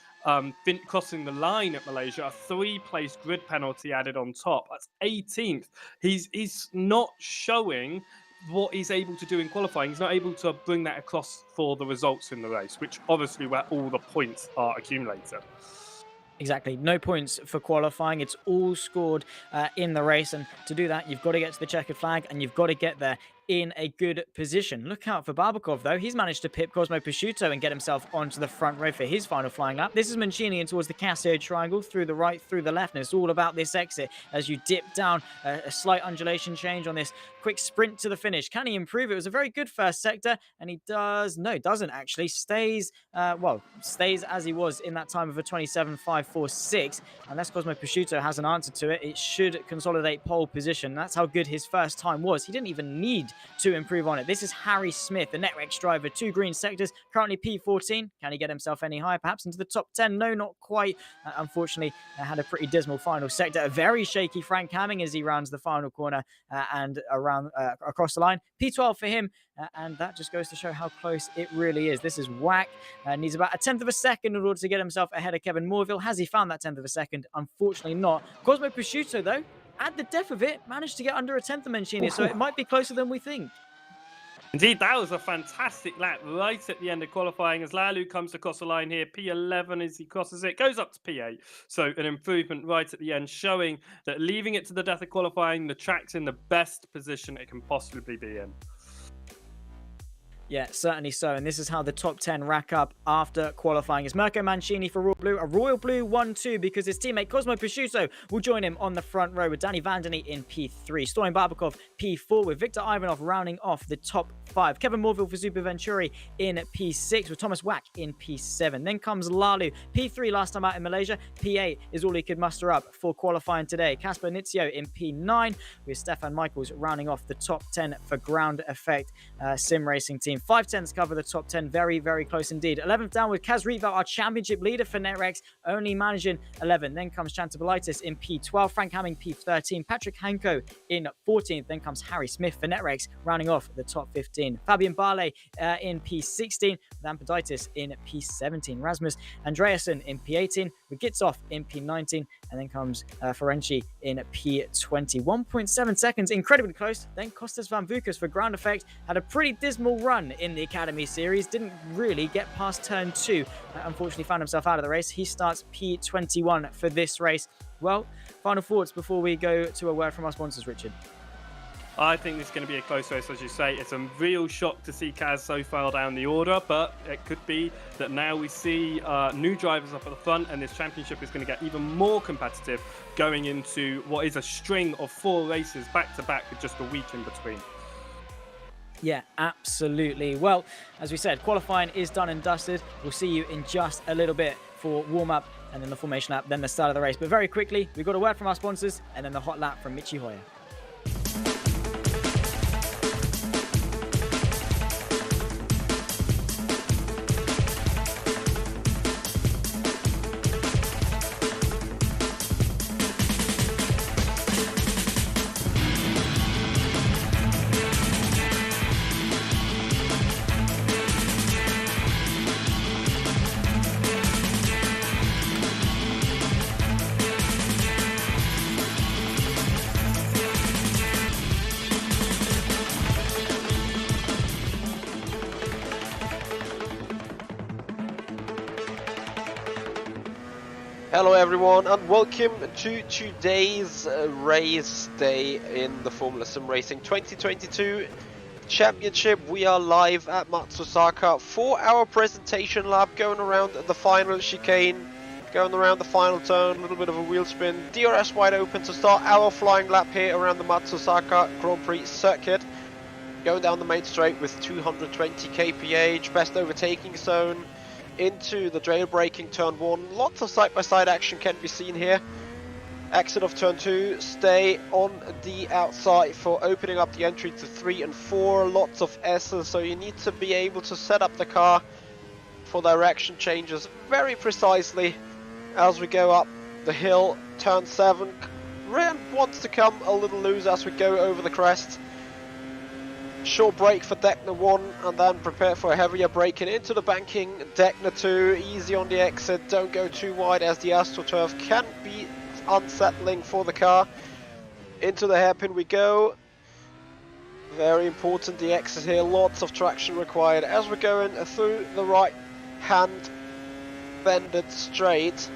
crossing the line at Malaysia, a 3-place grid penalty added on top. That's 18th. He's not showing what he's able to do in qualifying. He's not able to bring that across for the results in the race, which obviously where all the points are accumulated. Exactly. No points for qualifying. It's all scored in the race. And to do that, you've got to get to the checkered flag and you've got to get there in a good position. Look out for Barbakov, though. He's managed to pip Cosmo Prosciutto and get himself onto the front row for his final flying lap. This is Mancini in towards the Casio triangle, through the right, through the left, and it's all about this exit as you dip down, a slight undulation change on this quick sprint to the finish. Can he improve? It was a very good first sector, and he doesn't actually. Stays as he was in that time of a 27.546. Unless Cosmo Prosciutto has an answer to it, it should consolidate pole position. That's how good his first time was. He didn't even need to improve on it. This is Harry Smith, the NetRex driver, 2 green sectors, currently P14. Can he get himself any higher? Perhaps into the top 10? No, not quite. Unfortunately, had a pretty dismal final sector. A very shaky Frank Hamming as he rounds the final corner and around across the line. P12 for him, and that just goes to show how close it really is. This is whack. Needs about a 10th of a second in order to get himself ahead of Kevin Morville. Has he found that 10th of a second? Unfortunately not. Cosmo Prosciutto, though, at the death of it, managed to get under a 10th of Mancini, so it might be closer than we think. Indeed, that was a fantastic lap right at the end of qualifying as Lalu comes across the line here. P11 as he crosses it, goes up to P8. So an improvement right at the end, showing that leaving it to the death of qualifying, the track's in the best position it can possibly be in. Yeah, certainly so. And this is how the top 10 rack up after qualifying. It's Mirko Mancini for Royal Blue, a Royal Blue 1-2 because his teammate Cosmo Prosciutto will join him on the front row with Danny Van Den Eede in P3. Stoyan Barbakov P4 with Victor Ivanov rounding off the top 5. Kevin Morville for Super Venturi in P6 with Thomas Wack in P7. Then comes Lalu, P3 last time out in Malaysia. P8 is all he could muster up for qualifying today. Casper Nizio in P9 with Stefan Michaels rounding off the top 10 for Ground Effect SimRacing team. 5 tenths cover the top 10. Very, very close indeed. 11th down with Kaz Rietveld, our championship leader for NetRex, only managing 11. Then comes Chantabalitis in P12. Frank Hamming P13. Patrick Hanko in 14th. Then comes Harry Smith for NetRex, rounding off the top 15. Fabian Barley in P16. With Ampaditis in P17. Rasmus Andreasen in P18. With Gitsoff in P19. And then comes Ferenczi in P20. 1.7 seconds. Incredibly close. Then Costas Van Vukas for Ground Effect. Had a pretty dismal run in the Academy Series. Didn't really get past turn 2. Unfortunately found himself out of the race. He starts P21 for this race. Well, final thoughts before we go to a word from our sponsors, Richard. I think this is going to be a close race, as you say. It's a real shock to see Kaz so far down the order, but it could be that now we see new drivers up at the front, and this championship is going to get even more competitive going into what is a string of 4 races back-to-back with just a week in between. Yeah, absolutely. Well, as we said, qualifying is done and dusted. We'll see you in just a little bit for warm-up and then the formation lap, then the start of the race. But very quickly, we've got a word from our sponsors and then the hot lap from Michi Hoyer. Hello everyone and welcome to today's race day in the Formula SimRacing 2022 Championship. We are live at Matsusaka for our presentation lap, going around the final chicane going around the final turn, a little bit of a wheel spin. DRS wide open to start our flying lap here around the Matsusaka Grand Prix circuit. Going down the main straight with 220 kph, best overtaking zone into the jailbreaking turn 1. Lots of side-by-side action can be seen here. Exit of turn 2, stay on the outside for opening up the entry to 3 and 4. Lots of S's, so you need to be able to set up the car for direction changes very precisely as we go up the hill. Turn 7, Ren wants to come a little loose as we go over the crest. Short brake for Deckner 1 and then prepare for a heavier braking into the banking. Deckner 2, easy on the exit, don't go too wide as the AstroTurf can be unsettling for the car. Into the hairpin we go. Very important, the exit here, lots of traction required as we're going through the right hand bended straight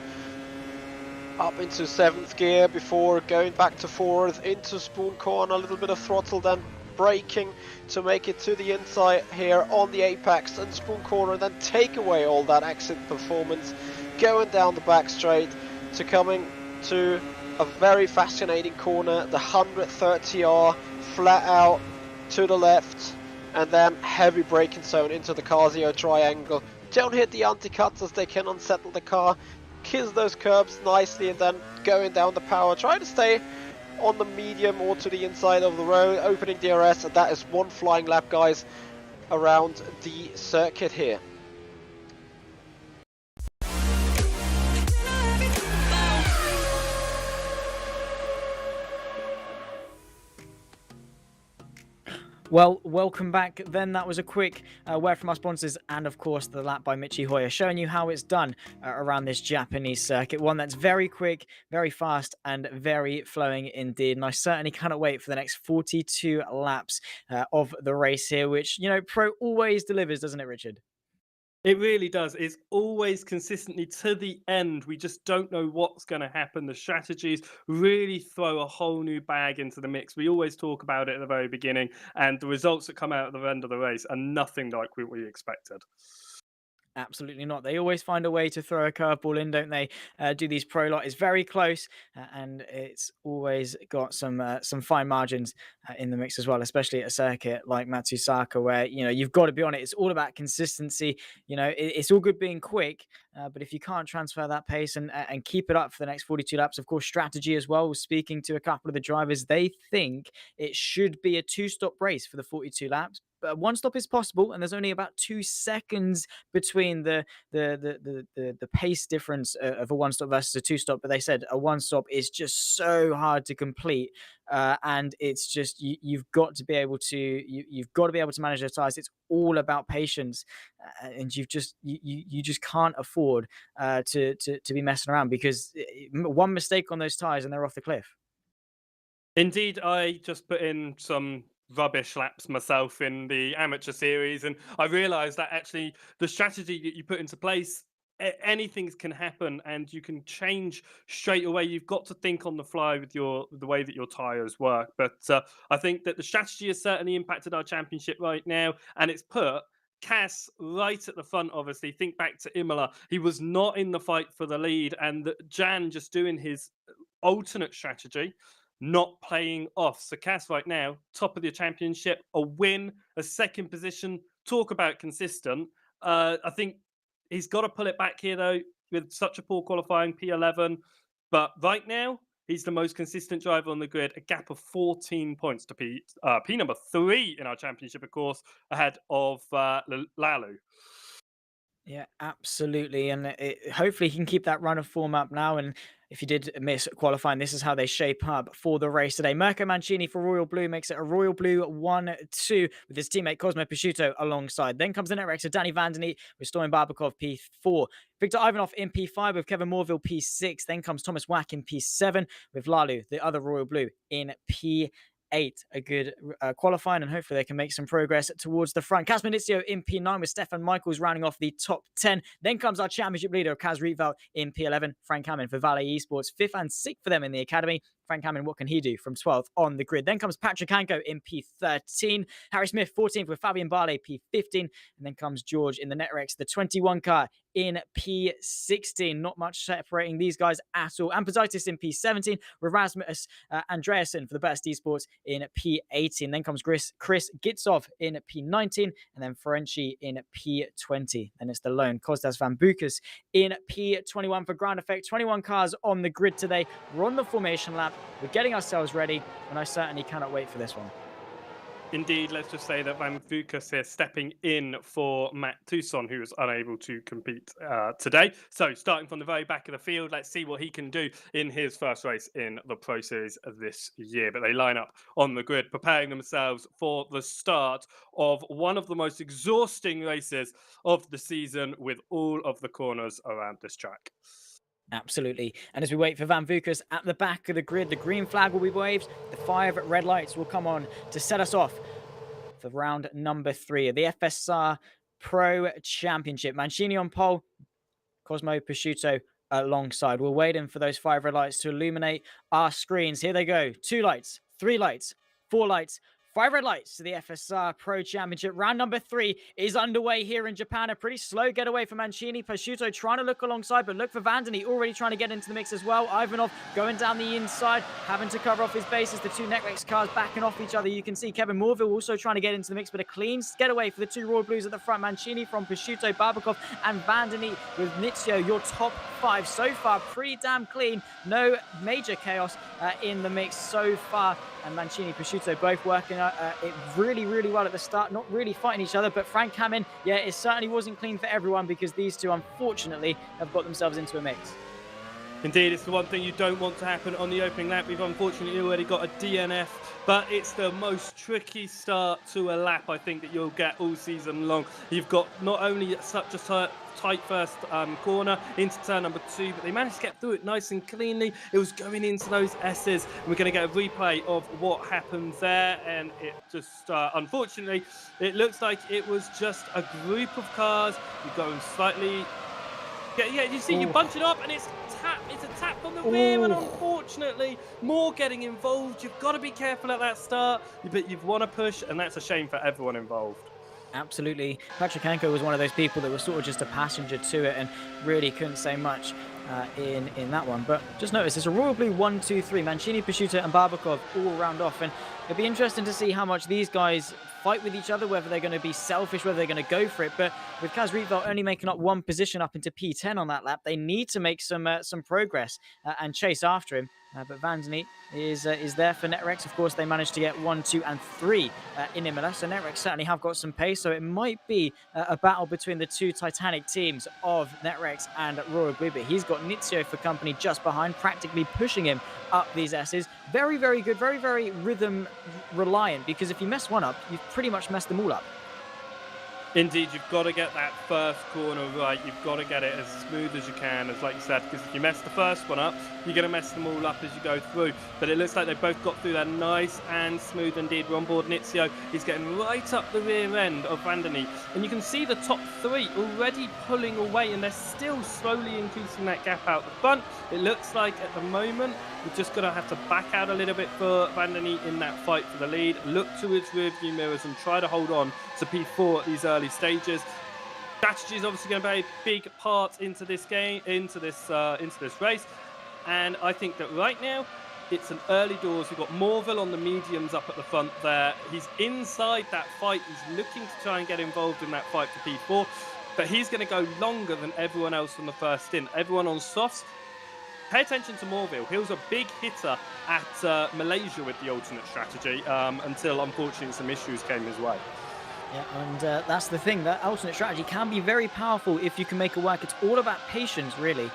up into 7th gear before going back to 4th into spoon corner, a little bit of throttle, then braking to make it to the inside here on the apex and spoon corner, then take away all that exit performance, going down the back straight to coming to a very fascinating corner, the 130R, flat out to the left, and then heavy braking zone into the Casio triangle. Don't hit the anti-cuts as they can unsettle the car, kiss those curbs nicely, and then going down the power, try to stay on the medium or to the inside of the road, opening DRS, and that is one flying lap, guys, around the circuit here. Well, welcome back then. That was a quick word from our sponsors and, of course, the lap by Michi Hoyer, showing you how it's done around this Japanese circuit. One that's very quick, very fast, and very flowing indeed. And I certainly cannot wait for the next 42 laps of the race here, which, you know, Pro always delivers, doesn't it, Richard? It really does. It's always consistently to the end. We just don't know what's going to happen. The strategies really throw a whole new bag into the mix. We always talk about it at the very beginning, and the results that come out at the end of the race are nothing like what we expected. Absolutely not. They always find a way to throw a curveball in, don't they? Do these pro lot. It's very close, and it's always got some fine margins in the mix as well, especially at a circuit like Matsusaka, where, you know, you've got to be on it. It's all about consistency. You know, it's all good being quick, but if you can't transfer that pace and keep it up for the next 42 laps, of course, strategy as well. Speaking to a couple of the drivers, they think it should be a 2-stop race for the 42 laps. But one stop is possible, and there's only about 2 seconds between the pace difference of a 1-stop versus a 2-stop. But they said a 1-stop is just so hard to complete, and it's just you've got to be able to manage those tires. It's all about patience, and you just can't afford to be messing around, because one mistake on those tires and they're off the cliff. Indeed, I just put in some rubbish laps myself in the amateur series, and I realized that actually the strategy that you put into place, anything can happen and you can change straight away. You've got to think on the fly with the way that your tires work. But I think that the strategy has certainly impacted our championship right now, and it's put Cass right at the front. Obviously, think back to Imola, he was not in the fight for the lead, and Jan just doing his alternate strategy, not playing off. So Cass right now, top of the championship, a win, a second position. Talk about consistent. I think he's got to pull it back here, though, with such a poor qualifying P11. But right now, he's the most consistent driver on the grid, a gap of 14 points to P number 3 in our championship, of course, ahead of Lalu. Yeah, absolutely. And hopefully he can keep that run of form up now. And if you did miss qualifying, this is how they shape up for the race today. Mirko Mancini for Royal Blue makes it a Royal Blue 1-2 with his teammate Cosmo Prosciutto alongside. Then comes the net wreck, so Danny Vandeney with Stoyan Barbakov P4. Victor Ivanov in P5 with Kevin Morville P6. Then comes Thomas Wack in P7 with Lalu, the other Royal Blue, in P8. A good qualifying, and hopefully they can make some progress towards the front. Casper Nizio in P9 with Stefan Michaels rounding off the top 10. Then comes our championship leader, Kaz Rietveld in P11. Frank Hammond for VCO Esports, 5th and 6th for them in the academy. Frank Hammond, what can he do from 12th on the grid? Then comes Patrick Hanko in P13. Harry Smith 14th with Fabian Barley P15. And then comes George in the Netrex, the 21 car in P16. Not much separating these guys at all. Ampazaitis in P17 with Rasmus Andreasen for the Best Esports in P18. Then comes Chris Gitsov in P19 and then Ferenci in P20. Then it's the lone Kostas Van Bukas in P21 for Ground Effect. 21 cars on the grid today. We're on the formation lap. We're getting ourselves ready, and I certainly cannot wait for this one. Indeed, let's just say that Van Vukas here stepping in for Matt Toussaint, who was unable to compete today. So starting from the very back of the field, let's see what he can do in his first race in the Pro Series this year. But they line up on the grid, preparing themselves for the start of one of the most exhausting races of the season with all of the corners around this track. Absolutely. And as we wait for Van Vukas at the back of the grid, the green flag will be waved. The 5 red lights will come on to set us off for round number 3 of the FSR Pro Championship. Mancini on pole, Cosmo Prosciutto alongside. We're waiting for those 5 red lights to illuminate our screens. Here they go. 2 lights, 3 lights, 4 lights, 5 red lights to the FSR Pro Championship. Round number 3 is underway here in Japan. A pretty slow getaway for Mancini. Prosciutto trying to look alongside, but look for Vandeny already trying to get into the mix as well. Ivanov going down the inside, having to cover off his bases. The 2 Netrex cars backing off each other. You can see Kevin Morville also trying to get into the mix, but a clean getaway for the 2 Royal Blues at the front. Mancini from Prosciutto, Barbakov and Vandeny with Nizio. Your top 5 so far. Pretty damn clean. No major chaos in the mix so far. And Mancini, Prosciutto both working it really, really well at the start. Not really fighting each other, but Frank Hammond, yeah, it certainly wasn't clean for everyone because these 2, unfortunately, have got themselves into a mix. Indeed, it's the one thing you don't want to happen on the opening lap. We've unfortunately already got a DNF, but it's the most tricky start to a lap, I think, that you'll get all season long. You've got not only such a tight first corner into turn number 2, but they managed to get through it nice and cleanly. It was going into those S's, and we're going to get a replay of what happened there, and it just, unfortunately, it looks like it was just a group of cars. You're going slightly... Yeah, you see, you bunch it up, and it's a tap from the rear, and unfortunately, more getting involved. You've got to be careful at that start, but you've won a push, and that's a shame for everyone involved. Absolutely. Patrick Hanko was one of those people that was sort of just a passenger to it and really couldn't say much in that one. But just notice, it's a Royal Blue 1, 2, 3. Mancini, Prosciutto and Barbakov all round off. And it'll be interesting to see how much these guys fight with each other, whether they're going to be selfish, whether they're going to go for it. But with Kaz Rietveld only making up 1 position up into P10 on that lap, they need to make some progress and chase after him. But Vandeny is there for Netrex. Of course, they managed to get 1, 2, and 3 in Imola. So Netrex certainly have got some pace. So it might be a battle between the 2 Titanic teams of Netrex and Royal Blue. But he's got Nizio for company just behind, practically pushing him up these S's. Very, very good. Very, very rhythm reliant. Because if you mess one up, you've pretty much messed them all up. Indeed, you've got to get that first corner right. You've got to get it as smooth as you can, as like you said, because if you mess the first one up, you're going to mess them all up as you go through. But it looks like they both got through there nice and smooth indeed. We're on board Nizio. He's getting right up the rear end of Vandeny. And you can see the top 3 already pulling away, and they're still slowly increasing that gap out the front. It looks like at the moment, we're just going to have to back out a little bit for Vandeny in that fight for the lead. Look to his rearview mirrors and try to hold on to P4 at these early stages. Strategy is obviously going to play a big part into this game, into this race. And I think that right now, it's an early doors. We've got Morville on the mediums up at the front there. He's inside that fight. He's looking to try and get involved in that fight for P4. But he's going to go longer than everyone else on the first stint. Everyone on softs. Pay attention to Morville. He was a big hitter at Malaysia with the alternate strategy until, unfortunately, some issues came his way. Yeah, and that's the thing. That alternate strategy can be very powerful if you can make it work. It's all about patience, really.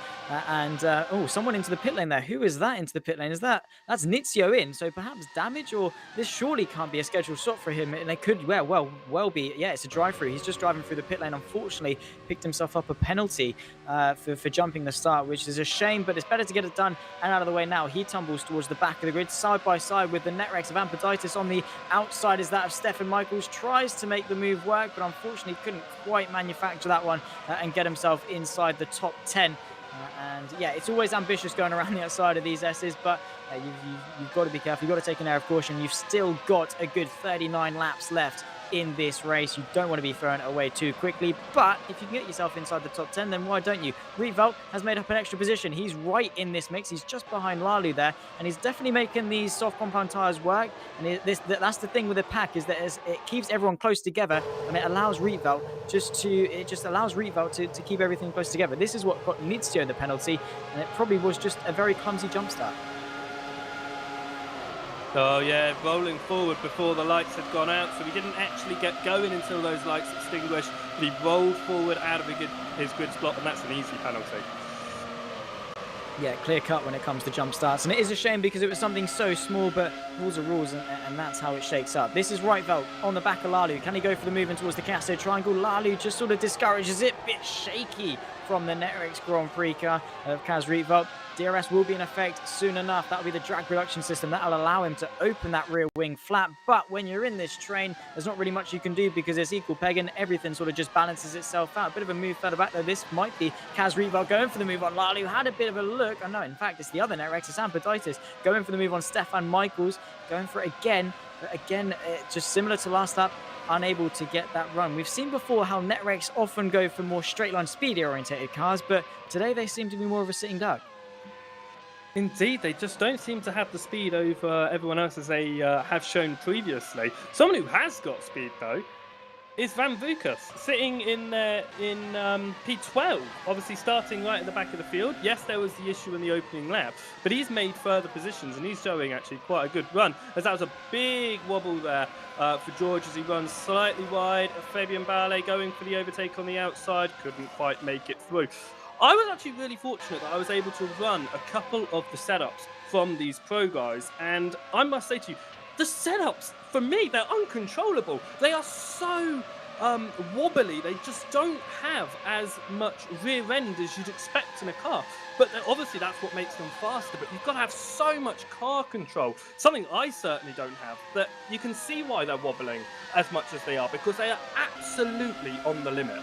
Someone into the pit lane there. Who is that into the pit lane? That's Nizio in? So perhaps damage, or this surely can't be a scheduled stop for him. And they could well be. Yeah, it's a drive-through. He's just driving through the pit lane. Unfortunately, picked himself up a penalty for jumping the start, which is a shame. But it's better to get it done and out of the way now. He tumbles towards the back of the grid, side by side with the Netrex of Ampaditis. On the outside is that of Stefan Michaels. Tries to make the move work, but unfortunately couldn't quite manufacture that one and get himself inside the top 10. And yeah, it's always ambitious going around the outside of these S's, but you've got to be careful. You've got to take an air of caution. You've still got a good 39 laps left in this race. You don't want to be throwing it away too quickly, but if you can get yourself inside the top 10, then why don't you? rFactor has made up an extra position. He's right in this mix. He's just behind Lalu there, and he's definitely making these soft compound tires work. And that's the thing with the pack, is that it keeps everyone close together, and it allows rFactor to keep everything close together. This is what got Mizio the penalty, and it probably was just a very clumsy jump start. Oh yeah, rolling forward before the lights had gone out, so he didn't actually get going until those lights extinguished, but he rolled forward out of his grid spot, and that's an easy penalty. Yeah, clear cut when it comes to jump starts, and it is a shame because it was something so small, but rules are rules, and that's how it shakes up. This is rFactor on the back of Lalu. Can he go for the movement towards the Casto triangle? Lalu just sort of discourages it, bit shaky from the Netrex Grand Prix car of Kaz rFactor. DRS will be in effect soon enough. That'll be the drag reduction system. That'll allow him to open that rear wing flap. But when you're in this train, there's not really much you can do because it's equal pegging. Everything sort of just balances itself out. Bit of a move further back, though. This might be Kaz rFactor going for the move on Lalu. Had a bit of a look. Oh, no, in fact, it's the other Netrex, it's Ampaditis, going for the move on Stefan Michaels. Going for it again. But again, just similar to last lap, unable to get that run. We've seen before how Netrex often go for more straight line speedy orientated cars, but today they seem to be more of a sitting duck. Indeed, they just don't seem to have the speed over everyone else as they have shown previously. Someone who has got speed, though, is Van Vukas, sitting in P12, obviously starting right at the back of the field. Yes, there was the issue in the opening lap, but he's made further positions, and he's showing actually quite a good run, as that was a big wobble there for George as he runs slightly wide. Fabian Ballet going for the overtake on the outside, couldn't quite make it through. I was actually really fortunate that I was able to run a couple of the setups from these pro guys, and I must say to you, the setups, for me, they're uncontrollable. They are so wobbly. They just don't have as much rear end as you'd expect in a car. But obviously that's what makes them faster, but you've got to have so much car control, something I certainly don't have, that you can see why they're wobbling as much as they are, because they are absolutely on the limit.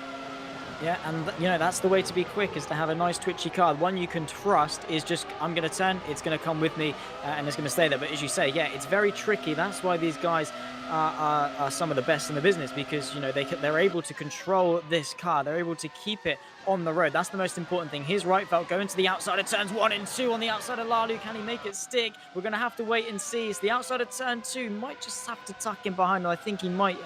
Yeah, and you know, that's the way to be quick, is to have a nice twitchy car. One you can trust is just, I'm going to turn, it's going to come with me, and it's going to stay there. But as you say, yeah, it's very tricky. That's why these guys are some of the best in the business, because, you know, they're able to control this car. They're able to keep it on the road. That's the most important thing. Here's rFactor going to the outside of turns 1 and 2 on the outside of Lalu. Can he make it stick? We're going to have to wait and see. It's the outside of turn 2. Might just have to tuck in behind. I think he might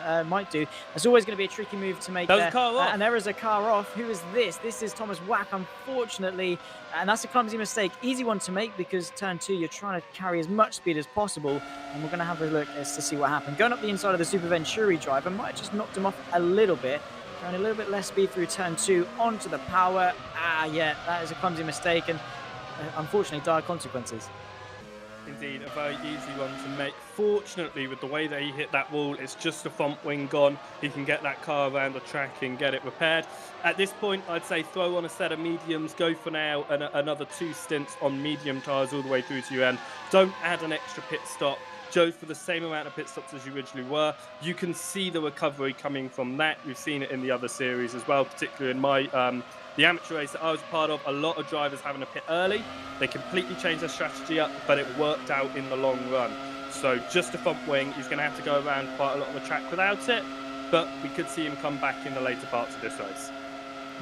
do. There's always going to be a tricky move to make there. And there is a car off. Who is this? This is Thomas Wack, unfortunately. And that's a clumsy mistake. Easy one to make, because turn 2, you're trying to carry as much speed as possible. And we're going to have a look as to see what happened. Going up the inside of the Super Venturi driver might have just knocked him off a little bit. Going a little bit less speed through turn 2 onto the power. Yeah, that is a clumsy mistake, and unfortunately dire consequences. Indeed, a very easy one to make. Fortunately, with the way that he hit that wall, it's just the front wing gone. He can get that car around the track and get it repaired. At this point, I'd say throw on a set of mediums, go for now another 2 stints on medium tyres all the way through to your end. Don't add an extra pit stop. Go for the same amount of pit stops as you originally were. You can see the recovery coming from that. We've seen it in the other series as well, particularly in my the amateur race that I was part of. A lot of drivers having a pit early. They completely changed their strategy up, but it worked out in the long run. So just the front wing, he's going to have to go around quite a lot of the track without it, but we could see him come back in the later parts of this race.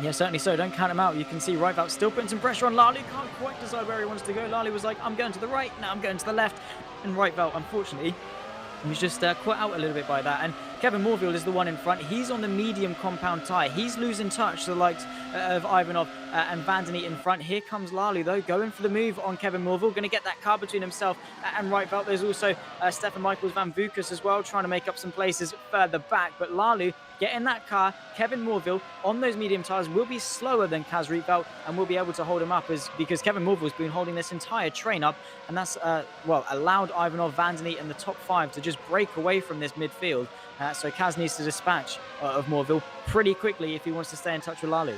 Yeah, certainly so. Don't count him out. You can see rFactor still putting some pressure on Lalu. Can't quite decide where he wants to go. Lalu was like, I'm going to the right. No, I'm going to the left. And rFactor, unfortunately, he was just caught out a little bit by that. And Kevin Morville is the one in front. He's on the medium compound tyre. He's losing touch to the likes of Ivanov and Vandeny in front. Here comes Lalu, though, going for the move on Kevin Morville. Going to get that car between himself and rFactor. There's also Stefan Michaels Van Vukas as well, trying to make up some places further back. But Lalu, get in that car. Kevin Morville on those medium tyres will be slower than Kaz rFactor and will be able to hold him up, because Kevin Morville's been holding this entire train up, and that's allowed Ivanov, Vandeny and the top 5 to just break away from this midfield. So Kaz needs to dispatch of Morville pretty quickly if he wants to stay in touch with Lalu.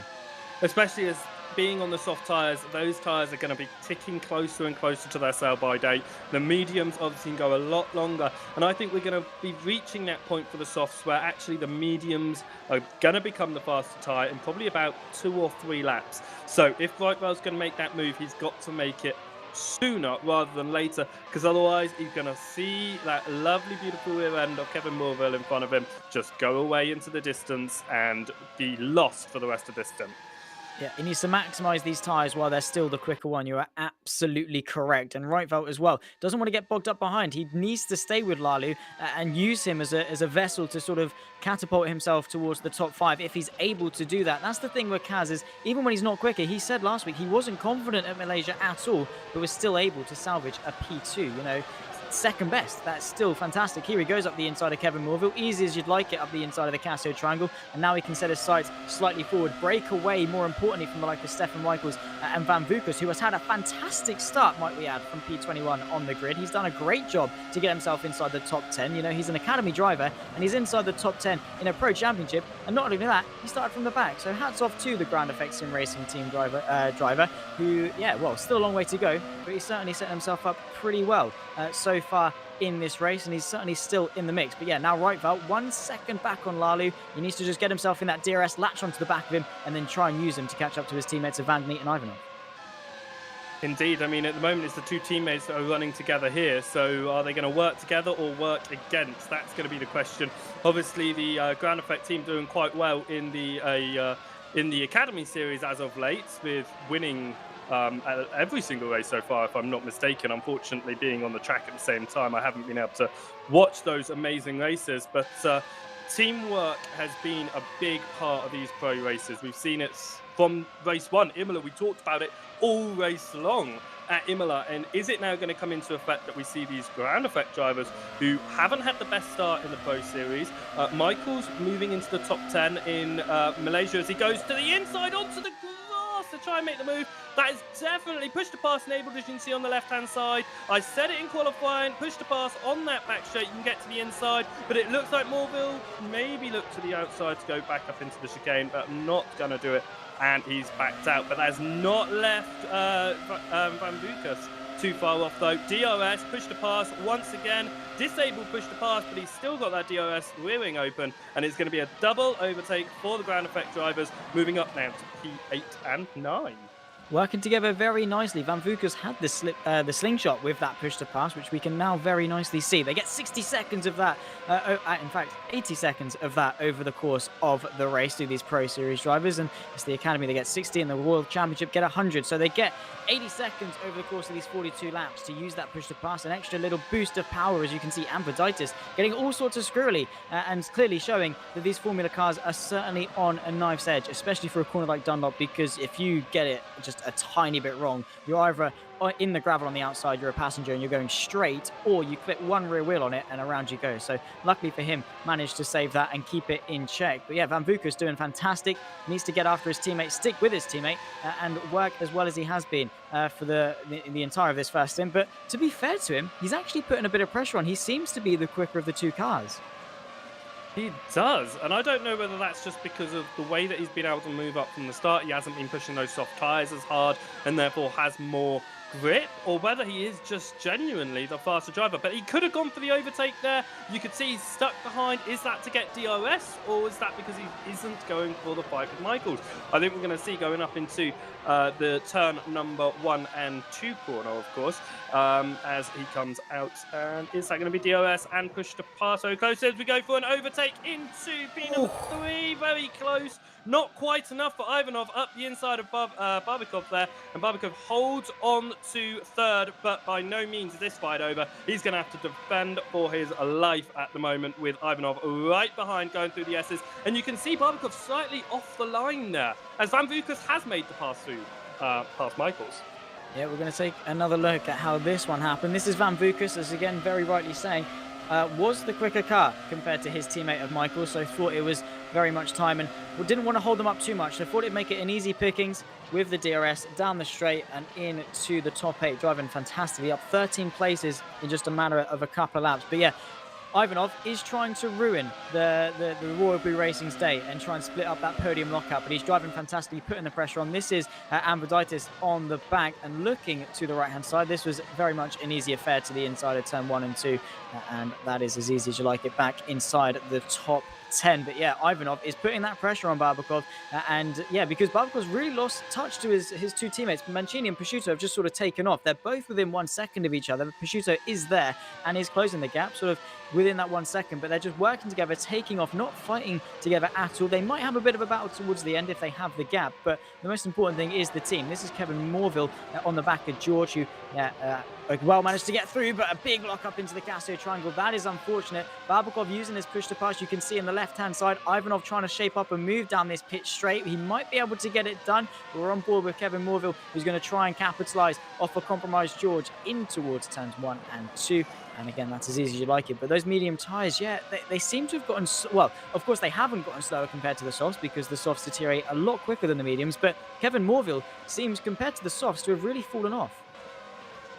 Especially as being on the soft tyres, those tyres are going to be ticking closer and closer to their sell-by date. The mediums obviously can go a lot longer, and I think we're going to be reaching that point for the softs where actually the mediums are going to become the faster tyre in probably about 2 or 3 laps. So if Reitvel's going to make that move, he's got to make it sooner rather than later, because otherwise he's going to see that lovely, beautiful rear end of Kevin Morville in front of him just go away into the distance and be lost for the rest of this stint. Yeah, he needs to maximise these tyres while they're still the quicker one. You are absolutely correct. And Reitvel as well doesn't want to get bogged up behind. He needs to stay with Lalu and use him as a vessel to sort of catapult himself towards the top 5 if he's able to do that. That's the thing with Kaz is even when he's not quicker, he said last week he wasn't confident at Malaysia at all, but was still able to salvage a P2, you know. Second best. That's still fantastic. Here he goes up the inside of Kevin Morville, easy as you'd like it up the inside of the Casio triangle, and now he can set his sights slightly forward, break away more importantly from the like of Stefan Michaels and Van Vukas, who has had a fantastic start, might we add, from P21 on the grid. He's done a great job to get himself inside the top 10. You know, he's an academy driver and he's inside the top 10 in a pro championship, and not only that, he started from the back. So hats off to the Ground Effect SimRacing team driver who, yeah, well, still a long way to go, but he's certainly set himself up pretty well so far in this race, and he's certainly still in the mix. But yeah, now Reitvel 1 second back on Lalu. He needs to just get himself in that DRS, latch onto the back of him, and then try and use him to catch up to his teammates of Van Vliet and Ivanov. Indeed, I mean, at the moment it's the 2 teammates that are running together here, so are they going to work together or work against? That's going to be the question. Obviously, the Ground Effect team doing quite well in the Academy Series as of late, with winning every single race so far, if I'm not mistaken. Unfortunately, being on the track at the same time, I haven't been able to watch those amazing races, but teamwork has been a big part of these pro races. We've seen it from race 1, Imola. We talked about it all race long at Imola, and is it now going to come into effect that we see these Ground Effect drivers who haven't had the best start in the Pro Series? Michael's moving into the top 10 in Malaysia as he goes to the inside onto the grass to try and make the move. That is definitely push to pass enabled, as you can see on the left-hand side. I said it in qualifying, push to pass on that back straight, you can get to the inside, but it looks like Morville maybe looked to the outside to go back up into the chicane, but not going to do it, and he's backed out. But that has not left Van Vukas too far off though. DRS, push to pass once again, disabled push to pass, but he's still got that DRS rearing open, and it's going to be a double overtake for the Ground Effect drivers, moving up now to P8 and 9. Working together very nicely. Van Vukas had the slingshot with that push to pass, which we can now very nicely see. They get 60 seconds of that, in fact, 80 seconds of that over the course of the race through these Pro Series drivers. And it's the Academy, they get 60, and the World Championship get 100. So they get 80 seconds over the course of these 42 laps to use that push to pass, an extra little boost of power, as you can see. Amphiditis getting all sorts of squirrely and clearly showing that these Formula cars are certainly on a knife's edge, especially for a corner like Dunlop, because if you get it just a tiny bit wrong, you're either in the gravel on the outside, you're a passenger and you're going straight, or you clip one rear wheel on it and around you go. So luckily for him, managed to save that and keep it in check. But yeah, Van Vukas doing fantastic. Needs to get after his teammate, stick with his teammate, and work as well as he has been for the entire of this first stint. But to be fair to him, he's actually putting a bit of pressure on. He seems to be the quicker of the 2 cars. He does, and I don't know whether that's just because of the way that he's been able to move up from the start. He hasn't been pushing those soft tyres as hard and therefore has more grip, or whether he is just genuinely the faster driver. But he could have gone for the overtake there. You could see he's stuck behind. Is that to get DRS, or is that because he isn't going for the fight with Michaels? I think we're going to see going up into the turn number 1 and 2 corner, of course, as he comes out. And is that going to be DRS and push to pass? So close as we go for an overtake into P3. Very close. Not quite enough for Ivanov up the inside of Barbikov there, and Barbikov holds on to 3rd, but by no means is this fight over. He's going to have to defend for his life at the moment, with Ivanov right behind going through the S's, and you can see Barbikov slightly off the line there, as Van Vukas has made the pass through past Michaels. Yeah, we're going to take another look at how this one happened. This is Van Vukas, as again very rightly saying, was the quicker car compared to his teammate of Michael, so thought it was very much time and didn't want to hold them up too much. So thought it'd make it an easy pickings with the DRS down the straight and into the top 8, driving fantastically up 13 places in just a matter of a couple of laps. But yeah, Ivanov is trying to ruin the Royal Blue Racing's day and try and split up that podium lockout, but he's driving fantastically, putting the pressure on. This is Ambiditis on the back and looking to the right-hand side. This was very much an easy affair to the inside of turn 1 and 2, and that is as easy as you like it back inside the top 10. But yeah, Ivanov is putting that pressure on Barbakov, and yeah, because Barbakov's really lost touch to his two teammates. Mancini and Prosciutto have just sort of taken off. They're both within 1 second of each other. Prosciutto is there and is closing the gap sort of within that 1 second, but they're just working together, taking off, not fighting together at all. They might have a bit of a battle towards the end if they have the gap, but the most important thing is the team. This is Kevin Morville on the back of George, who well managed to get through, but a big lock up into the Casio triangle. That is unfortunate. Barbakov using his push to pass. You can see in the left-hand side, Ivanov trying to shape up and move down this pitch straight. He might be able to get it done. We're on board with Kevin Morville, who's going to try and capitalize off a compromised George in towards turns 1 and 2. And again, that's as easy as you like it. But those medium tyres, yeah, they seem to have gotten... Well, of course, they haven't gotten slower compared to the softs because the softs deteriorate a lot quicker than the mediums. But Kevin Morville seems, compared to the softs, to have really fallen off.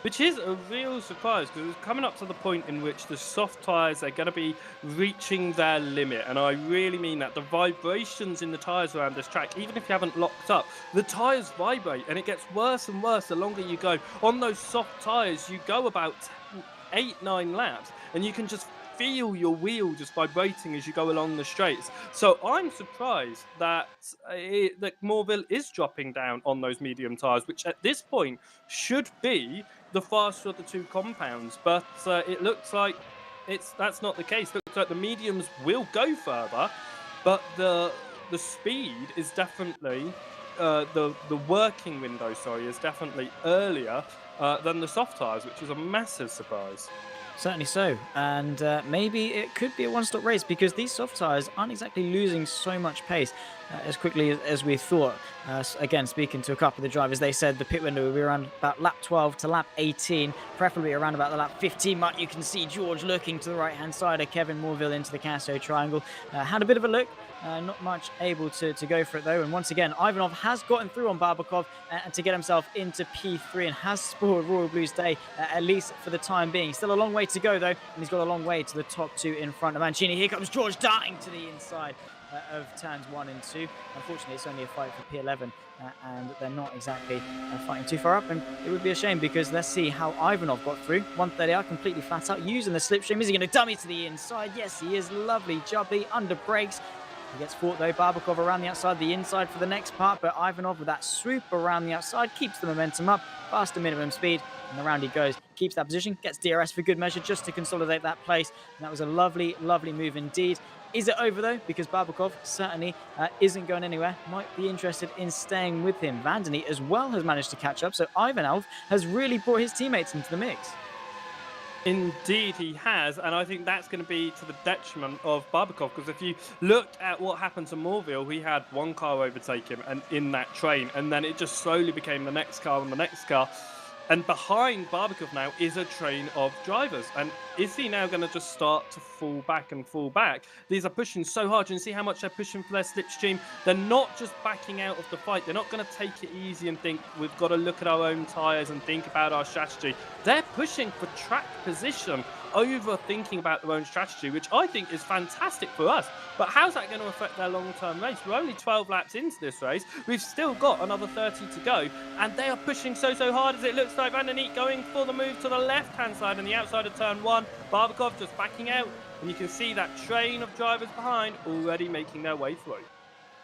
Which is a real surprise because it's coming up to the point in which the soft tyres are going to be reaching their limit. And I really mean that. The vibrations in the tyres around this track, even if you haven't locked up, the tyres vibrate and it gets worse and worse the longer you go. On those soft tyres, you go about 8-9 laps and you can just feel your wheel just vibrating as you go along the straights. So I'm surprised that that Morville is dropping down on those medium tyres, which at this point should be the faster of the two compounds, but it looks like that's not the case. It looks like the mediums will go further, but the speed is definitely the working window, is definitely earlier than the soft tyres, which is a massive surprise. Certainly so, and maybe it could be a one-stop race because these soft tyres aren't exactly losing so much pace as quickly as we thought. Again, speaking to a couple of the drivers, they said the pit window will be around about lap 12 to lap 18, preferably around about the lap 15 mark. You can see George looking to the right-hand side of Kevin Morville into the Casio triangle. Had a bit of a look. Not much able to go for it though, and once again Ivanov has gotten through on Barbakov and to get himself into P3 and has spoiled Royal Blue's day, at least for the time being. Still a long way to go though, and he's got a long way to the top 2 in front of Mancini. Here comes George darting to the inside of turns 1 and 2. Unfortunately, it's only a fight for P11, and they're not exactly fighting too far up, and it would be a shame because let's see how Ivanov got through. 130 are completely flat out, using the slipstream. Is he going to dummy to the inside? Yes, he is. Lovely, jubbly, under brakes. He gets fought though. Barbakov around the outside, the inside for the next part, but Ivanov with that swoop around the outside keeps the momentum up, faster minimum speed, and around he goes. Keeps that position, gets DRS for good measure just to consolidate that place, and that was a lovely, lovely move indeed. Is it over though? Because Barbakov certainly isn't going anywhere. Might be interested in staying with him. Vandeny as well has managed to catch up, so Ivanov has really brought his teammates into the mix. Indeed, he has, and I think that's going to be to the detriment of Barbakov, because if you looked at what happened to Morville, he had one car overtake him and in that train, and then it just slowly became the next car and the next car. And behind Barbakov now is a train of drivers. And is he now going to just start to fall back and fall back? These are pushing so hard. You can see how much they're pushing for their slipstream. They're not just backing out of the fight. They're not going to take it easy and think, we've got to look at our own tyres and think about our strategy. They're pushing for track position over thinking about their own strategy, which I think is fantastic for us. But how's that going to affect their long-term race? We're only 12 laps into this race. We've still got another 30 to go, and they are pushing so hard as it looks like. Vandeny going for the move to the left-hand side and the outside of turn 1. Barbakov just backing out, and you can see that train of drivers behind already making their way through.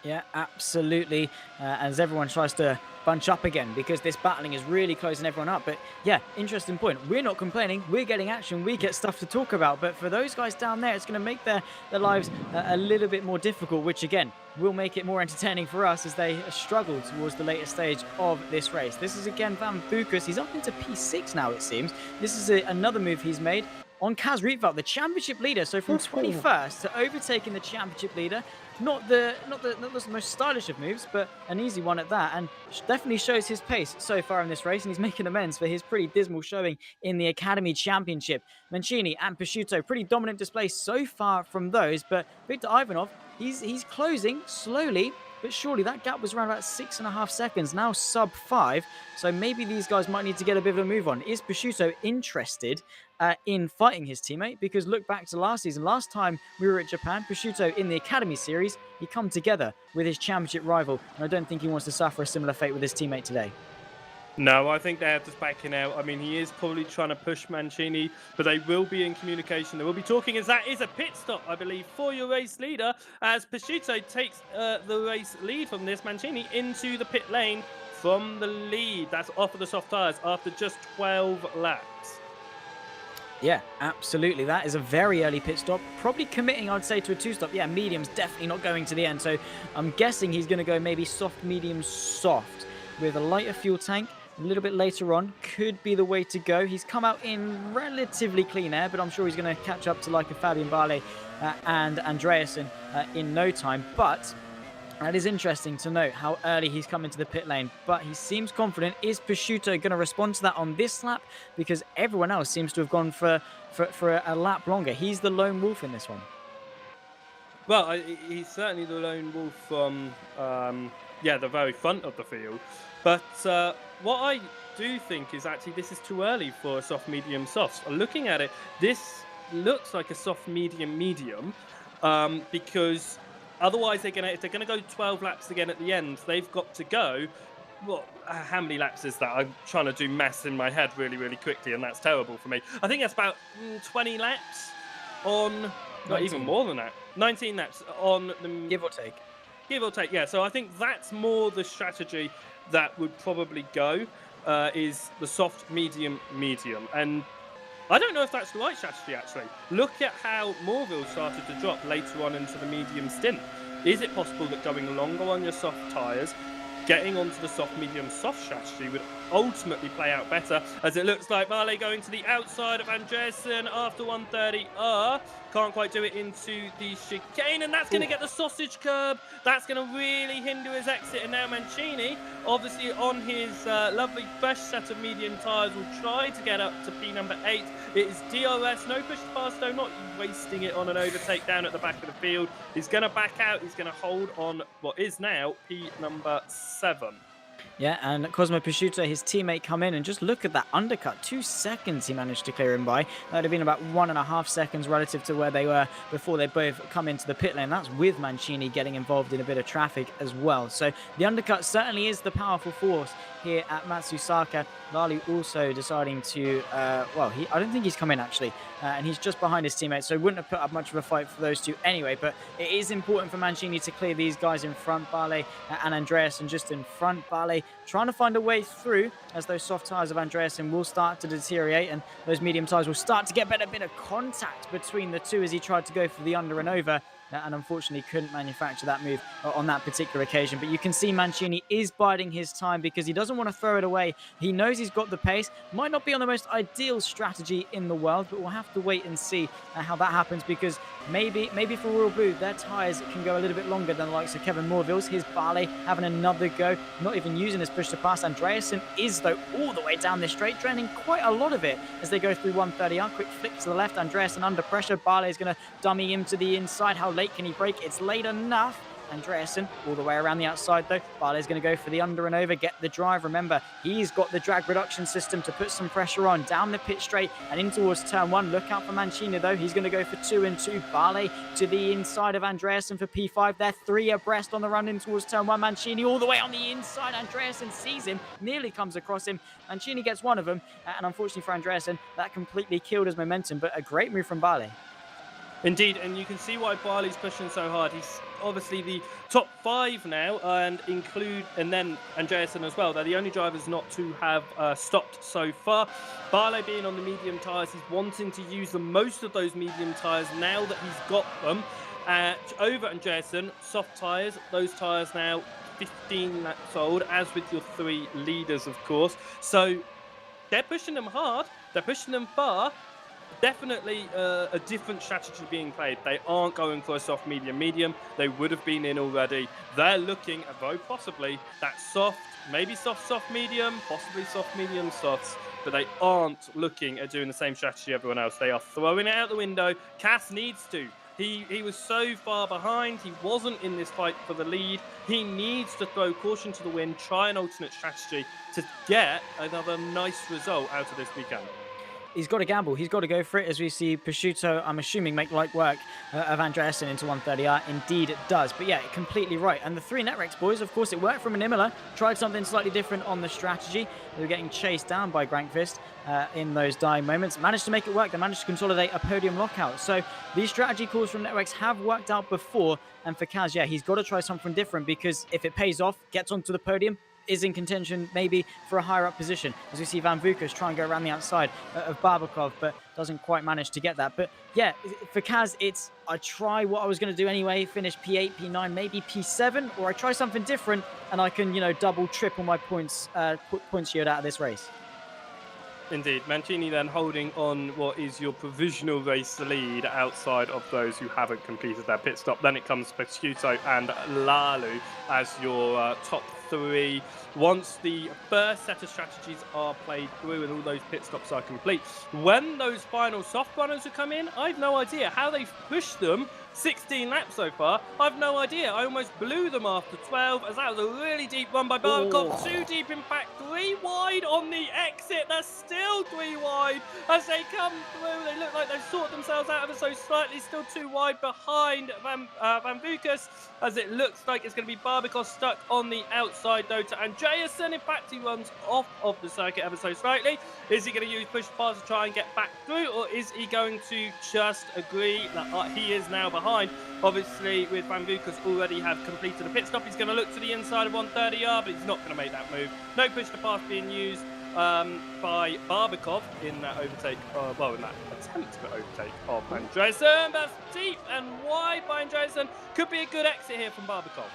Yeah, absolutely. As everyone tries to bunch up again because this battling is really closing everyone up. But yeah, interesting point. We're not complaining. We're getting action. We get stuff to talk about. But for those guys down there, it's going to make their lives a little bit more difficult, which again will make it more entertaining for us as they struggle towards the later stage of this race. This is again Van Bucus. He's up into P6 now, it seems. This is another move he's made on Kaz Rietveld, the championship leader. So from 21st to overtaking the championship leader. Not the most stylish of moves, but an easy one at that, and definitely shows his pace so far in this race, and he's making amends for his pretty dismal showing in the Academy Championship. Mancini and Prosciutto, pretty dominant display so far from those, but Viktor Ivanov, he's closing slowly, but surely that gap was around about 6.5 seconds, now sub 5, so maybe these guys might need to get a bit of a move on. Is Prosciutto interested in fighting his teammate, because look back to last season. Last time we were at Japan, Prosciutto in the Academy Series, he come together with his championship rival, and I don't think he wants to suffer a similar fate with his teammate today. No, I think they're just backing out. I mean, he is probably trying to push Mancini, but they will be in communication. They will be talking, as that is a pit stop, I believe, for your race leader, as Prosciutto takes the race lead from this Mancini into the pit lane from the lead. That's off of the soft tyres after just 12 laps. Yeah, absolutely. That is a very early pit stop. Probably committing, I'd say, to a 2-stop. Yeah, medium's definitely not going to the end. So I'm guessing he's going to go maybe soft, medium, soft with a lighter fuel tank. A little bit later on could be the way to go. He's come out in relatively clean air, but I'm sure he's going to catch up to like a Fabian Barley and Andreasen in no time. But that is interesting to note how early he's come into the pit lane, but he seems confident. Is Prosciutto going to respond to that on this lap? Because everyone else seems to have gone for a lap longer. He's the lone wolf in this one. Well, he's certainly the lone wolf from the very front of the field. But what I do think is actually this is too early for a soft, medium, soft. Looking at it, this looks like a soft, medium, medium, because otherwise if they're gonna go 12 laps again at the end, they've got to go. Well, how many laps is that? I'm trying to do maths in my head really, really quickly, and that's terrible for me. I think that's about 20 laps on, not even more than that. 19 laps on the Give or take. Give or take, yeah. So I think that's more the strategy that would probably go, is the soft, medium, medium. And I don't know if that's the right strategy, actually. Look at how Morville started to drop later on into the medium stint. Is it possible that going longer on your soft tyres, getting onto the soft, medium, soft strategy would ultimately play out better, as it looks like Barley going to the outside of Andreasen after 130. Can't quite do it into the chicane, and that's going to get the sausage curb. That's going to really hinder his exit, and now Mancini, obviously on his lovely fresh set of medium tyres, will try to get up to P number 8. It is DRS, no push past though, not wasting it on an overtake down at the back of the field. He's going to back out, he's going to hold on what is now P number 7. Yeah, and Cosmo Prosciutto, his teammate, come in and just look at that undercut. 2 seconds he managed to clear him by. That would have been about 1.5 seconds relative to where they were before they both come into the pit lane. That's with Mancini getting involved in a bit of traffic as well. So the undercut certainly is the powerful force here at Matsusaka. Lally also deciding to, I don't think he's come in actually, and he's just behind his teammate, so wouldn't have put up much of a fight for those two anyway, but it is important for Mancini to clear these guys in front, Barley and Andreasen just in front. Barley trying to find a way through as those soft tyres of Andreasen will start to deteriorate and those medium tyres will start to get a bit of contact between the two as he tried to go for the under and over. And unfortunately couldn't manufacture that move on that particular occasion. But you can see Mancini is biding his time because he doesn't want to throw it away. He knows he's got the pace. Might not be on the most ideal strategy in the world, but we'll have to wait and see how that happens, because maybe for Royal Blue, their tyres can go a little bit longer than the likes of Kevin Morville's. Here's Barley having another go, not even using his push to pass. Andreasen is, though, all the way down this straight, draining quite a lot of it as they go through 130. Quick flick to the left. Andreasen under pressure. Barley is going to dummy him to the inside. How late can he break? It's late enough. Andreasen all the way around the outside though. Barley's going to go for the under and over, get the drive. Remember, he's got the drag reduction system to put some pressure on down the pit straight and in towards turn 1. Look out for Mancini though. He's going to go for 2 and 2. Barley to the inside of Andreasen for P5. They're 3 abreast on the run in towards turn 1. Mancini all the way on the inside. Andreasen sees him, nearly comes across him. Mancini gets one of them, and unfortunately for Andreasen, that completely killed his momentum, but a great move from Barley. Indeed, and you can see why Barley's pushing so hard. He's obviously the top 5 now, and then Andreasen as well. They're the only drivers not to have stopped so far. Barley being on the medium tyres, he's wanting to use the most of those medium tyres now that he's got them. Over Andreasen, soft tyres, those tyres now 15 laps old, as with your 3 leaders, of course. So they're pushing them hard, they're pushing them far. Definitely a different strategy being played. They aren't going for a soft, medium, medium. They would have been in already. They're looking at very possibly that soft, maybe soft, soft, medium, possibly soft, medium, softs, but they aren't looking at doing the same strategy everyone else. They are throwing it out the window. Cass needs to. He was so far behind. He wasn't in this fight for the lead. He needs to throw caution to the wind, try an alternate strategy to get another nice result out of this weekend. he's got to gamble. He's got to go for it, as we see Prosciutto, I'm assuming, make light work of Andreasen into 130R. Indeed it does. But yeah, completely right. And the 3 Netrex boys, of course, it worked from an Imola. Tried something slightly different on the strategy. They were getting chased down by Grankvist in those dying moments. Managed to make it work. They managed to consolidate a podium lockout. So these strategy calls from Netrex have worked out before. And for Kaz, yeah, he's got to try something different, because if it pays off, gets onto the podium, is in contention maybe for a higher up position, as we see Van Vukas try and go around the outside of Barbakov, but doesn't quite manage to get that. But yeah, for Kaz, it's I try what I was going to do anyway, finish P8, P9, maybe P7, or I try something different and I can, double, triple my points yield out of this race. Indeed. Mancini then holding on what is your provisional race lead outside of those who haven't completed their pit stop. Then it comes Prosciutto and Lalu as your top 3. Once the first set of strategies are played through and all those pit stops are complete, when those final soft runners will come in, I've no idea how they've pushed them 16 laps so far. I've no idea. I almost blew them after 12, as that was a really deep run by Barbakov. 2 deep, in fact, 3 wide on the exit. They're still 3 wide as they come through. They look like they've sorted themselves out of it, so slightly still 2 wide behind Van Vukas, as it looks like it's going to be Barbakov stuck on the outside though to Andreasen. In fact, he runs off of the circuit ever so slightly. Is he going to use push pass to try and get back through, or is he going to just agree that he is now behind? Obviously, with Van Vukas already have completed a pit stop, he's going to look to the inside of 130R, but he's not going to make that move. No push to pass being used by Barbakov in that overtake, in that attempt to overtake of Andreasen. That's deep and wide by Andreasen. Could be a good exit here from Barbakov.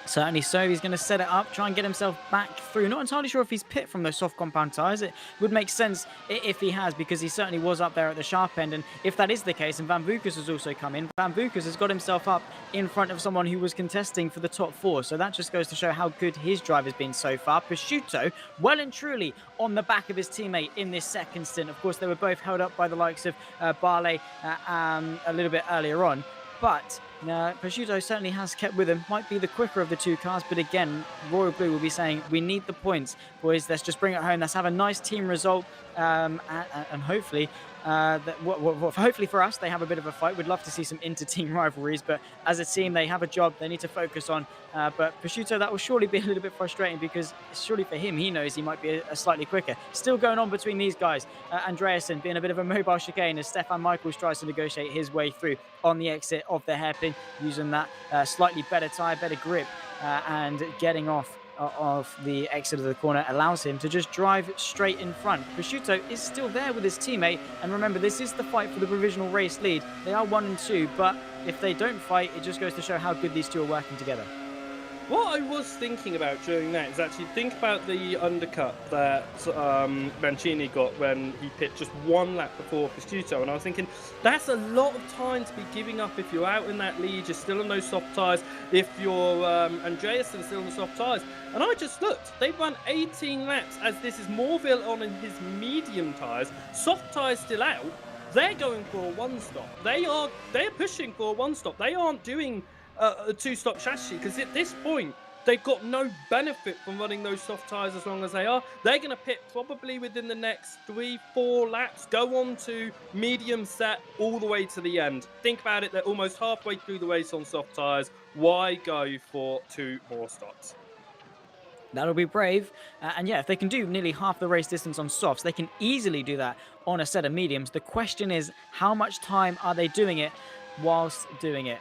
Certainly so. He's going to set it up, try and get himself back through. Not entirely sure if he's pit from those soft compound tyres. It would make sense if he has, because he certainly was up there at the sharp end. And if that is the case, and Van Vukas has also come in, Van Vukas has got himself up in front of someone who was contesting for the top 4. So that just goes to show how good his drive has been so far. Prosciutto, well and truly on the back of his teammate in this second stint. Of course, they were both held up by the likes of Barley a little bit earlier on. But Prosciutto certainly has kept with him. Might be the quicker of the 2 cars, but again, Royal Blue will be saying, we need the points, boys. Let's just bring it home. Let's have a nice team result, and hopefully, hopefully for us, they have a bit of a fight. We'd love to see some inter-team rivalries, but as a team, they have a job they need to focus on. But Prosciutto, that will surely be a little bit frustrating, because surely for him, he knows he might be a slightly quicker. Still going on between these guys. Andreasen being a bit of a mobile chicane as Stefan Michaels tries to negotiate his way through on the exit of the hairpin, using that slightly better tyre, better grip, and getting off of the exit of the corner allows him to just drive straight in front. Prosciutto is still there with his teammate, and remember, this is the fight for the provisional race lead. They are 1 and 2, but if they don't fight, it just goes to show how good these two are working together. What I was thinking about during that is actually think about the undercut that Mancini got when he pit just 1 lap before Prosciutto, and I was thinking that's a lot of time to be giving up if you're out in that lead, you're still on those soft tyres, if you're Andreasen still on the soft tyres. And I just looked, they've run 18 laps as this is Morville on in his medium tyres, soft tyres still out. They're going for a 1-stop. They're pushing for a 1-stop. They aren't doing a 2-stop strategy, because at this point they've got no benefit from running those soft tyres as long as they are. They're going to pit probably within the next 3-4 laps, go on to medium set all the way to the end. Think about it, they're almost halfway through the race on soft tyres. Why go for 2 more stops? That'll be brave. And yeah, if they can do nearly half the race distance on softs, they can easily do that on a set of mediums. The question is, how much time are they doing it whilst doing it?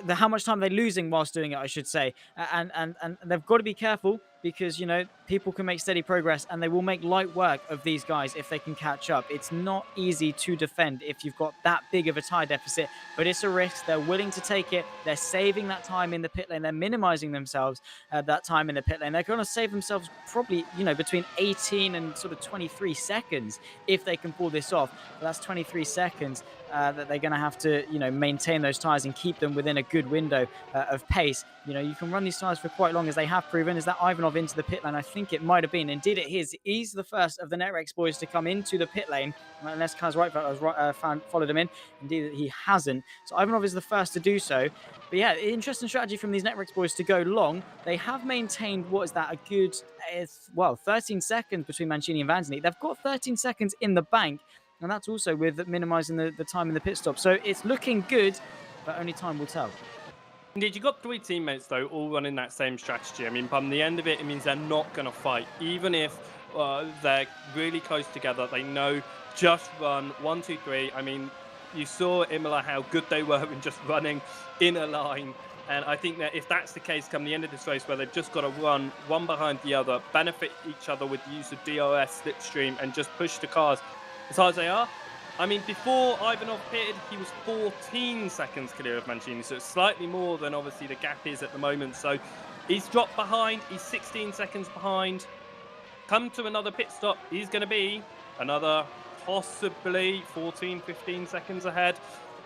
How much time are they losing whilst doing it, I should say. And they've got to be careful, because, people can make steady progress, and they will make light work of these guys if they can catch up. It's not easy to defend if you've got that big of a tyre deficit, but it's a risk. They're willing to take it. They're saving that time in the pit lane. They're minimizing themselves that time in the pit lane. They're going to save themselves probably, between 18 and sort of 23 seconds if they can pull this off. But that's 23 seconds that they're going to have to, maintain those tyres and keep them within a good window of pace. You can run these tyres for quite long, as they have proven. Is that Ivanov into the pit lane? I think it might have been. Indeed, it is. He's the first of the NetRex boys to come into the pit lane, unless Kaz rFactor followed him in. Indeed, he hasn't. So Ivanov is the first to do so. But yeah, interesting strategy from these NetRex boys to go long. They have maintained, what is that, a good, 13 seconds between Mancini and Vandeney. They've got 13 seconds in the bank, and that's also with minimizing the time in the pit stop. So it's looking good, but only time will tell. Indeed, you've got 3 teammates, though, all running that same strategy. I mean, from the end of it, it means they're not going to fight. Even if they're really close together, they know just run 1, 2, 3. I mean, you saw Imola how good they were in just running in a line. And I think that if that's the case come the end of this race, where they've just got to run one behind the other, benefit each other with the use of DRS, slipstream, and just push the cars as hard as they are. I mean, before Ivanov pitted, he was 14 seconds clear of Mancini, so it's slightly more than obviously the gap is at the moment. So he's dropped behind, he's 16 seconds behind. Come to another pit stop, he's going to be another possibly 14, 15 seconds ahead.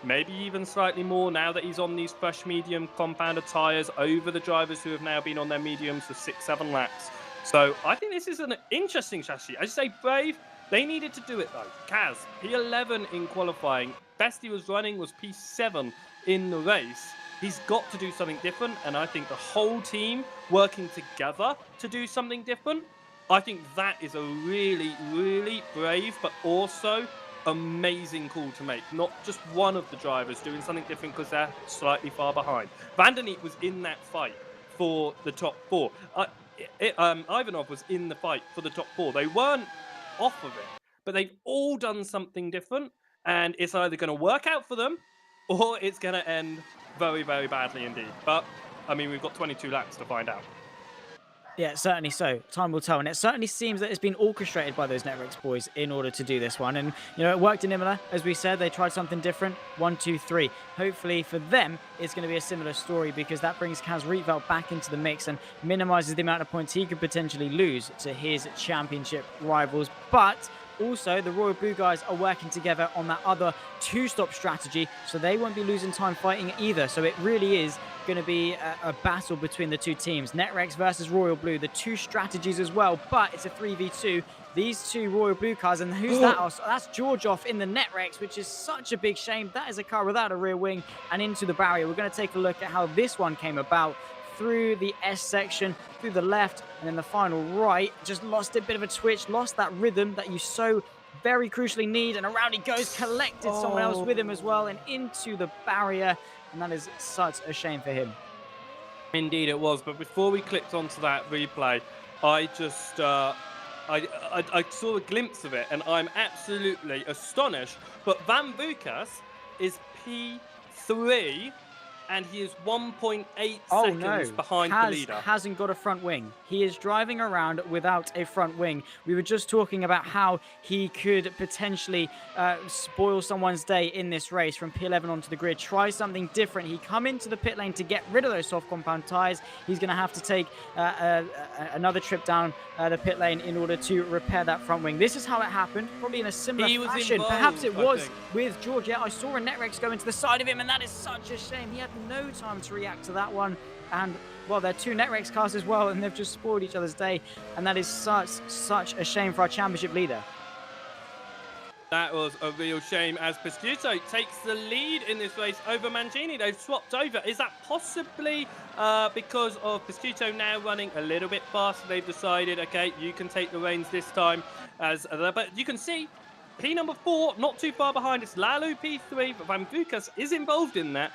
Maybe even slightly more now that he's on these fresh medium compounded tyres over the drivers who have now been on their mediums for 6-7 laps. So I think this is an interesting chassis. I just say brave. They needed to do it though. Kaz, P11 in qualifying. Best he was running was P7 in the race. He's got to do something different, and I think the whole team working together to do something different, I think that is a really, really brave, but also amazing call to make. Not just one of the drivers doing something different because they're slightly far behind. Vandeney was in that fight for the top 4. Ivanov was in the fight for the top 4. They weren't off of it, but they've all done something different, and it's either going to work out for them or it's going to end very, very badly indeed. But I mean, we've got 22 laps to find out. Yeah, certainly so. Time will tell. And it certainly seems that it's been orchestrated by those NetRex boys in order to do this one. And, you know, it worked in Imola. As we said, they tried something different. 1, 2, 3. Hopefully for them, it's going to be a similar story, because that brings Kaz Rietveld back into the mix and minimizes the amount of points he could potentially lose to his championship rivals. But also, the Royal Blue guys are working together on that other 2-stop strategy, so they won't be losing time fighting either. So it really is going to be a battle between the 2 teams. NetRex versus Royal Blue, the 2 strategies as well, but it's a 3v2. These 2 Royal Blue cars, and who's that? Oh, that's Georgioff in the NetRex, which is such a big shame. That is a car without a rear wing and into the barrier. We're going to take a look at how this one came about. Through the S section, through the left, and then the final right. Just lost a bit of a twitch, lost that rhythm that you so very crucially need, and around he goes, collected someone else with him as well, and into the barrier, and that is such a shame for him. Indeed it was, but before we clicked onto that replay, I just I saw a glimpse of it, and I'm absolutely astonished. But Van Vukas is P3, and he is 1.8 seconds behind the leader. Hasn't got a front wing. He is driving around without a front wing. We were just talking about how he could potentially spoil someone's day in this race from P11 onto the grid. Try something different. He come into the pit lane to get rid of those soft compound tyres. He's going to have to take another trip down the pit lane in order to repair that front wing. This is how it happened, probably in a similar fashion. Involved, perhaps it was with George. Yeah, I saw a NetRex go into the side of him, and that is such a shame. He had no time to react to that one, and well, they're 2 NetRex cars as well, and they've just spoiled each other's day, and that is such a shame for our championship leader. That was a real shame, as Pisciuto takes the lead in this race over Mancini. They've swapped over. Is that possibly because of Pisciuto now running a little bit faster? They've decided, okay, you can take the reins this time. But you can see P number 4, not too far behind. It's Lalu P3, but Van Vukas is involved in that.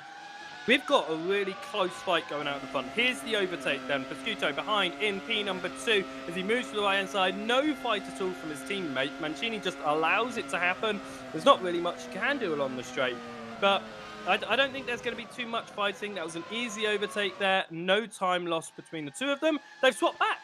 We've got a really close fight going out the front. Here's the overtake then. Pisciuto behind in P number 2 as he moves to the right-hand side. No fight at all from his teammate. Mancini just allows it to happen. There's not really much you can do along the straight. But I don't think there's going to be too much fighting. That was an easy overtake there. No time lost between the 2 of them. They've swapped back.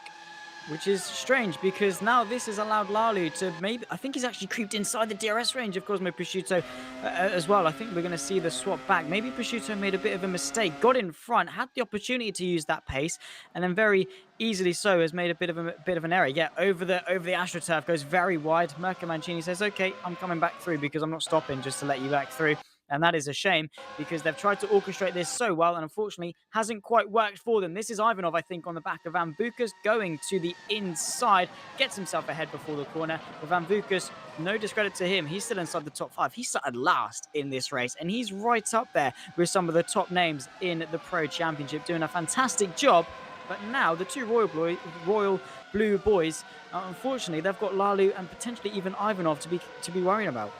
Which is strange, because now this has allowed Lalu to maybe... I think he's actually creeped inside the DRS range of Cosmo Pisciuto as well. I think we're going to see the swap back. Maybe Pisciuto made a bit of a mistake, got in front, had the opportunity to use that pace, and then very easily so has made a bit of an error. Yeah, over the AstroTurf, goes very wide. Mirko Mancini says, okay, I'm coming back through because I'm not stopping just to let you back through. And that is a shame because they've tried to orchestrate this so well and unfortunately hasn't quite worked for them. This is Ivanov, I think, on the back of Van Vukas going to the inside, gets himself ahead before the corner. But Van Vukas, no discredit to him, he's still inside the top 5. He started last in this race and he's right up there with some of the top names in the Pro Championship, doing a fantastic job. But now the two Royal Blue boys, unfortunately, they've got Lalu and potentially even Ivanov to be worrying about.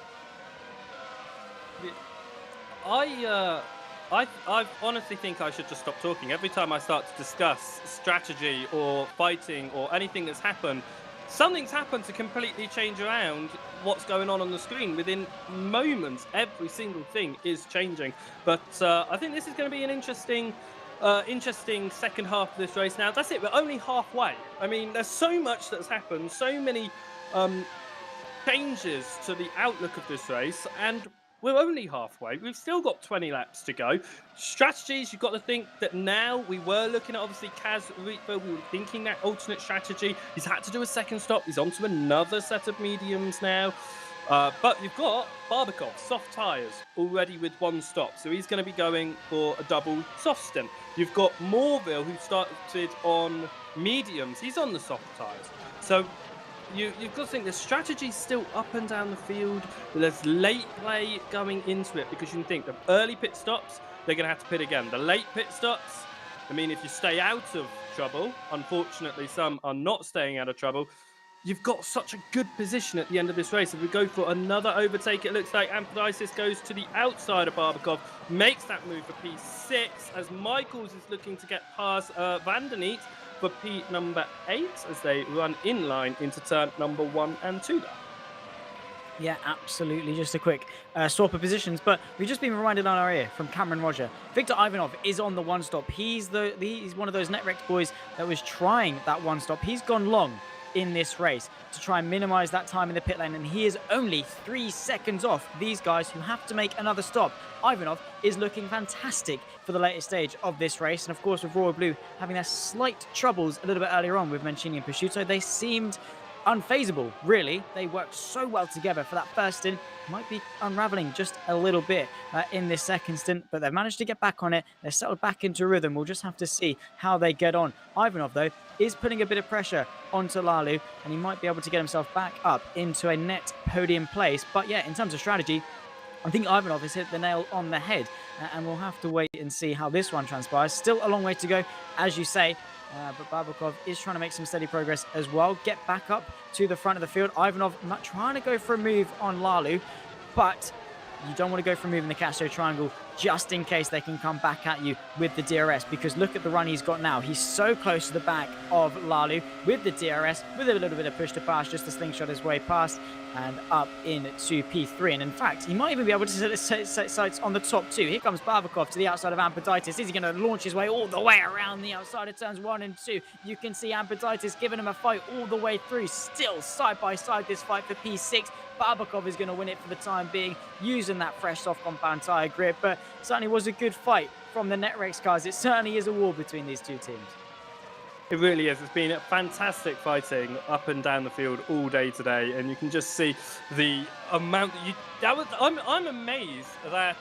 I honestly think I should just stop talking. Every time I start to discuss strategy or fighting or anything that's happened, something's happened to completely change around what's going on the screen. Within moments, every single thing is changing. But I think this is going to be an interesting second half of this race. Now, that's it. We're only halfway. I mean, there's so much that's happened, so many changes to the outlook of this race, and we're only halfway. We've still got 20 laps to go. Strategies, you've got to think that now we were looking at, obviously, Kaz Rietver, we were thinking that alternate strategy. He's had to do a second stop. He's on to another set of mediums now. But you've got Barbakov, soft tyres, already with one stop. So he's going to be going for a double soft stint. You've got Morville, who started on mediums. He's on the soft tyres. So you've got to think the strategy's still up and down the field. There's late play going into it because you can think the early pit stops, they're going to have to pit again. The late pit stops, I mean, if you stay out of trouble, unfortunately, some are not staying out of trouble. You've got such a good position at the end of this race. If we go for another overtake, it looks like Amphidisis goes to the outside of Barbakov, makes that move for P6, as Michaels is looking to get past Vanderneet for P number 8 as they run in line into turn number 1 and 2 there. Yeah, absolutely. Just a quick swap of positions, but we've just been reminded on our ear from Cameron Roger. Victor Ivanov is on the one stop. He's one of those NetRect boys that was trying that one stop. He's gone long in this race to try and minimize that time in the pit lane, and he is only 3 seconds off these guys who have to make another stop. Ivanov is looking fantastic for the latest stage of this race, and of course with Royal Blue having their slight troubles a little bit earlier on with Mancini and Prosciutto, they seemed unfazable, really. They worked so well together for that first stint. Might be unraveling just a little bit in this second stint, but they've managed to get back on it. They're settled back into rhythm. We'll just have to see how they get on. Ivanov, though, is putting a bit of pressure onto Lalu, and he might be able to get himself back up into a net podium place. But yeah, in terms of strategy, I think Ivanov has hit the nail on the head, and we'll have to wait and see how this one transpires. Still a long way to go, as you say. But Barbakov is trying to make some steady progress as well. Get back up to the front of the field. Ivanov not trying to go for a move on Lalu, but you don't want to go for a move in the Castro Triangle just in case they can come back at you with the DRS, because look at the run he's got now. He's so close to the back of Lalu with the DRS, with a little bit of push to pass, just to slingshot his way past and up into P3. And in fact, he might even be able to set sights on the top 2. Here comes Barbakov to the outside of Amphiditis. Is he going to launch his way all the way around the outside of turns 1 and 2? You can see Amphiditis giving him a fight all the way through. Still side by side this fight for P6. Barbakov is going to win it for the time being, using that fresh soft compound tyre grip. But certainly was a good fight from the NetRex cars. It certainly is a war between these two teams. It really is. It's been fantastic fighting up and down the field all day today, and you can just see the amount that I'm amazed that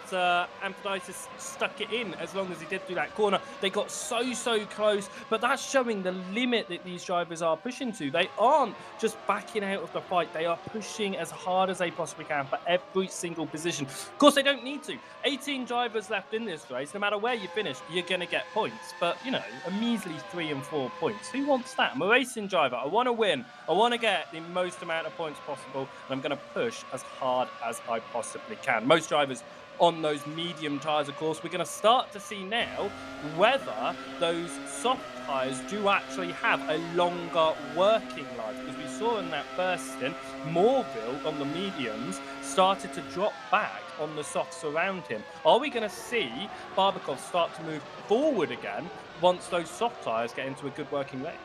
Amphiditis stuck it in as long as he did through that corner. They got so close, but that's showing the limit that these drivers are pushing to. They aren't just backing out of the fight. They are pushing as hard as they possibly can for every single position. Of course, they don't need to. 18 drivers left in this race. No matter where you finish, you're going to get points. But, you know, a measly 3 and 4 points. Who wants that? I'm a racing driver. I want to win. I want to get the most amount of points possible, and I'm going to push as hard as I possibly can. Most drivers on those medium tyres, of course. We're going to start to see now whether those soft tyres do actually have a longer working life, because we saw in that first stint, Morville on the mediums started to drop back on the softs around him. Are we going to see Barbakov start to move forward again once those soft tyres get into a good working range?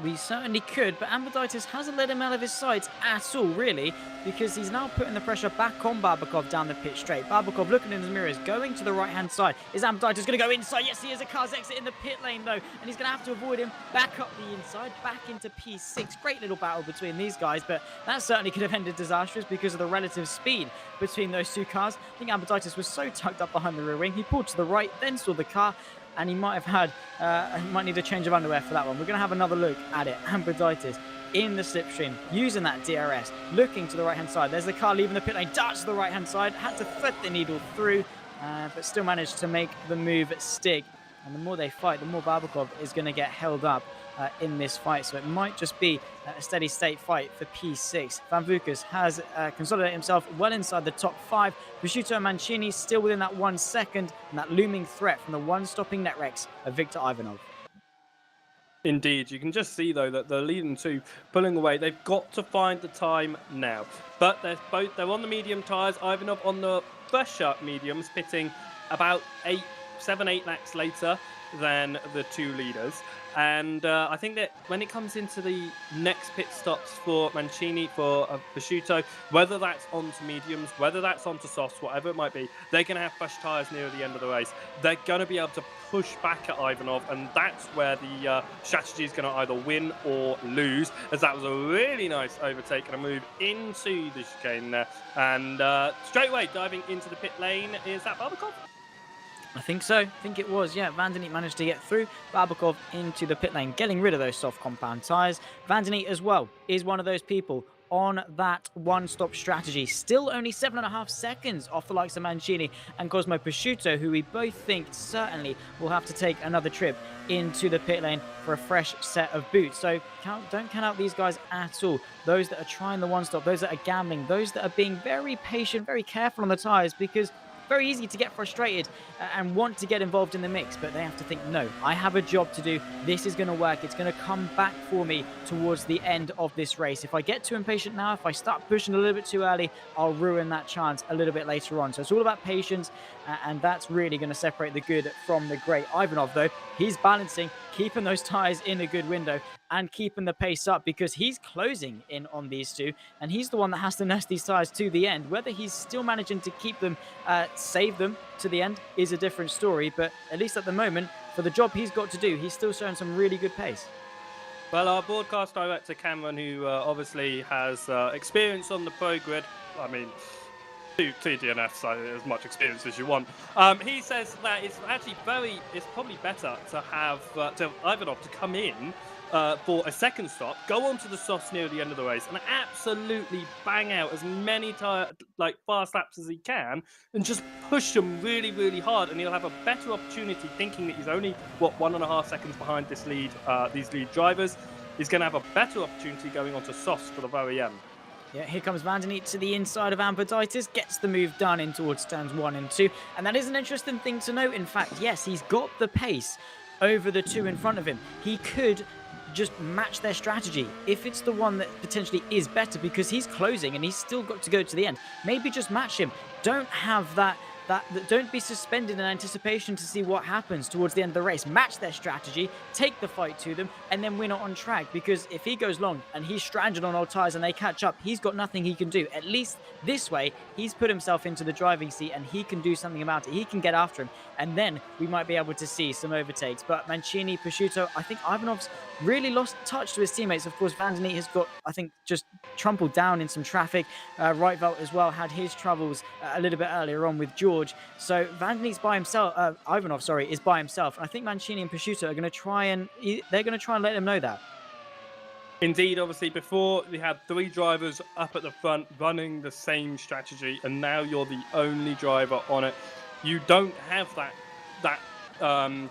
we certainly could, but Ambiditis hasn't let him out of his sights at all, really, because he's now putting the pressure back on Babakov down the pit straight. Babakov looking in his mirrors, going to the right-hand side. Is Ambiditis going to go inside? Yes, he is. A car's exit in the pit lane, though, and he's going to have to avoid him back up the inside, back into P6. Great little battle between these guys, but that certainly could have ended disastrous because of the relative speed between those two cars. I think Ambiditis was so tucked up behind the rear wing, he pulled to the right, then saw the car, and he might have had, might need a change of underwear for that one. We're going to have another look at it. Ambiditis in the slipstream, using that DRS, looking to the right-hand side. There's the car leaving the pit lane, darts to the right-hand side, had to thread the needle through, but still managed to make the move stick. And the more they fight, the more Babakov is going to get held up in this fight. So it might just be a steady state fight for P6. Van Vukas has consolidated himself well inside the top 5. Prosciutto and Mancini still within that 1 second, and that looming threat from the one-stopping Netrex of Viktor Ivanov. Indeed, you can just see though that the leading two pulling away. They've got to find the time now, but they're on the medium tyres. Ivanov on the fresher mediums, pitting about 7-8 laps later than the two leaders. And I think that when it comes into the next pit stops for Mancini, for Prosciutto, whether that's onto mediums, whether that's onto softs, whatever it might be, they're going to have fresh tyres near the end of the race. They're going to be able to push back at Ivanov, and that's where the strategy is going to either win or lose, as that was a really nice overtake and a move into the chicane there. And straight away diving into the pit lane, is that Babakov? I think so. I think it was, yeah. Van den Neat managed to get through. Babakov into the pit lane, getting rid of those soft compound tyres. Van den Neat as well is one of those people on that one-stop strategy. Still only 7.5 seconds off the likes of Mancini and Cosmo Prosciutto, who we both think certainly will have to take another trip into the pit lane for a fresh set of boots. So don't count out these guys at all. Those that are trying the one-stop, those that are gambling, those that are being very patient, very careful on the tyres, because very easy to get frustrated and want to get involved in the mix, but they have to think, no, I have a job to do. This is going to work. It's going to come back for me towards the end of this race. If I get too impatient now, if I start pushing a little bit too early, I'll ruin that chance a little bit later on. So it's all about patience, and that's really going to separate the good from the great. Ivanov, though, he's balancing, keeping those tyres in a good window and keeping the pace up, because he's closing in on these two, and he's the one that has to nurse these tyres to the end. Whether he's still managing to keep them, save them to the end is a different story, but at least at the moment, for the job he's got to do, he's still showing some really good pace. Well, our broadcast director, Cameron, who obviously has experience on the pro grid, I mean, two DNFs, as much experience as you want. He says that it's actually it's probably better to have Ivanov to come in for a second stop, go on to the softs near the end of the race, and absolutely bang out as many fast laps as he can, and just push them really, really hard, and he'll have a better opportunity, thinking that he's only 1.5 seconds behind these lead drivers. He's going to have a better opportunity going on to softs for the very end. Yeah, here comes Van den Neat to the inside of Ambiditis, gets the move done in towards turns 1 and 2, and that is an interesting thing to note. In fact, yes, he's got the pace over the two in front of him. He could just match their strategy if it's the one that potentially is better, because he's closing and he's still got to go to the end. Maybe just match him. Don't have that don't be suspended in anticipation to see what happens towards the end of the race. Match their strategy, take the fight to them, and then win it on track, because if he goes long and he's stranded on old tyres and they catch up, he's got nothing he can do. At least this way, he's put himself into the driving seat and he can do something about it. He can get after him, and then we might be able to see some overtakes. But Mancini, Prosciutto, I think Ivanov's really lost touch to his teammates. Of course, Van den Neat has got, I think, just trampled down in some traffic. Reitveld as well had his troubles a little bit earlier on with George. So Van den Neat's by himself. Ivanov, sorry, is by himself. And I think Mancini and Prosciutto are going to try and let him know that. Indeed, obviously, before we had 3 drivers up at the front running the same strategy, and now you're the only driver on it. You don't have that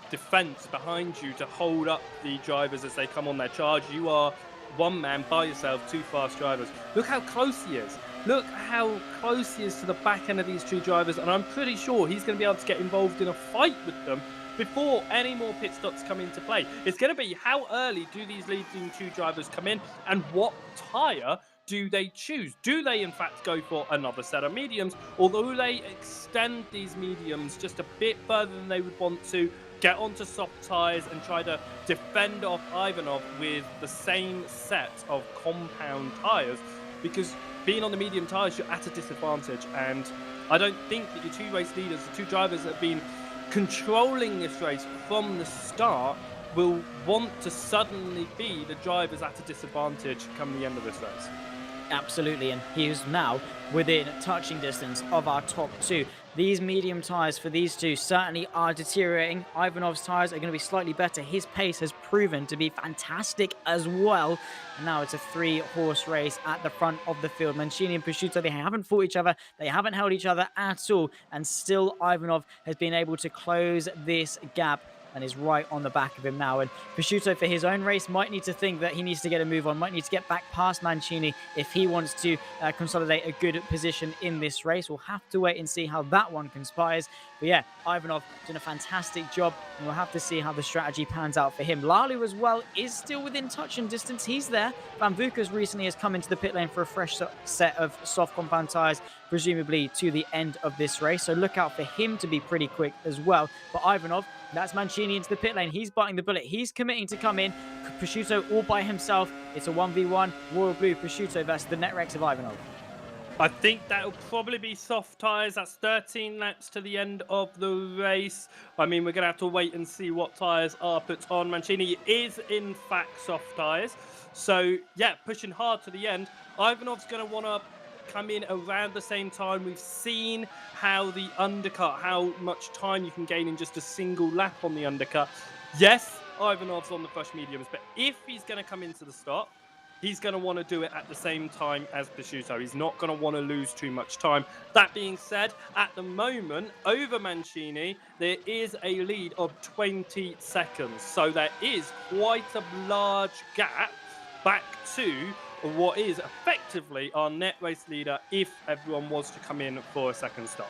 defense behind you to hold up the drivers as they come on their charge. You are one man by yourself, 2 fast drivers. Look how close he is. Look how close he is to the back end of these 2 drivers, and I'm pretty sure he's going to be able to get involved in a fight with them before any more pit stops come into play. It's going to be how early do these leading 2 drivers come in, and what tyre do they choose? Do they in fact go for another set of mediums, or do they extend these mediums just a bit further than they would want to get onto soft tyres and try to defend off Ivanov with the same set of compound tyres, because being on the medium tyres, you're at a disadvantage. And I don't think that your two race leaders, the two drivers that have been controlling this race from the start, will want to suddenly be the drivers at a disadvantage come the end of this race. Absolutely, and he is now within touching distance of our top two. These medium tyres for these two certainly are deteriorating. Ivanov's tyres are going to be slightly better. His pace has proven to be fantastic as well. And now it's a 3-horse race at the front of the field. Mancini and Prosciutto, they haven't fought each other. They haven't held each other at all. And still Ivanov has been able to close this gap and is right on the back of him now. And Prosciutto, for his own race, might need to think that he needs to get a move on, might need to get back past Mancini if he wants to consolidate a good position in this race. We'll have to wait and see how that one conspires. But yeah, Ivanov doing a fantastic job, and we'll have to see how the strategy pans out for him. Lalu as well is still within touch and distance. He's there. Van Vukas recently has come into the pit lane for a fresh set of soft compound tyres, presumably to the end of this race. So look out for him to be pretty quick as well. But Ivanov, that's Mancini into the pit lane. He's biting the bullet. He's committing to come in. Prosciutto all by himself. It's a 1v1. Royal Blue Prosciutto versus the Netrex of Ivanov. I think that'll probably be soft tyres. That's 13 laps to the end of the race. I mean, we're going to have to wait and see what tyres are put on. Mancini is, in fact, soft tyres. So, yeah, pushing hard to the end. Ivanov's going to want to come in around the same time. We've seen how the undercut, how much time you can gain in just a single lap on the undercut. Yes, Ivanov's on the fresh mediums, but if he's going to come into the start, he's going to want to do it at the same time as Prosciutto. He's not going to want to lose too much time. That being said, at the moment, over Mancini, there is a lead of 20 seconds. So there is quite a large gap back to what is effectively our net race leader if everyone was to come in for a second stop.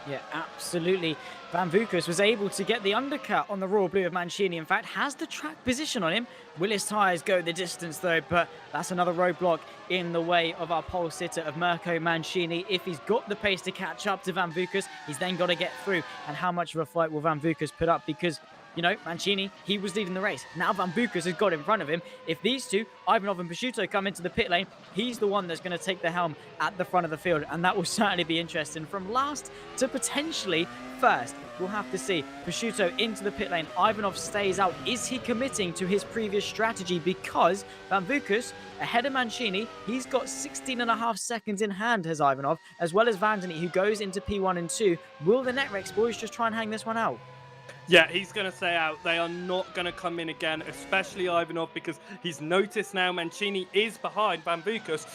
Yeah, absolutely. Van Vukas was able to get the undercut on the Royal Blue of Mancini. In fact, has the track position on him. Will his tyres go the distance though? But that's another roadblock in the way of our pole sitter of Mirko Mancini. If he's got the pace to catch up to Van Vukas, he's then got to get through. And how much of a fight will Van Vukas put up? Because, you know, Mancini, he was leading the race. Now Van Vukas has got in front of him. If these two, Ivanov and Prosciutto, come into the pit lane, he's the one that's going to take the helm at the front of the field. And that will certainly be interesting. From last to potentially first, we'll have to see. Prosciutto into the pit lane. Ivanov stays out. Is he committing to his previous strategy? Because Van Vukas, ahead of Mancini, he's got 16.5 seconds in hand, has Ivanov, as well as Vandeny, who goes into P1 and 2. Will the Netrex boys just try and hang this one out? Yeah, he's going to stay out. They are not going to come in again, especially Ivanov, because he's noticed now Mancini is behind Van Vukas.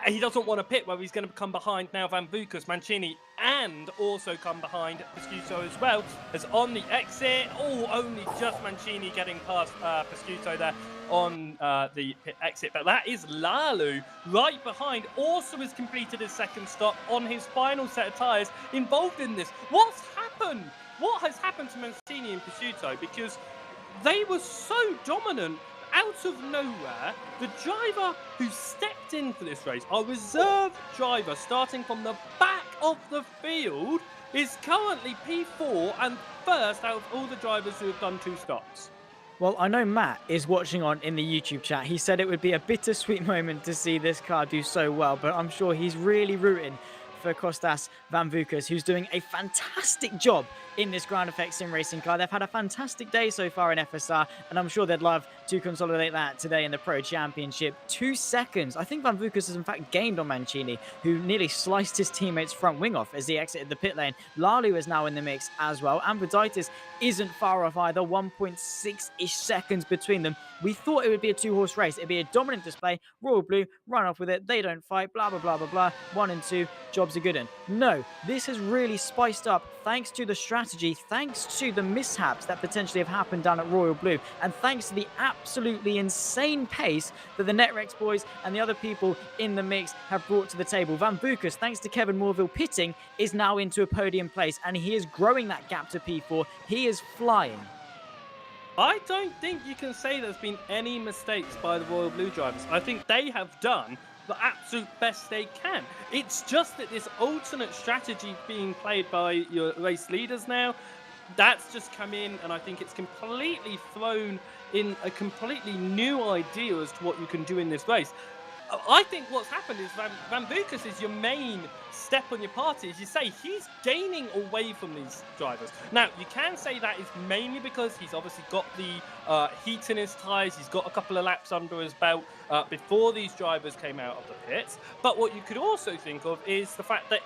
He doesn't want to pit where he's going to come behind now Van Vukas, Mancini, and also come behind Prosciutto as well, as on the exit. Oh, only just Mancini getting past Prosciutto there on the pit exit. But that is Lalu right behind. Also has completed his second stop on his final set of tyres involved in this. What's happened? What has happened to Mancini and Prosciutto? Because they were so dominant out of nowhere. The driver who stepped in for this race, our reserve driver starting from the back of the field, is currently P4 and first out of all the drivers who have done 2 stops. Well, I know Matt is watching on in the YouTube chat. He said it would be a bittersweet moment to see this car do so well, but I'm sure he's really rooting for Kostas Van Vukas, who's doing a fantastic job in this ground effect sim racing car. They've had a fantastic day so far in FSR, and I'm sure they'd love to consolidate that today in the Pro Championship. 2 seconds. I think Van Vukas has in fact gained on Mancini, who nearly sliced his teammate's front wing off as he exited the pit lane. Lalu is now in the mix as well. Ambrositis isn't far off either. 1.6-ish seconds between them. We thought it would be a 2-horse race. It'd be a dominant display. Royal Blue run off with it. They don't fight. Blah, blah, blah, blah, blah. 1 and 2. Jobs are good in. No, this has really spiced up thanks to the strategy, thanks to the mishaps that potentially have happened down at Royal Blue, and thanks to the absolutely insane pace that the Netrex boys and the other people in the mix have brought to the table. Van Vukas, thanks to Kevin Morville pitting, is now into a podium place, and he is growing that gap to P4. He is flying. I don't think you can say there's been any mistakes by the Royal Blue drivers. I think they have done the absolute best they can. It's just that this alternate strategy being played by your race leaders now, that's just come in, and I think it's completely thrown in a completely new idea as to what you can do in this race. I think what's happened is Van Bucus is your main step on your party. As you say, he's gaining away from these drivers. Now, you can say that is mainly because he's obviously got the heat in his tyres. He's got a couple of laps under his belt before these drivers came out of the pits. But what you could also think of is the fact that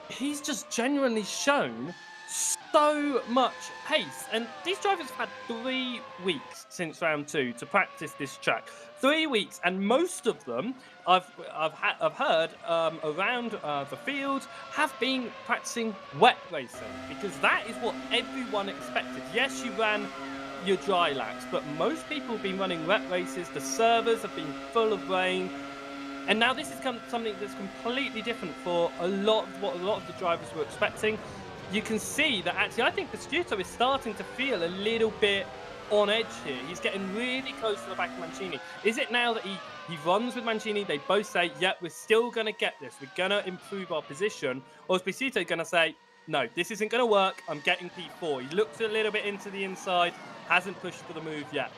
he's just genuinely shown so much pace. And these drivers have had 3 weeks since round 2 to practice this track. 3 weeks, and most of them I've heard around the field have been practicing wet racing, because that is what everyone expected. Yes, you ran your dry laps, but most people have been running wet races. The servers have been full of rain, and now this is something that's completely different for a lot of what a lot of the drivers were expecting. You can see that actually I think Pistutto is starting to feel a little bit on edge here. He's getting really close to the back of Mancini. Is it now that he runs with Mancini, they both say, yeah, we're still going to get this, we're going to improve our position? Or is Pistutto going to say, no, this isn't going to work, I'm getting P4? He looks a little bit into the inside, hasn't pushed for the move yet.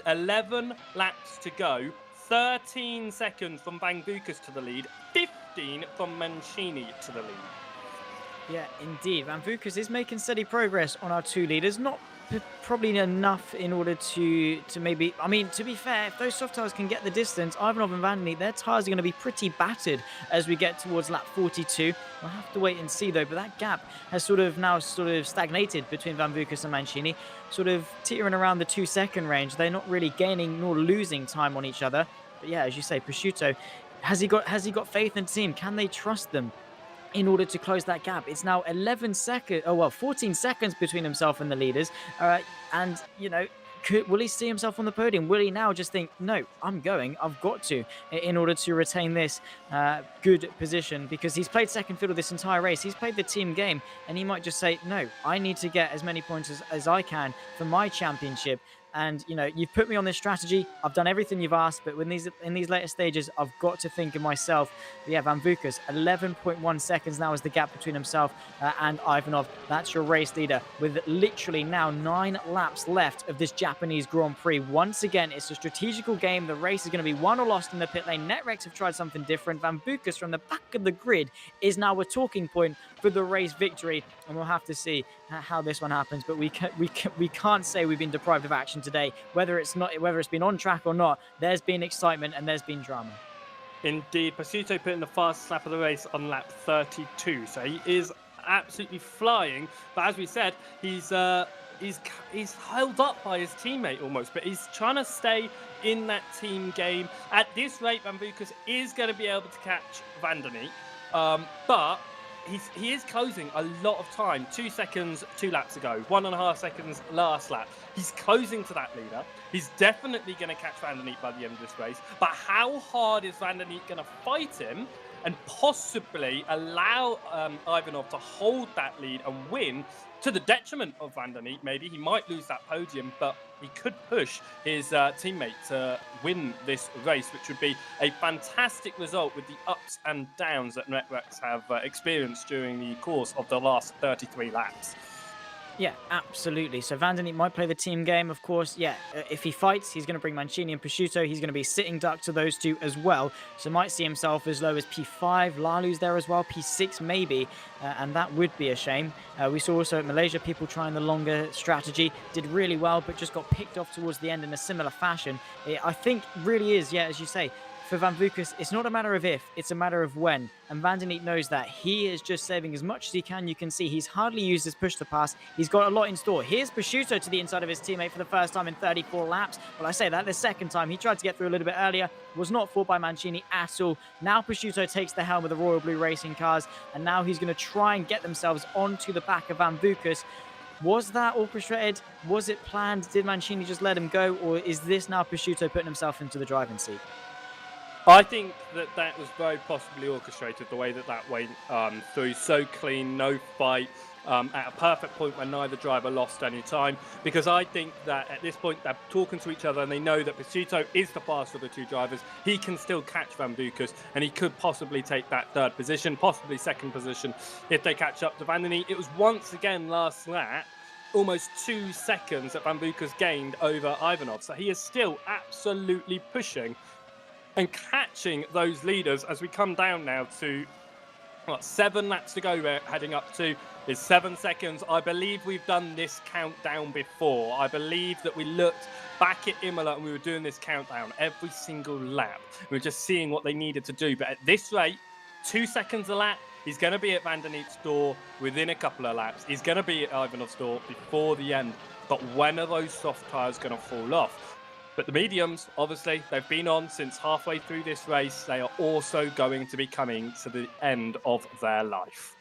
11 laps to go, 13 seconds from Van Bucus to the lead, 15 from Mancini to the lead. Yeah, indeed. Van Bucus is making steady progress on our 2 leaders. Not probably enough in order to maybe, I mean, to be fair, if those soft tyres can get the distance, Ivanov and Van den Neet, their tyres are going to be pretty battered as we get towards lap 42. We'll have to wait and see though, but that gap has sort of stagnated between Van Bucus and Mancini, sort of teetering around the 2-second range. They're not really gaining nor losing time on each other. But yeah, as you say, Prosciutto, has he got faith in the team? Can they trust them in order to close that gap? It's now 14 seconds between himself and the leaders. And, you know, will he see himself on the podium? Will he now just think, no, I've got to, in order to retain this good position? Because he's played second fiddle this entire race. He's played the team game, and he might just say, no, I need to get as many points as I can for my championship. And, you know, you've put me on this strategy. I've done everything you've asked, but in these later stages, I've got to think of myself. But yeah, Van Bucus, 11.1 seconds now is the gap between himself and Ivanov. That's your race leader, with literally now 9 laps left of this Japanese Grand Prix. Once again, it's a strategical game. The race is going to be won or lost in the pit lane. Netrex have tried something different. Van Bucus from the back of the grid is now a talking point for the race victory, and we'll have to see how this one happens. But we can't say we've been deprived of action today, whether it's been on track or not. There's been excitement and there's been drama. Indeed, Pistutto put in the fastest lap of the race on lap 32, so he is absolutely flying. But as we said, he's held up by his teammate almost, but he's trying to stay in that team game. At this rate, Van Bucus is going to be able to catch Van den Neet, but he is closing a lot of time. 2 seconds, 2 laps ago, 1.5 seconds last lap. He's closing to that leader. He's definitely going to catch Van den Neet by the end of this race. But how hard is Van den Neet going to fight him and possibly allow Ivanov to hold that lead and win, to the detriment of Van den Neet? Maybe he might lose that podium, but he could push his teammate to win this race, which would be a fantastic result with the ups and downs that Netrex have experienced during the course of the last 33 laps. Yeah, absolutely. So Van den Neet might play the team game, of course. Yeah, if he fights, he's going to bring Mancini and Prosciutto. He's going to be sitting duck to those two as well. So might see himself as low as P5. Lalu's there as well, P6 maybe, and that would be a shame. We saw also at Malaysia people trying the longer strategy. Did really well, but just got picked off towards the end in a similar fashion. I think really is, yeah, as you say, for Van Bucus, it's not a matter of if, it's a matter of when. And Van den Neet knows that. He is just saving as much as he can. You can see he's hardly used his push to pass. He's got a lot in store. Here's Prosciutto to the inside of his teammate for the first time in 34 laps. Well, I say that the second time. He tried to get through a little bit earlier. Was not fought by Mancini at all. Now Prosciutto takes the helm of the Royal Blue Racing cars. And now he's going to try and get themselves onto the back of Van Bucus. Was that orchestrated? Was it planned? Did Mancini just let him go? Or is this now Prosciutto putting himself into the driving seat? I think that was very possibly orchestrated, the way that went through. So clean, no fight, at a perfect point when neither driver lost any time. Because I think that at this point they're talking to each other and they know that Pacito is the faster of the two drivers. He can still catch Van Bucus and he could possibly take that third position, possibly second position if they catch up to Van der Neet. It was once again last lap almost 2 seconds that Van Bucus gained over Ivanov. So he is still absolutely pushing and catching those leaders as we come down now to 7 laps to go. We're heading up to is 7 seconds. I believe we've done this countdown before. I believe that we looked back at Imola and we were doing this countdown every single lap. We were just seeing what they needed to do. But at this rate, 2 seconds a lap, he's going to be at Van der Neet's door within a couple of laps. He's going to be at Ivanov's door before the end. But when are those soft tyres going to fall off? But the mediums, obviously, they've been on since halfway through this race. They are also going to be coming to the end of their life.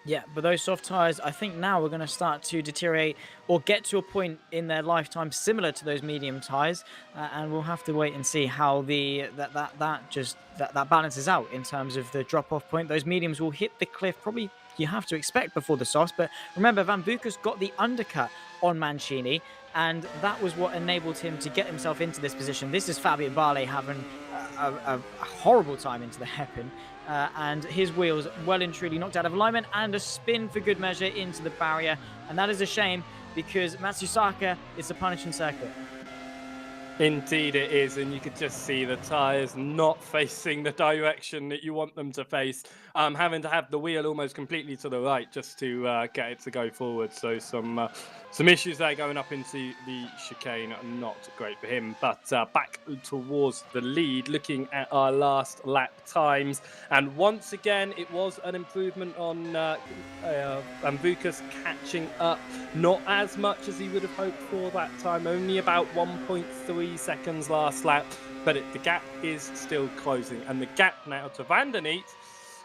Yeah, but those soft tyres, I think now we're going to start to deteriorate or get to a point in their lifetime similar to those medium tyres, and we'll have to wait and see how that balances out in terms of the drop-off point. Those mediums will hit the cliff, probably you have to expect before the softs, but remember, Van Bucus got the undercut on Mancini, and that was what enabled him to get himself into this position. This is Fabio Barley having a horrible time into the hairpin. And his wheels well and truly knocked out of alignment, and a spin for good measure into the barrier. And that is a shame because Matsusaka is a punishing circuit. Indeed it is, and you could just see the tyres not facing the direction that you want them to face, having to have the wheel almost completely to the right just to get it to go forward. So some issues there going up into the chicane, not great for him. But back towards the lead, looking at our last lap times, and once again it was an improvement on Van Bucus catching up, not as much as he would have hoped for that time, only about 1.3 seconds last lap, but the gap is still closing, and the gap now to Van der Neet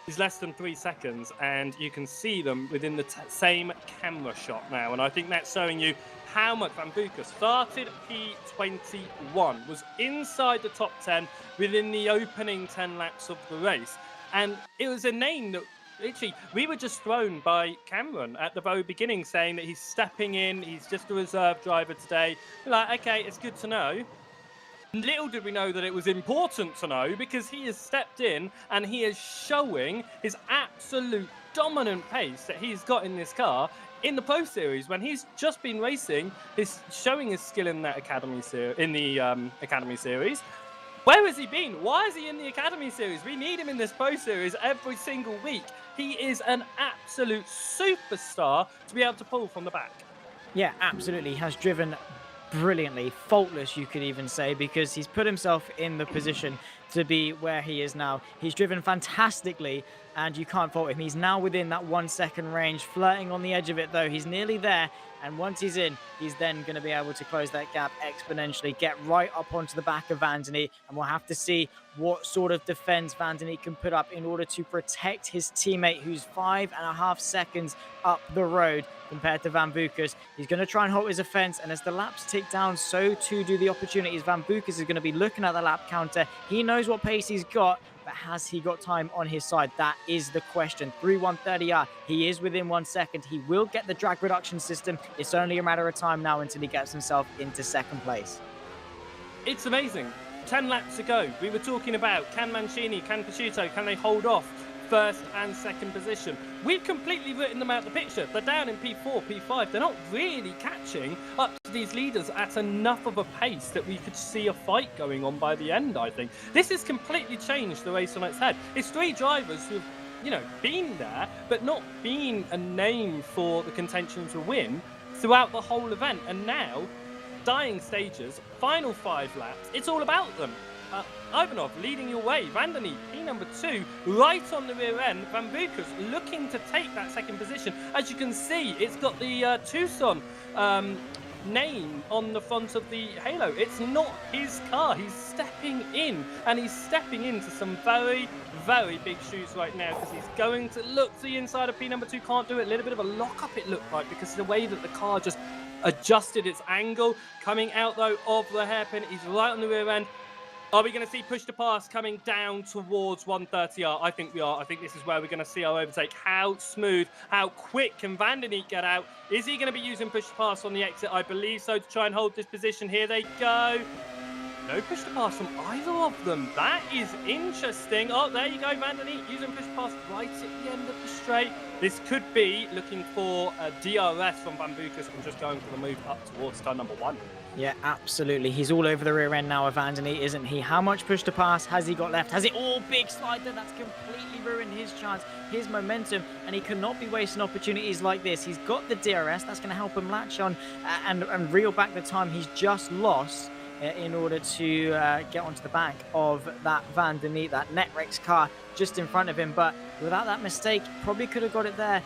is less than 3 seconds, and you can see them within the same camera shot now. And I think that's showing you how much Van Bucus started P21, was inside the top 10 within the opening 10 laps of the race, and it was a name that literally we were just thrown by Cameron at the very beginning, saying that he's stepping in, he's just a reserve driver today. We're like, okay, it's good to know. Little did we know that it was important to know, because he has stepped in and he is showing his absolute dominant pace that he's got in this car in the Pro Series, when he's just been racing, he's showing his skill in that Academy Academy Series. Where has he been? Why is he in the Academy Series? We need him in this Pro Series every single week. He is an absolute superstar to be able to pull from the back. Yeah, absolutely. He has driven brilliantly, faultless you could even say, because he's put himself in the position to be where he is now. He's driven fantastically and you can't fault him. He's now within that 1 second range, flirting on the edge of it though. He's nearly there, and once he's in, he's then going to be able to close that gap exponentially, get right up onto the back of Van der Neet, and we'll have to see what sort of defense Van der Neet can put up in order to protect his teammate, who's 5.5 seconds up the road compared to Van Bucus. He's going to try and hold his offense, and as the laps tick down, so too do the opportunities. Van Bucus is going to be looking at the lap counter. He knows what pace he's got, but has he got time on his side? That is the question. 3.130R. He is within 1 second. He will get the drag reduction system. It's only a matter of time now until he gets himself into second place. It's amazing. 10 laps to go. We were talking about, can Mancini, can Pacito, can they hold off first and second position? We've completely written them out the picture. They're down in P4, P5. They're not really catching up to these leaders at enough of a pace that we could see a fight going on by the end, I think. This has completely changed the race on its head. It's three drivers who've, been there, but not been a name for the contention to win throughout the whole event. And now, dying stages, final 5 laps, it's all about them. Ivanov leading your way, Van der Neet, P2, right on the rear end. Van Bucus looking to take that second position. As you can see, it's got the Tucson name on the front of the halo. It's not his car. He's stepping in, and he's stepping into some very, very big shoes right now, because he's going to look to the inside of P2. Can't do it. A little bit of a lock-up, it looked like, because of the way that the car just adjusted its angle. Coming out, though, of the hairpin. He's right on the rear end. Are we going to see push to pass coming down towards 130R? I think we are. I think this is where we're going to see our overtake. How smooth, how quick can Van der Neat get out? Is he going to be using push to pass on the exit? I believe so, to try and hold this position. Here they go. No push to pass from either of them. That is interesting. Oh, there you go, Van der Neat using push to pass right at the end of the straight. This could be looking for a DRS from Van Bucas and just going for the move up towards turn number 1. Yeah, absolutely. He's all over the rear end now of Van der Neat, isn't he? How much push to pass has he got left? Has it all big slide there? That's completely ruined his chance, his momentum, and he cannot be wasting opportunities like this. He's got the DRS. That's going to help him latch on and reel back the time he's just lost in order to get onto the back of that Van der Neat, that Netrex car just in front of him. But without that mistake, probably could have got it there.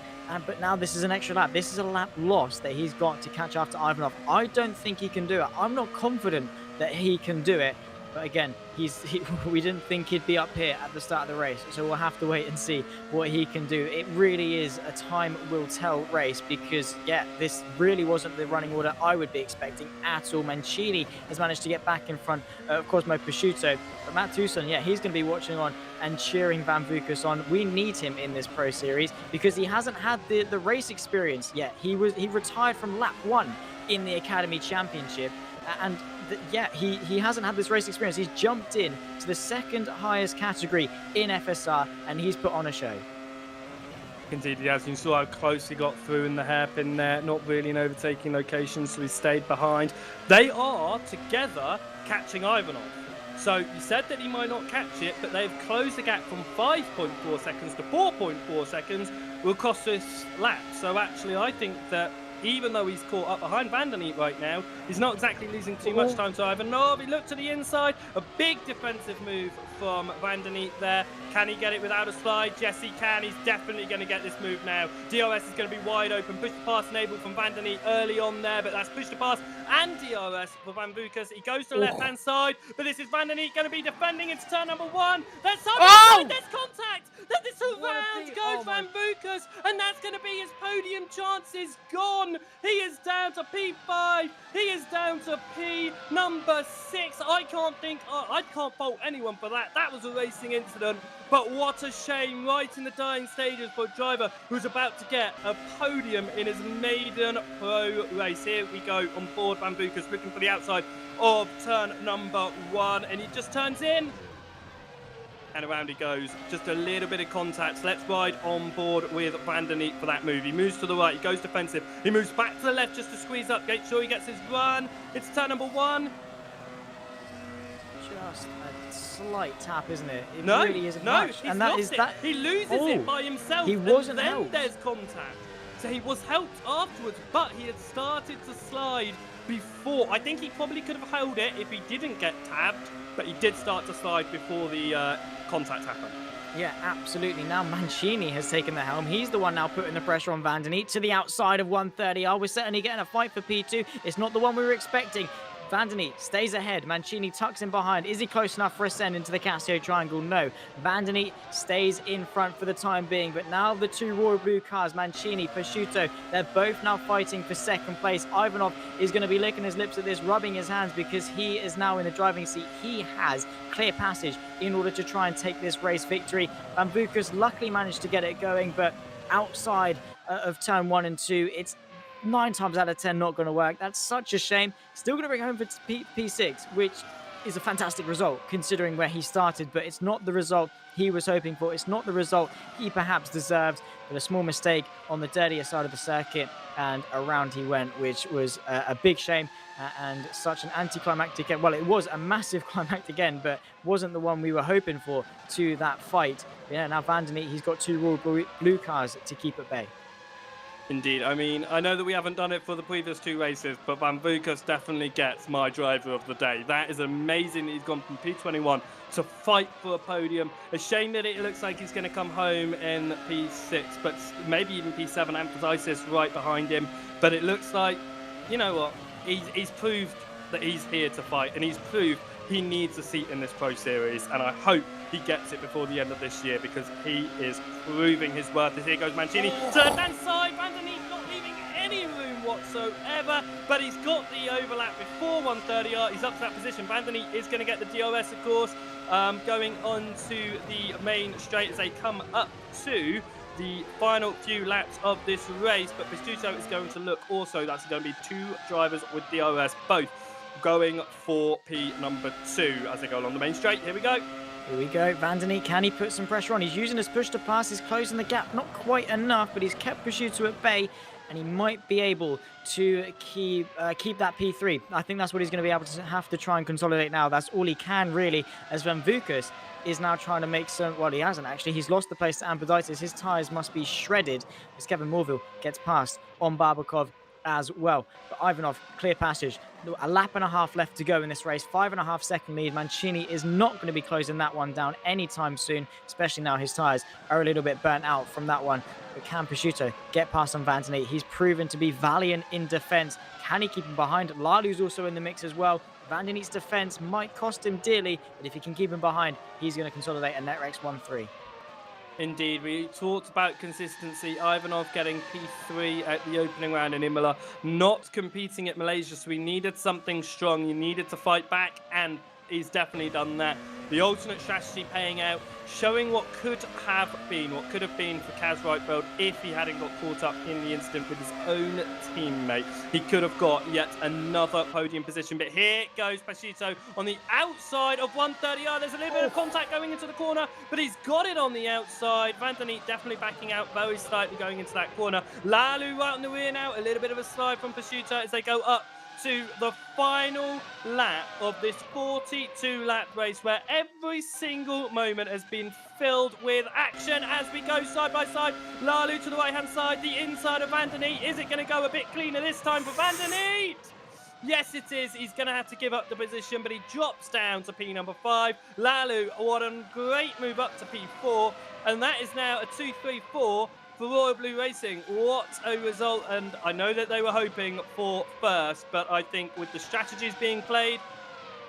But now this is an extra lap. This is a lap lost that he's got to catch after Ivanov. I don't think he can do it. I'm not confident that he can do it. But again, we didn't think he'd be up here at the start of the race. So we'll have to wait and see what he can do. It really is a time will tell race because, yeah, this really wasn't the running order I would be expecting at all. Mancini has managed to get back in front, of course, Mo Prosciutto. But Matt Tucson, yeah, he's going to be watching on and cheering Van Bucas on. We need him in this Pro Series because he hasn't had the race experience yet. He retired from lap 1 in the Academy Championship. And he hasn't had this race experience. He's jumped in to the second highest category in FSR, and he's put on a show. Indeed, he has. You saw how close he got through in the hairpin there. Not really an overtaking location, so he stayed behind. They are together catching Ivanov. So you said that he might not catch it, but they've closed the gap from 5.4 seconds to 4.4 seconds across this lap. So actually, I think that even though he's caught up behind Van der Neat right now, he's not exactly losing too much time to Ivanov. He looked to the inside. A big defensive move from Van der Neat there. Can he get it without a slide? Yes, he can. He's definitely going to get this move now. DRS is going to be wide open. Push to pass enabled from Van der Neat early on there, but that's push to pass and DRS for Van Bucas. He goes to the left-hand side, but this is Van der Neat going to be defending into turn number 1. There's there's contact! This around goes Van Bucas, and that's going to be his podium chances gone. He is down to P5. He is down to P number 6. I can't fault anyone for that. That was a racing incident. But what a shame, right in the dying stages for a driver who's about to get a podium in his maiden pro race. Here we go on board Van Bucas, looking for the outside of turn number 1, and he just turns in. And around he goes. Just a little bit of contact. Let's ride on board with Van der Neat for that move. He moves to the right. He goes defensive. He moves back to the left just to squeeze up. Make sure he gets his run. It's turn number 1. Just a slight tap, isn't it? It no, really isn't no, much. he's And that lost is it. that. He loses it by himself. He wasn't and then helped. There's contact. So he was helped afterwards, but he had started to slide before. I think he probably could have held it if he didn't get tabbed, but he did start to slide before the contact happened. Yeah, absolutely. Now Mancini has taken the helm. He's the one now putting the pressure on Van der Neat to the outside of 130R. We're certainly getting a fight for P2. It's not the one we were expecting. Van der Neat stays ahead. Mancini tucks in behind. Is he close enough for a send into the Casio triangle? No. Van der Neat stays in front for the time being. But now the two royal blue cars, Mancini, Prosciutto, they're both now fighting for second place. Ivanov is going to be licking his lips at this, rubbing his hands because he is now in the driving seat. He has clear passage in order to try and take this race victory. Van Bucas luckily managed to get it going, but outside of turn 1 and 2, it's 9 times out of 10 not going to work. That's such a shame. Still going to bring home for P6, which is a fantastic result considering where he started, but it's not the result he was hoping for. It's not the result he perhaps deserved, but a small mistake on the dirtier side of the circuit, and around he went, which was a big shame and such an anticlimactic end. Well, it was a massive climactic end, but wasn't the one we were hoping for to that fight. But yeah, now Van der Neat, he's got 2 Royal Blue cars to keep at bay. Indeed. I mean, I know that we haven't done it for the previous 2 races, but Van Bucas definitely gets my driver of the day. That is amazing that he's gone from P21 to fight for a podium. A shame that it looks like he's going to come home in P6, but maybe even P7, Emphasis right behind him. But it looks like, you know what, he's proved that he's here to fight, and he's proved he needs a seat in this Pro Series, and I hope he gets it before the end of this year because he is proving his worth. As here goes Mancini to the left-hand side. Van der Neat not leaving any room whatsoever, but he's got the overlap before 130R. He's up to that position. Vandeny is going to get the DRS, of course, going on to the main straight as they come up to the final few laps of this race. But Pizzuto is going to look also, that's going to be 2 drivers with DRS, both going for P number 2 as they go along the main straight. Here we go. Here we go. Vandeny, can he put some pressure on? He's using his push to pass. He's closing the gap. Not quite enough, but he's kept Pizzuto at bay, and he might be able to keep that P3. I think that's what he's going to be able to have to try and consolidate now. That's all he can, really, as Van Vukas is now trying to make some... Well, he hasn't, actually. He's lost the place to Amboditis. His tyres must be shredded as Kevin Morville gets past on Barbakov as well. But Ivanov, clear passage. A lap and a half left to go in this race. 5.5 second lead. Mancini is not going to be closing that one down anytime soon, especially now his tyres are a little bit burnt out from that one. But can Pizzuto get past on Vandeny? He's proven to be valiant in defence. Can he keep him behind? Lalu's also in the mix as well. Vandeny's defence might cost him dearly, but if he can keep him behind, he's going to consolidate a Netrex 1-3. Indeed, we talked about consistency. Ivanov getting P3 at the opening round in Imola, not competing at Malaysia, so we needed something strong. You needed to fight back, and he's definitely done that. The alternate strategy paying out, showing what could have been for Kaz Reitfeld if he hadn't got caught up in the incident with his own teammate. He could have got yet another podium position, but here goes Pizzuto on the outside of 130R. There's a little bit of contact going into the corner, but he's got it on the outside. Vandeny definitely backing out very slightly going into that corner. Lalu right on the rear now, a little bit of a slide from Pizzuto as they go up to the final lap of this 42-lap race, where every single moment has been filled with action as we go side by side. Lalu to the right-hand side, the inside of Vandeny. Is it going to go a bit cleaner this time for Vandeny? Yes, it is. He's going to have to give up the position, but he drops down to P number 5. Lalu, what a great move up to P4, and that is now a 2-3-4 for Royal Blue Racing. What a result, and I know that they were hoping for first, but I think with the strategies being played,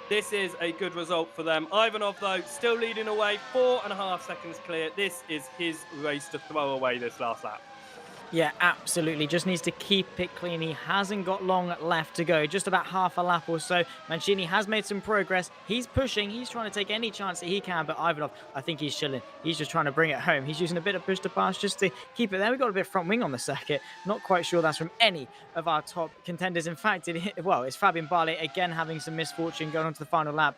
this is a good result for them. Ivanov, though, still leading away, 4.5 seconds clear. This is his race to throw away this last lap. Yeah, absolutely. Just needs to keep it clean. He hasn't got long left to go. Just about half a lap or so. Mancini has made some progress. He's pushing. He's trying to take any chance that he can. But Ivanov, I think he's chilling. He's just trying to bring it home. He's using a bit of push to pass just to keep it there. We've got a bit of front wing on the circuit. Not quite sure that's from any of our top contenders. In fact, it's Fabian Barley again having some misfortune going on to the final lap.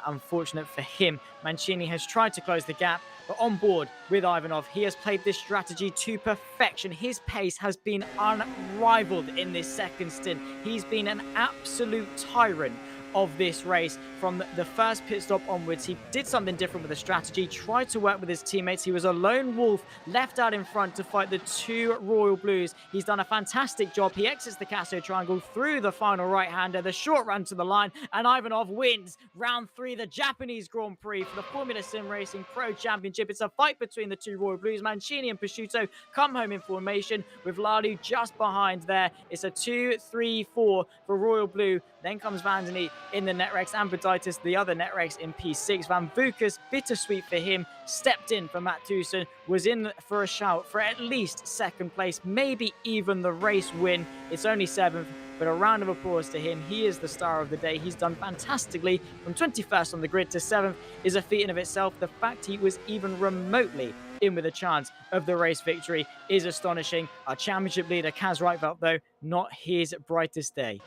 Unfortunate for him. Mancini has tried to close the gap, but on board with Ivanov, he has played this strategy to perfection. His pace has been unrivaled in this second stint. He's been an absolute tyrant of this race from the first pit stop onwards. He did something different with the strategy, tried to work with his teammates. He was a lone wolf left out in front to fight the 2 Royal Blues. He's done a fantastic job. He exits the Casso Triangle through the final right-hander, the short run to the line, and Ivanov wins round 3, the Japanese Grand Prix for the Formula SimRacing Pro Championship. It's a fight between the 2 Royal Blues. Mancini and Pizzuto come home in formation with Lalu just behind there. It's a 2-3-4 for Royal Blue. Then comes Vandeny in the Netrex, Amboditis, the other Netrex in P6. Van Vukas, bittersweet for him, stepped in for Matt Tucson, was in for a shout for at least second place, maybe even the race win. It's only 7th, but a round of applause to him. He is the star of the day. He's done fantastically. From 21st on the grid to 7th is a feat in of itself. The fact he was even remotely in with a chance of the race victory is astonishing. Our championship leader, Kaz Reitfeld, though, not his brightest day.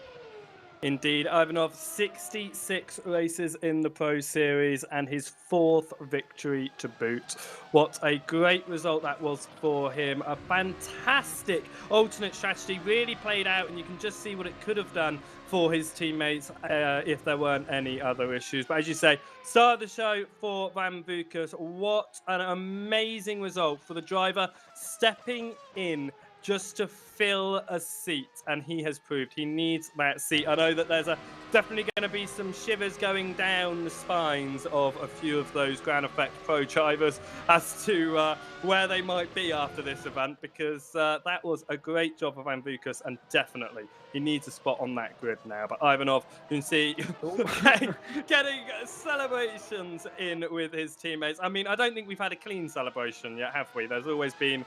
Indeed, Ivanov, 66 races in the Pro Series and his 4th victory to boot. What a great result that was for him. A fantastic alternate strategy really played out, and you can just see what it could have done for his teammates if there weren't any other issues. But as you say, start of the show for Van Vukas. What an amazing result for the driver stepping in just to fill a seat, and he has proved he needs that seat. I know that there's definitely going to be some shivers going down the spines of a few of those Ground Effect Pro drivers as to where they might be after this event, because that was a great job of Van Vukas, and definitely he needs a spot on that grid now. But Ivanov, you can see getting celebrations in with his teammates. I mean, I don't think we've had a clean celebration yet, have we? There's always been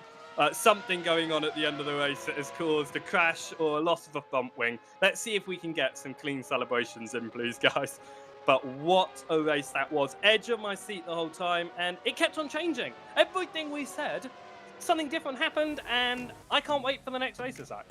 something going on at the end of the race that has caused a crash or a loss of a front wing. Let's see if we can get some clean celebrations in, please, guys. But what a race that was. Edge of my seat the whole time, and it kept on changing. Everything we said, something different happened, and I can't wait for the next race, Zach.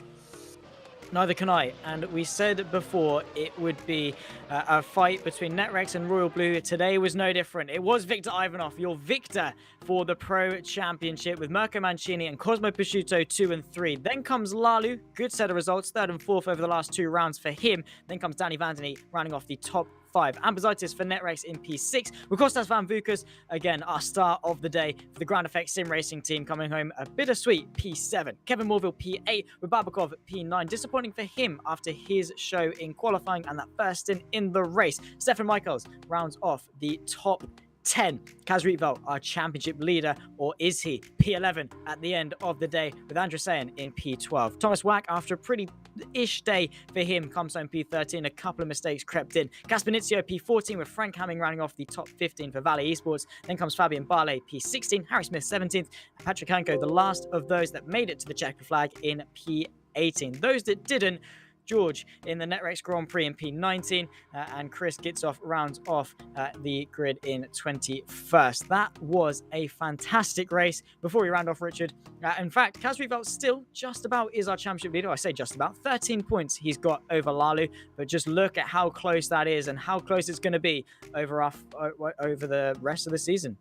Neither can I. And we said before it would be a fight between Netrex and Royal Blue. Today was no different. It was Victor Ivanov, your victor for the Pro Championship, with Mirko Mancini and Cosmo Prosciutto 2 and 3. Then comes Lalu, good set of results, 3rd and 4th over the last 2 rounds for him. Then comes Danny Vandeny, rounding off the top 5. Ambazaitis for Netrex in P6. With Kostas Van Vukas, again, our star of the day for the Ground Effect Sim Racing team, coming home a bittersweet P7. Kevin Morville P8, with Babakov P9. Disappointing for him after his show in qualifying and that first stint in the race. Stefan Michaels rounds off the top 10. Kaz Rietveld, our championship leader, or is he? P11 at the end of the day, with Andrew Sayan in P12. Thomas Wack, after a pretty-ish day for him, comes home P13. A couple of mistakes crept in. Casper Nizio P14, with Frank Hamming rounding off the top 15 for Valley Esports. Then comes Fabian Barley P16, Harry Smith 17th, and Patrick Hanko, the last of those that made it to the checker flag, in P18. Those that didn't, George in the Netrex Grand Prix in P19, and Chris Gitzoff rounds off the grid in 21st. That was a fantastic race. Before we round off, Richard, in fact, Kaz Rietveld still just about is our championship leader. I say just about. 13 points he's got over Lalu, but just look at how close that is and how close it's going to be over the rest of the season.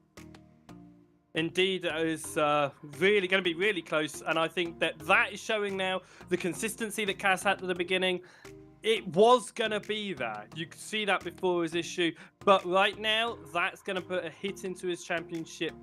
Indeed, it is really going to be really close, and I think that is showing now the consistency that Kaz had at the beginning. It was going to be there. You could see that before his issue, but right now, that's going to put a hit into his championship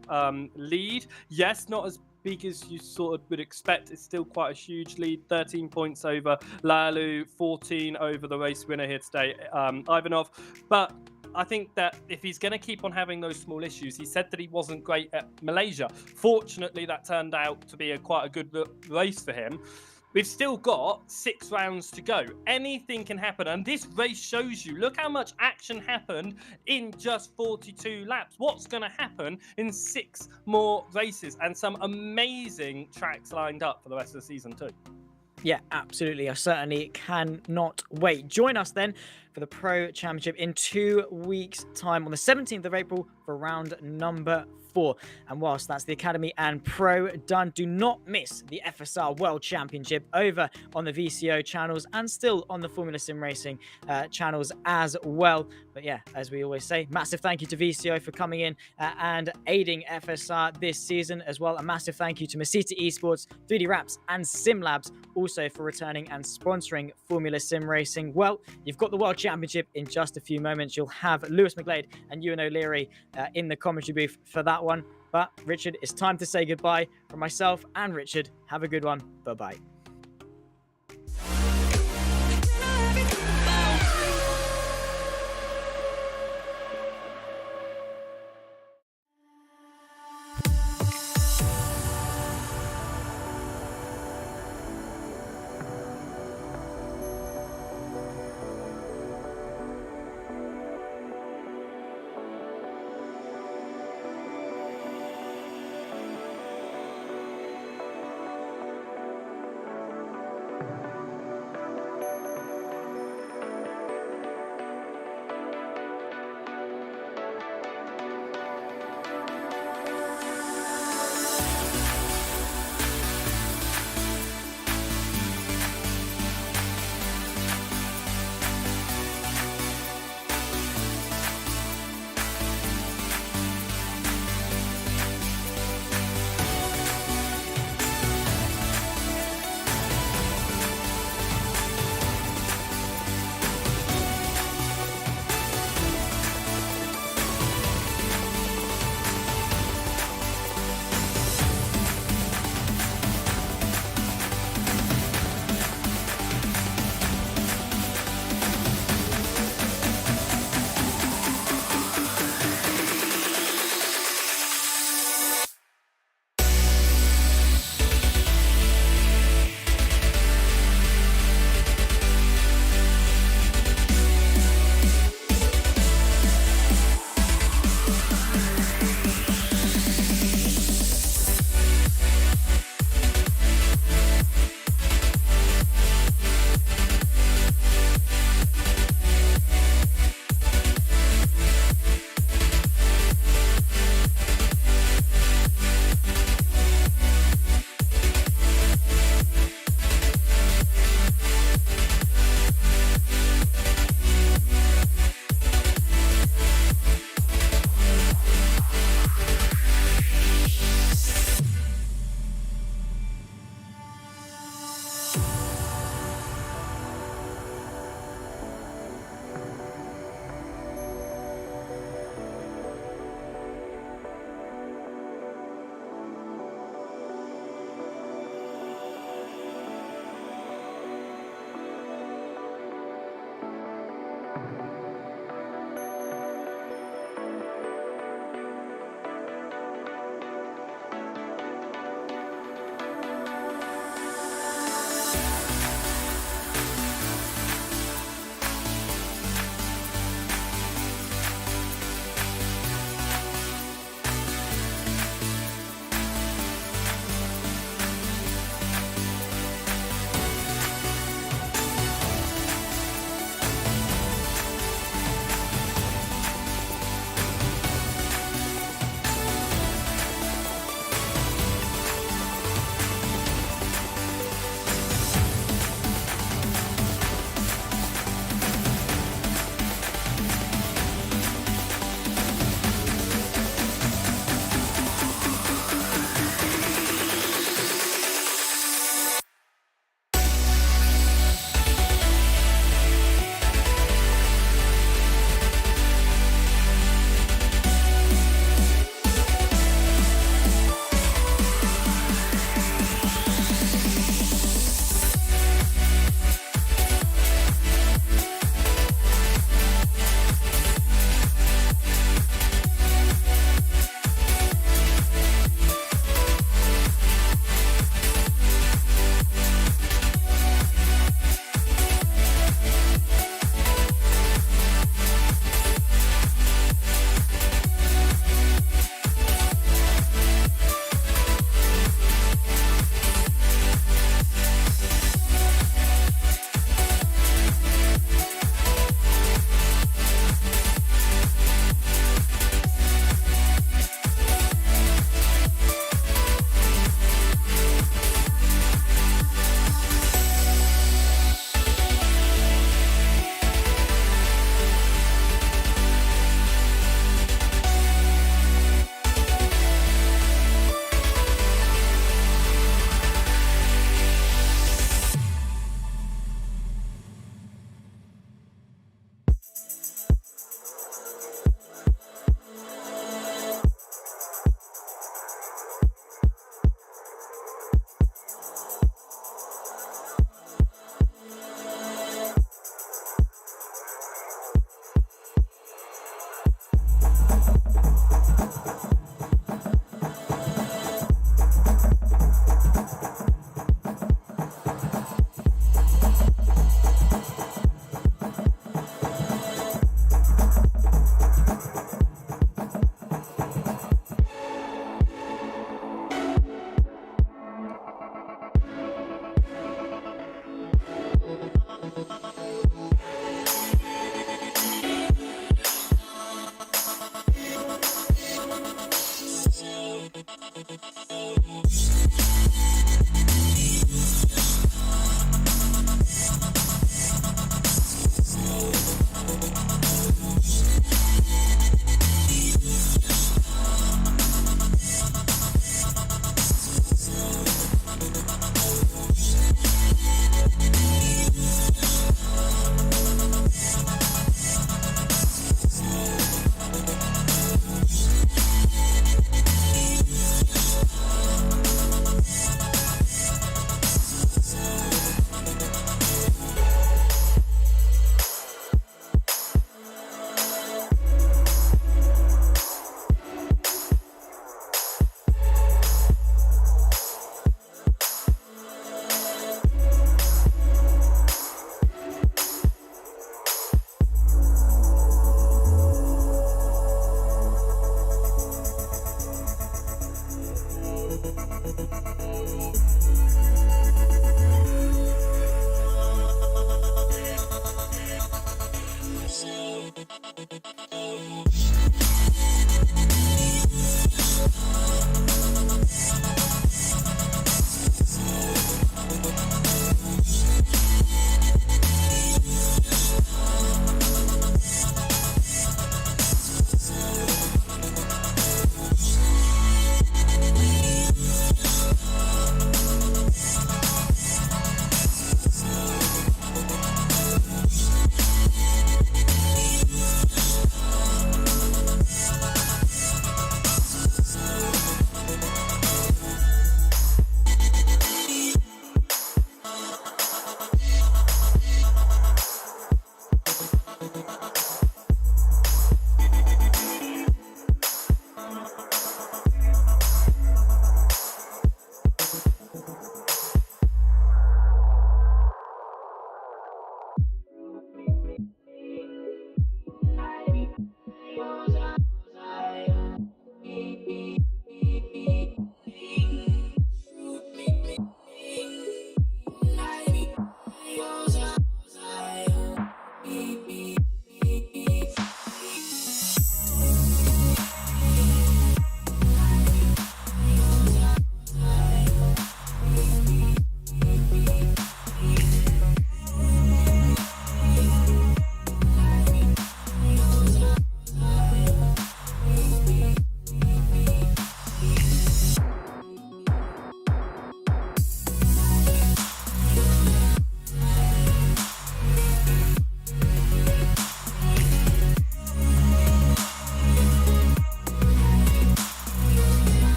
lead. Yes, not as big as you sort of would expect. It's still quite a huge lead. 13 points over Lalu, 14 over the race winner here today, Ivanov. But I think that if he's going to keep on having those small issues, he said that he wasn't great at Malaysia. Fortunately, that turned out to be quite a good race for him. We've still got 6 rounds to go. Anything can happen, and this race shows you, look how much action happened in just 42 laps. What's going to happen in 6 more races, and some amazing tracks lined up for the rest of the season too. Yeah, absolutely. I certainly cannot wait. Join us then for the Pro Championship in 2 weeks' time on the 17th of April for round number 4. And whilst that's the Academy and Pro done, do not miss the FSR World Championship over on the VCO channels and still on the Formula SimRacing channels as well. But yeah, as we always say, massive thank you to VCO for coming in and aiding FSR this season as well. A massive thank you to Mesita Esports, 3D Raps and SimLabs also for returning and sponsoring Formula SimRacing. Well, you've got the World Championship in just a few moments. You'll have Lewis McGlade and Ewan O'Leary in the commentary booth for that one. But Richard, it's time to say goodbye from myself and Richard. Have a good one. Bye-bye.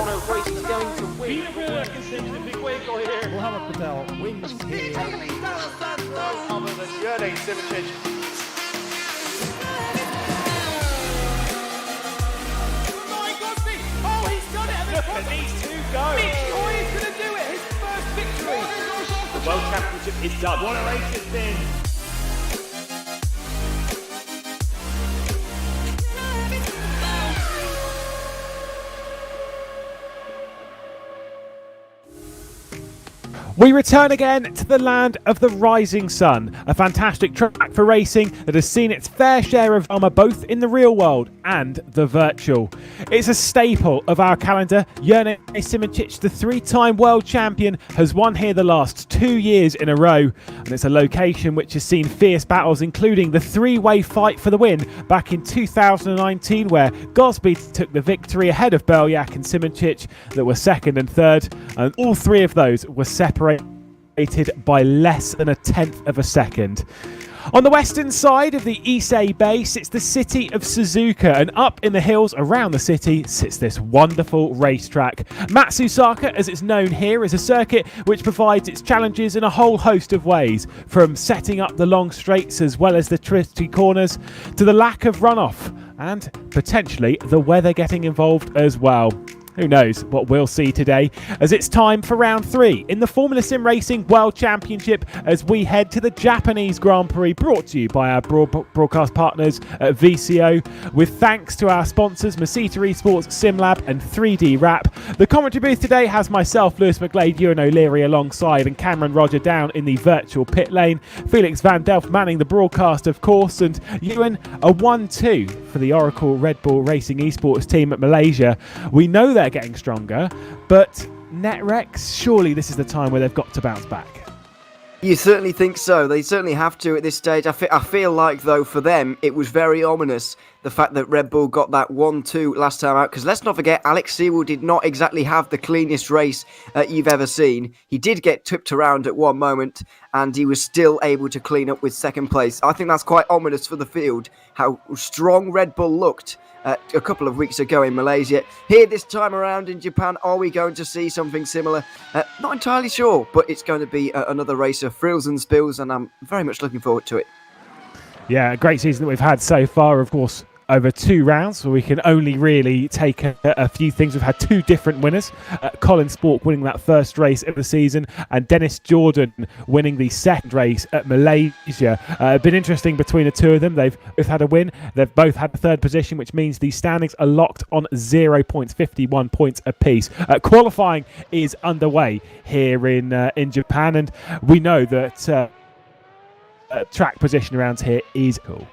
on a race he's going to win. Beautiful circumcision, a big wiggle here. Mohammed Patel wins here. Other than Jurgen Simoncic. Oh, he's done it! And Look at these two go. oh, he's going to do it! His first victory! The World Championship is done. What a race it's been! We return again to the land of the rising sun, a fantastic track for racing that has seen its fair share of drama both in the real world and the virtual. It's a staple of our calendar. Jurgen Simoncic, the three-time world champion, has won here the last 2 years in a row, and it's a location which has seen fierce battles, including the three-way fight for the win back in 2019, where Gosby took the victory ahead of Belyak and Simoncic that were second and third, and all three of those were separated by less than a tenth of a second. On the western side of the Issei Bay sits the city of Suzuka, and up in the hills around the city sits this wonderful racetrack. Matsusaka, as it's known here, is a circuit which provides its challenges in a whole host of ways, from setting up the long straights as well as the twisty corners, to the lack of runoff, and potentially the weather getting involved as well. Who knows what we'll see today, as it's time for round 3 in the Formula SimRacing World Championship as we head to the Japanese Grand Prix, brought to you by our broadcast partners at VCO, with thanks to our sponsors Masita Esports, SimLab and 3D Wrap. The commentary booth today has myself, Lewis McGlade, Ewan O'Leary alongside, and Cameron Roger down in the virtual pit lane. Felix Van Delft manning the broadcast, of course, and Ewan, a 1-2 for the Oracle Red Bull Racing Esports team at Malaysia. We know they're getting stronger, but NetRex, surely this is the time where they've got to bounce back. You certainly think so. They certainly have to at this stage. I feel like, though, for them, it was very ominous, the fact that Red Bull got that 1-2 last time out. Because let's not forget, Alex Sewell did not exactly have the cleanest race you've ever seen. He did get tipped around at one moment, and he was still able to clean up with second place. I think that's quite ominous for the field, how strong Red Bull looked a couple of weeks ago in Malaysia. Here this time around in Japan, are we going to see something similar? Not entirely sure, but it's going to be another race of frills and spills, and I'm very much looking forward to it. Yeah, a great season that we've had so far, of course. Over 2 rounds, so we can only really take a few things. We've had 2 different winners. Colin Spork winning that first race of the season, and Dennis Jordan winning the second race at Malaysia. Been interesting between the two of them. They've both had a win. They've both had the third position, which means the standings are locked on 0 points, 51 points apiece. Qualifying is underway here in Japan, and we know that track position around here is cool.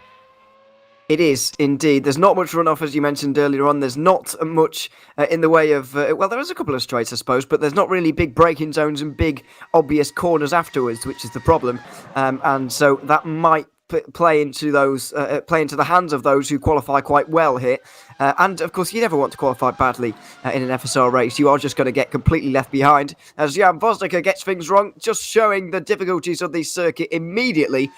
It is, indeed. There's not much runoff, as you mentioned earlier on. There's not much in the way of... well, there is a couple of straights, I suppose, but there's not really big braking zones and big, obvious corners afterwards, which is the problem. And so that might play into the hands of those who qualify quite well here. And, of course, you never want to qualify badly in an FSR race. You are just going to get completely left behind. As Jan Vosnicker gets things wrong, just showing the difficulties of this circuit immediately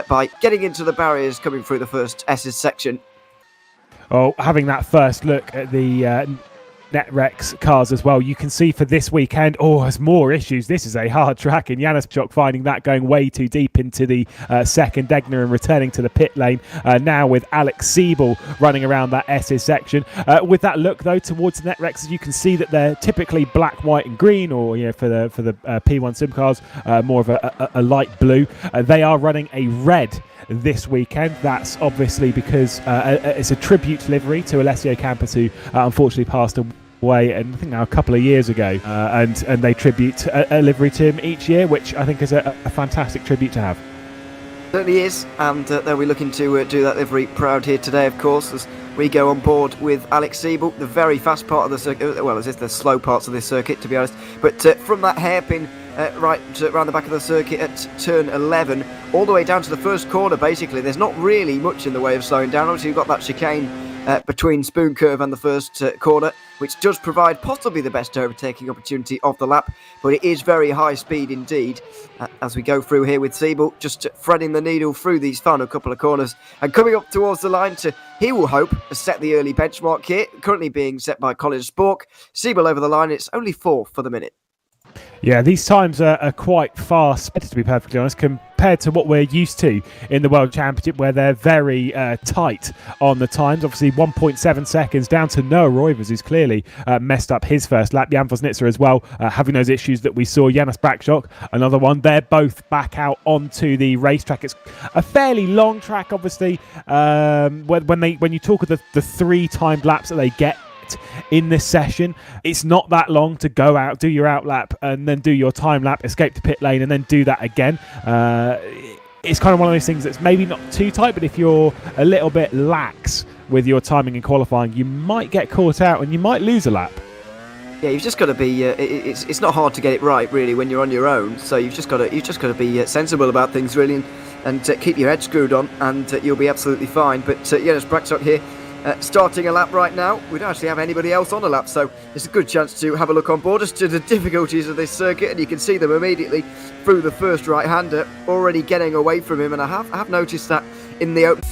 by getting into the barriers coming through the first S's section. Oh, having that first look at the NetRex cars as well, you can see for this weekend, there's more issues. This is a hard track, and Janis Pchok finding that going way too deep into the second Degner and returning to the pit lane now with Alex Siebel running around that S's section. With that look though towards the NetRexes, you can see that they're typically black, white and green, or for the P1 Sim cars more of a light blue. They are running a red this weekend. That's obviously because it's a tribute livery to Alessio Campos, who unfortunately passed away, and I think now a couple of years ago, and they tribute a livery to him each year, which I think is a fantastic tribute to have. Certainly is, and they'll be looking to do that livery proud here today, of course, as we go on board with Alex Siebel, the very fast part of the circuit, well, as if the slow parts of this circuit, to be honest, but from that hairpin right around the back of the circuit at turn 11, all the way down to the first corner, basically, there's not really much in the way of slowing down. Obviously, you've got that chicane between Spoon Curve and the first corner, which does provide possibly the best overtaking opportunity of the lap, but it is very high speed indeed as we go through here with Siebel, just threading the needle through these final couple of corners and coming up towards the line to, he will hope, set the early benchmark here, currently being set by Colin Spork. Siebel over the line, it's only 4th for the minute. Yeah, these times are quite fast, to be perfectly honest, compared to what we're used to in the World Championship, where they're very tight on the times. Obviously, 1.7 seconds down to Noah Roivers, who's clearly messed up his first lap. Jan Vosnitzer as well, having those issues that we saw. Janis Brakshock, another one. They're both back out onto the racetrack. It's a fairly long track, obviously. When you talk of the 3 timed laps that they get in this session, it's not that long to go out, do your out lap, and then do your time lap, escape to pit lane, and then do that again. It's kind of one of those things that's maybe not too tight, but if you're a little bit lax with your timing and qualifying, you might get caught out and you might lose a lap. Yeah, you've just got to be. It's not hard to get it right, really, when you're on your own. So you've just got to be sensible about things, really, and keep your head screwed on, and you'll be absolutely fine. But there's Brakshock here. Starting a lap right now. We don't actually have anybody else on a lap, so it's a good chance to have a look on board as to the difficulties of this circuit, and you can see them immediately through the first right-hander already getting away from him, and I have noticed that in the open.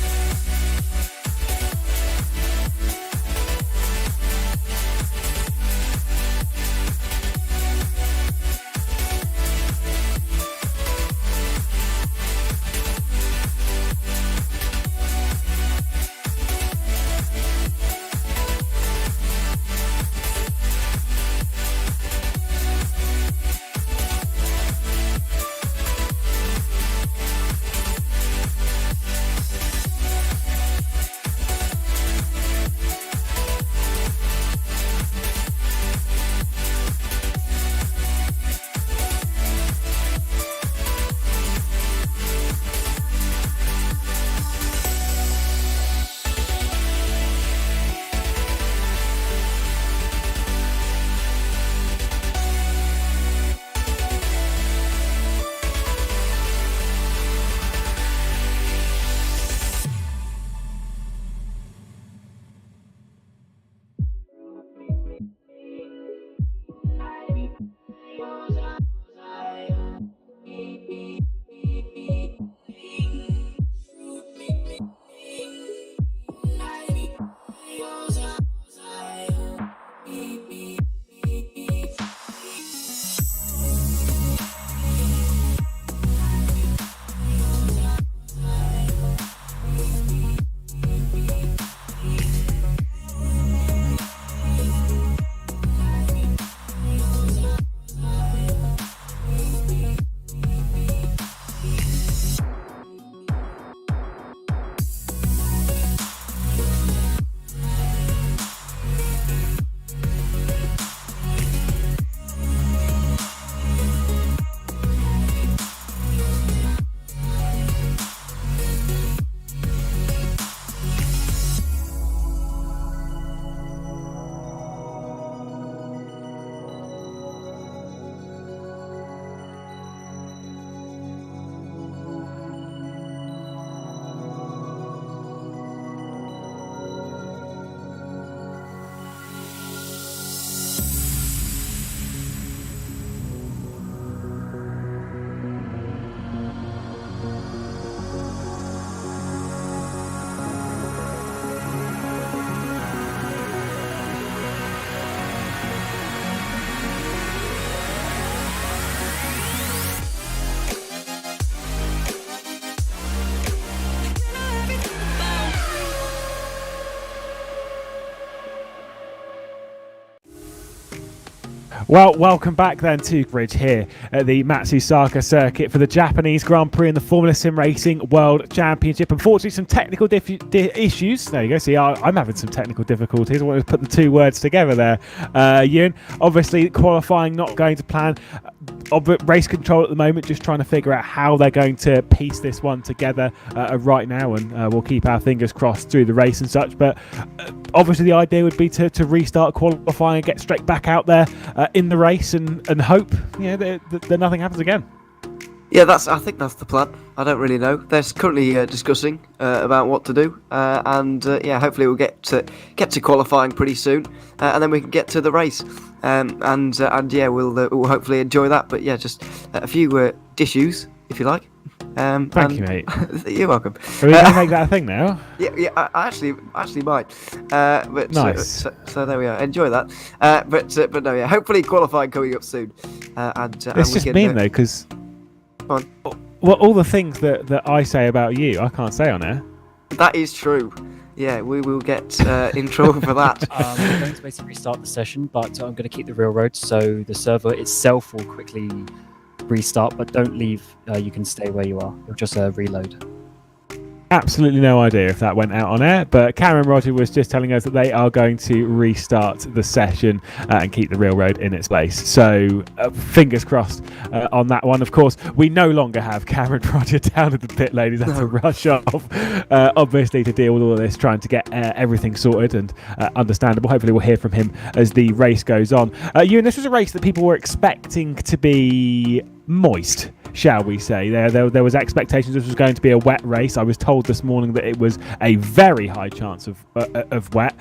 Well, welcome back then to Bridge here at the Matsusaka circuit for the Japanese Grand Prix and the Formula SimRacing World Championship. Unfortunately, some technical issues. There you go. See, I'm having some technical difficulties. I wanted to put the 2 words together there, Ewan. Obviously, qualifying not going to plan. Race control at the moment, just trying to figure out how they're going to piece this one together right now, and we'll keep our fingers crossed through the race and such. But obviously the idea would be to restart qualifying and get straight back out there in the race and hope that nothing happens again. Yeah, I think that's the plan. I don't really know. They're currently discussing about what to do, and hopefully we'll get to qualifying pretty soon, and then we can get to the race, we'll hopefully enjoy that. But yeah, just a few issues, if you like. Thank you, mate. You're welcome. Are we going to make that a thing now? Yeah, I actually might. But Nice. So there we are. Enjoy that. But no, yeah. Hopefully qualifying coming up soon. It's just mean though, because all the things that I say about you, I can't say on air. That is true. Yeah, we will get in trouble for that. I'm going to basically restart the session, but I'm going to keep the railroad, so the server itself will quickly restart, but don't leave. You can stay where you are. It'll just reload. Absolutely no idea if that went out on air, but Cameron Roger was just telling us that they are going to restart the session and keep the railroad in its place. So fingers crossed on that one. Of course, we no longer have Cameron Roger down at the pit lane. He's had to rush off, obviously, to deal with all of this, trying to get everything sorted and understandable. Hopefully we'll hear from him as the race goes on. Ewan, this was a race that people were expecting to be moist, shall we say. There was expectations this was going to be a wet race. I was told this morning that it was a very high chance of wet.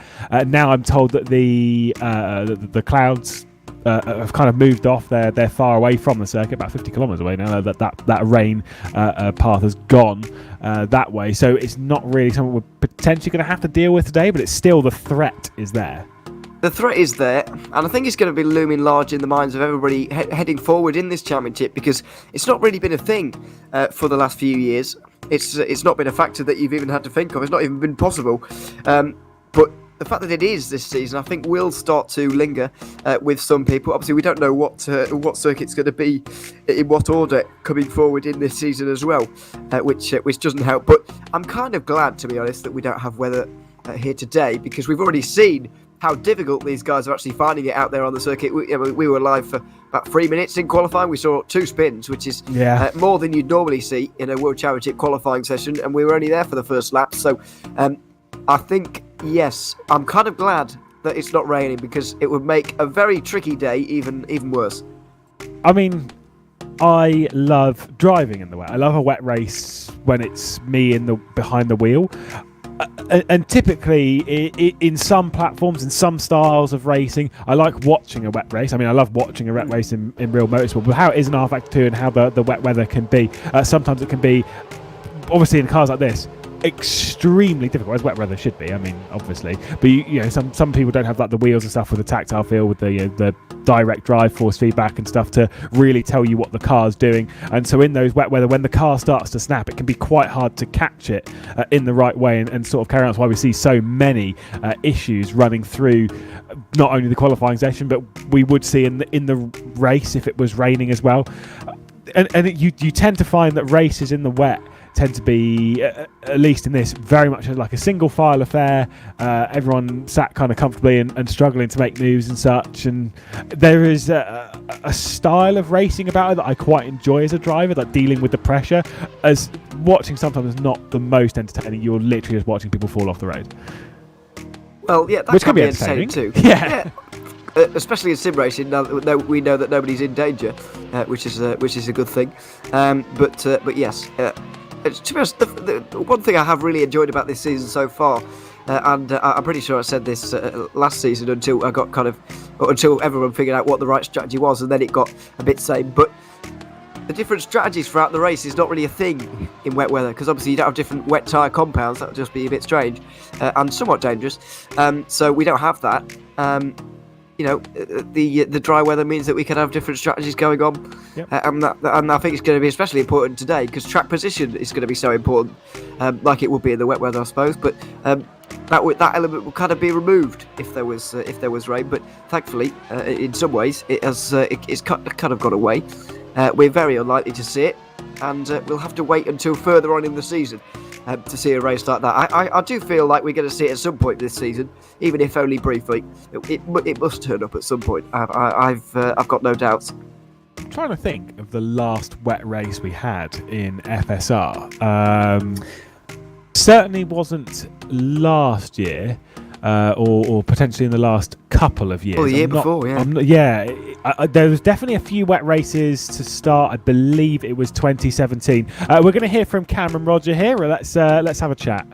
Now I'm told that the clouds have kind of moved off. They're far away from the circuit, about 50 kilometers away now. That rain path has gone that way, so it's not really something we're potentially going to have to deal with today. But it's still, the threat is there. The threat is there, and I think it's going to be looming large in the minds of everybody heading forward in this championship, because it's not really been a thing for the last few years. It's not been a factor that you've even had to think of. It's not even been possible. But the fact that it is this season, I think, will start to linger with some people. Obviously, we don't know what circuit's going to be in what order coming forward in this season as well, which doesn't help. But I'm kind of glad, to be honest, that we don't have weather here today, because we've already seen how difficult these guys are actually finding it out there on the circuit. We were live for about 3 minutes in qualifying. We saw 2 spins, which is more than you'd normally see in a World Championship qualifying session, and we were only there for the first lap. So I think, yes, I'm kind of glad that it's not raining, because it would make a very tricky day even worse. I mean, I love driving in the wet. I love a wet race when it's me behind the wheel. And typically, in some platforms, in some styles of racing, I like watching a wet race. I mean, I love watching a wet race in real motorsport, but how it is in rFactor 2 and how the wet weather can be, sometimes it can be, obviously in cars like this, extremely difficult, as wet weather should be. I mean, obviously, but you know, some people don't have like the wheels and stuff with the tactile feel, with the direct drive force feedback and stuff to really tell you what the car's doing. And so in those wet weather, when the car starts to snap, it can be quite hard to catch it in the right way and sort of carry on. That's why we see so many issues running through not only the qualifying session, but we would see in the race if it was raining as well. And you tend to find that races in the wet tend to be, at least in this, very much like a single file affair. Everyone sat kind of comfortably and struggling to make moves and such. And there is a style of racing about it that I quite enjoy as a driver, like dealing with the pressure. As watching sometimes is not the most entertaining. You're literally just watching people fall off the road. Well, yeah, that can be entertaining too. Yeah. Especially in sim racing, now that we know that nobody's in danger, which is a good thing. But yes. To be honest, the one thing I have really enjoyed about this season so far, and I'm pretty sure I said this last season until everyone figured out what the right strategy was, and then it got a bit same. But the different strategies throughout the race is not really a thing in wet weather, because obviously you don't have different wet tyre compounds. That would just be a bit strange and somewhat dangerous. So we don't have that. You know, the dry weather means that we can have different strategies going on. Yep. And I think it's going to be especially important today, because track position is going to be so important, like it would be in the wet weather, I suppose. But that element will kind of be removed if there was rain. But thankfully, in some ways, it's kind of got away. We're very unlikely to see it, and we'll have to wait until further on in the season to see a race like that. I do feel like we're going to see it at some point this season, even if only briefly. It must turn up at some point. I've got no doubts. I'm trying to think of the last wet race we had in FSR. Certainly wasn't last year. or potentially in the last couple of years. Well, the year before, yeah. There was definitely a few wet races to start. I believe it was 2017. We're going to hear from Cameron Roger here. Let's have a chat.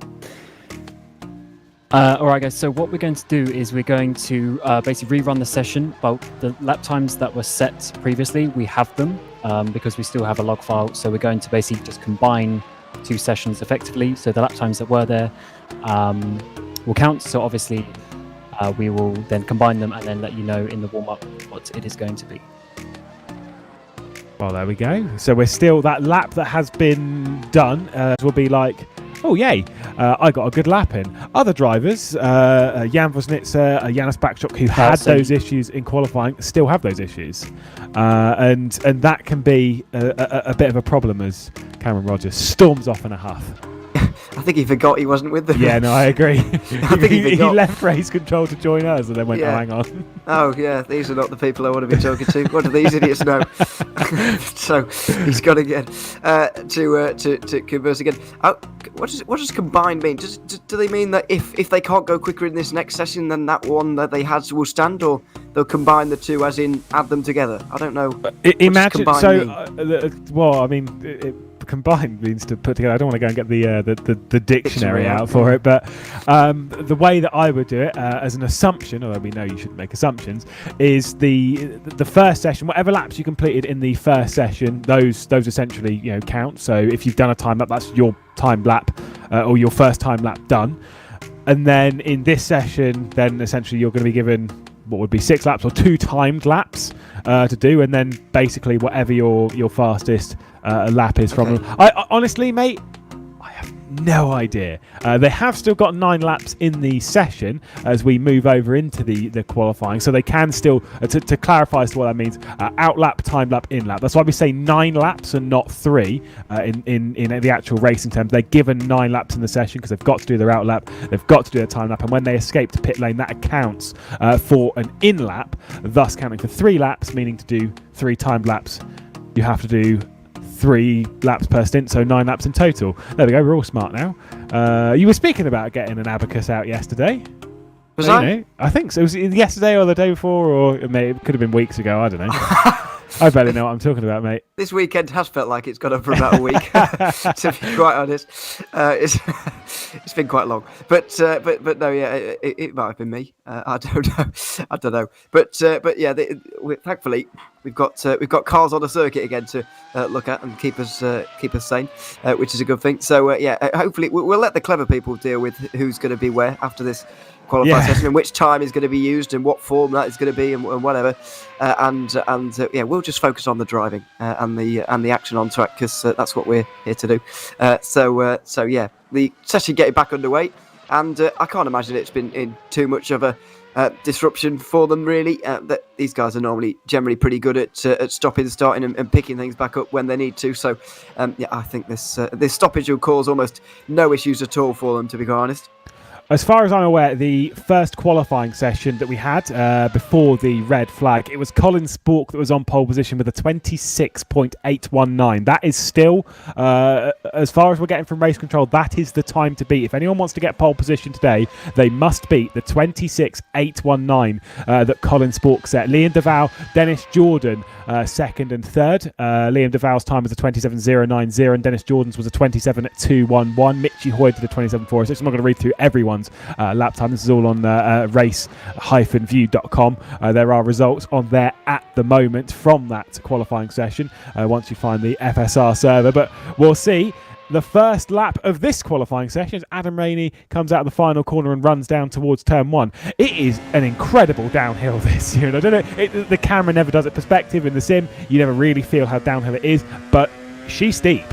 All right, guys. So what we're going to do is we're going to basically rerun the session. Well, the lap times that were set previously, we have them because we still have a log file. So we're going to basically just combine 2 sessions effectively. So the lap times that were there will count. So obviously we will then combine them and then let you know in the warm-up what it is going to be. Well, there we go. So we're still, that lap that has been done will be like, oh, yay, I got a good lap in. Other drivers, Jan Vosnitzer, Janis Backstock, who had those issues in qualifying, still have those issues. And that can be a bit of a problem as Cameron Rogers storms off in a huff. I think he forgot he wasn't with them. Yeah, no, I agree. I think he he left race control to join us and then went, oh, hang on. Oh, yeah, these are not the people I want to be talking to. What do these idiots know? So he's got to get to converse again. What does combined mean? Do they mean that if they can't go quicker in this next session, then that one that they had will stand, or they'll combine the two, as in add them together? I don't know. Imagine well, I mean. Combined means to put together. I don't want to go and get the dictionary out for it, but the way that I would do it as an assumption, although we know you shouldn't make assumptions, is the first session, whatever laps you completed in the first session, those essentially count. So if you've done a time lap, that's your time lap or your first time lap done. And then in this session, then essentially you're going to be given what would be 6 laps or 2 timed laps to do, and then basically whatever your fastest lap is from them. I honestly, mate, I have no idea. They have still got 9 laps in the session as we move over into the qualifying, so they can still, to clarify as to what that means, out lap, time lap, in lap. That's why we say 9 laps and not 3 in the actual racing terms. They're given 9 laps in the session because they've got to do their out lap, they've got to do their time lap, and when they escape to pit lane, that accounts for an in lap, thus counting for 3 laps, meaning to do 3 timed laps, you have to do 3 laps per stint, so 9 laps in total. There we go, we're all smart now. You were speaking about getting an abacus out yesterday. Was I? I think so. Was it yesterday or the day before, or it could have been weeks ago, I don't know. I barely know what I'm talking about, mate. This weekend has felt like it's gone on for about a week, to be quite honest. It's been quite long, but no, yeah, it might have been me. I don't know. But yeah, thankfully we've got cars on the circuit again to look at and keep us sane, which is a good thing. So yeah, hopefully we'll let the clever people deal with who's going to be where after this qualifying session and which time is going to be used and what form that is going to be and whatever, and yeah, we'll just focus on the driving and the action on track, because that's what we're here to do. So yeah, the session getting back underway, and I can't imagine it's been in too much of a disruption for them, really. That these guys are normally generally pretty good at stopping, starting, and picking things back up when they need to. So yeah, I think this stoppage will cause almost no issues at all for them, to be quite honest. As far as I'm aware, the first qualifying session that we had before the red flag, it was Colin Spork that was on pole position with a 26.819. That is still, as far as we're getting from race control, that is the time to beat. If anyone wants to get pole position today, they must beat the 26.819 that Colin Spork set. Liam DeVal, Dennis Jordan, second and third. Liam DeVal's time was a 27.090 and Dennis Jordan's was a 27.211. Mitchy Hoy did a 27.406. I'm not going to read through everyone's lap time. This is all on race-view.com. There are results on there at the moment from that qualifying session once you find the FSR server, but we'll see. The first lap of this qualifying session as Adam Rainey comes out of the final corner and runs down towards turn 1. It is an incredible downhill this year, and I don't know, the camera never does it perspective in the sim. You never really feel how downhill it is, but she's steep.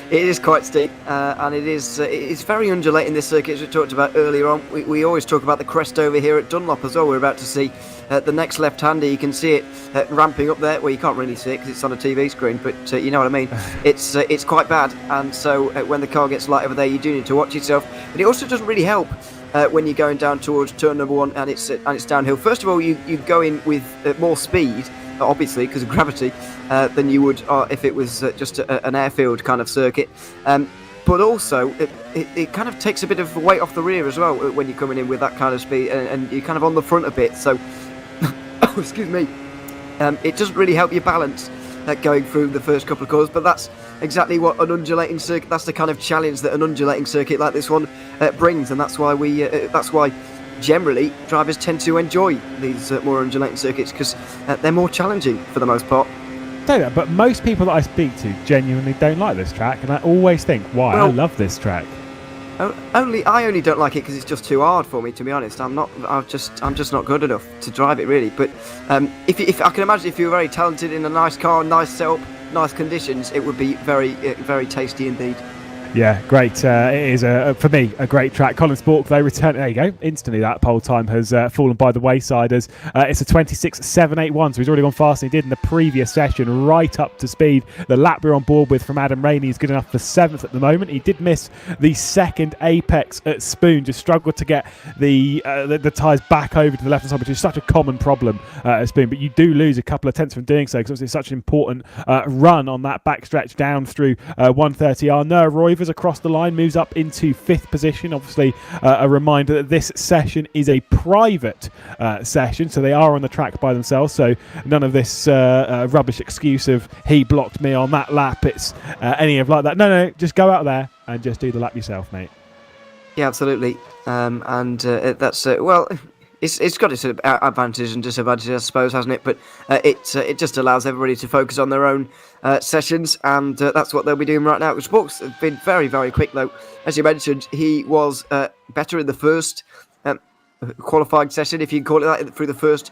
It is quite steep, and it's very undulating, this circuit, as we talked about earlier on. We always talk about the crest over here at Dunlop as well. We're about to see the next left-hander. You can see it ramping up there. Well, you can't really see it because it's on a TV screen, but you know what I mean. It's quite bad, and so when the car gets light over there, you do need to watch yourself. But it also doesn't really help when you're going down towards turn number 1 and it's downhill. First of all, you go in with more speed, obviously because of gravity, than you would if it was just an airfield kind of circuit. but also it kind of takes a bit of weight off the rear as well when you're coming in with that kind of speed, and you're kind of on the front a bit. So, excuse me, it doesn't really help you balance going through the first couple of corners. But that's exactly what an undulating circuit. That's the kind of challenge that an undulating circuit like this one brings, and that's why generally drivers tend to enjoy these more undulating circuits, because they're more challenging for the most part. Say that, but most people that I speak to genuinely don't like this track, and I always think, why? I love this track. I only don't like it because it's just too hard for me, to be honest. I'm just not good enough to drive it, really. But if I can imagine, if you were very talented in a nice car, nice setup, nice conditions, it would be very, very tasty indeed. Yeah, great. It is, for me, a great track. Colin Spork, though, return. There you go. Instantly, that pole time has fallen by the wayside as it's a 26.781, so he's already gone faster than he did in the previous session, right up to speed. The lap we're on board with from Adam Rainey is good enough for 7th at the moment. He did miss the second apex at Spoon, just struggled to get the tyres back over to the left-hand side, which is such a common problem at Spoon. But you do lose a couple of tenths from doing so, because it's such an important run on that backstretch down through 130R. Noah Roivers across the line moves up into 5th position. Obviously, a reminder that this session is a private session, so they are on the track by themselves, so none of this rubbish excuse of he blocked me on that lap, it's any of like that. No, just go out there and just do the lap yourself, mate. Yeah, absolutely. That's well, it's got its advantages and disadvantages, I suppose, hasn't it? But it just allows everybody to focus on their own sessions, and that's what they'll be doing right now. Sporks has been very, very quick, though. As you mentioned, he was better in the first qualifying session, if you can call it that, through the first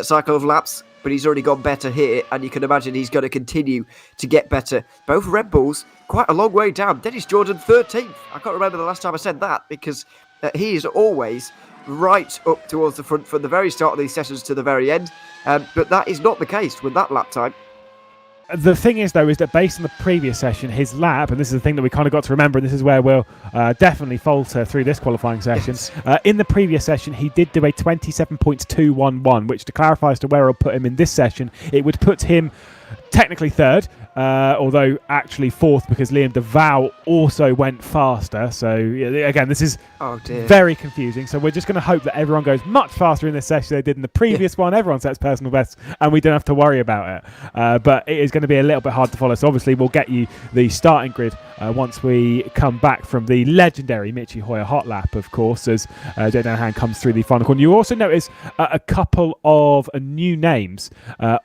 cycle of laps. But he's already gone better here, and you can imagine he's going to continue to get better. Both Red Bulls quite a long way down. Dennis Jordan 13th. I can't remember the last time I said that, because he is always right up towards the front from the very start of these sessions to the very end. But that is not the case with that lap time. The thing is, though, is that based on the previous session, his lap, and this is the thing that we kind of got to remember, and this is where we'll definitely falter through this qualifying session. Yes. In the previous session, he did do a 27.211, which, to clarify as to where I'll put him in this session, it would put him technically 3rd, although actually 4th, because Liam DeVal also went faster. So again, this is very confusing. So we're just going to hope that everyone goes much faster in this session than they did in the previous one. Everyone sets personal bests, and we don't have to worry about it. But it is going to be a little bit hard to follow. So obviously we'll get you the starting grid once we come back from the legendary Michi Hoyer hot lap, of course, as Jay Danahan comes through the final corner. You also notice a couple of new names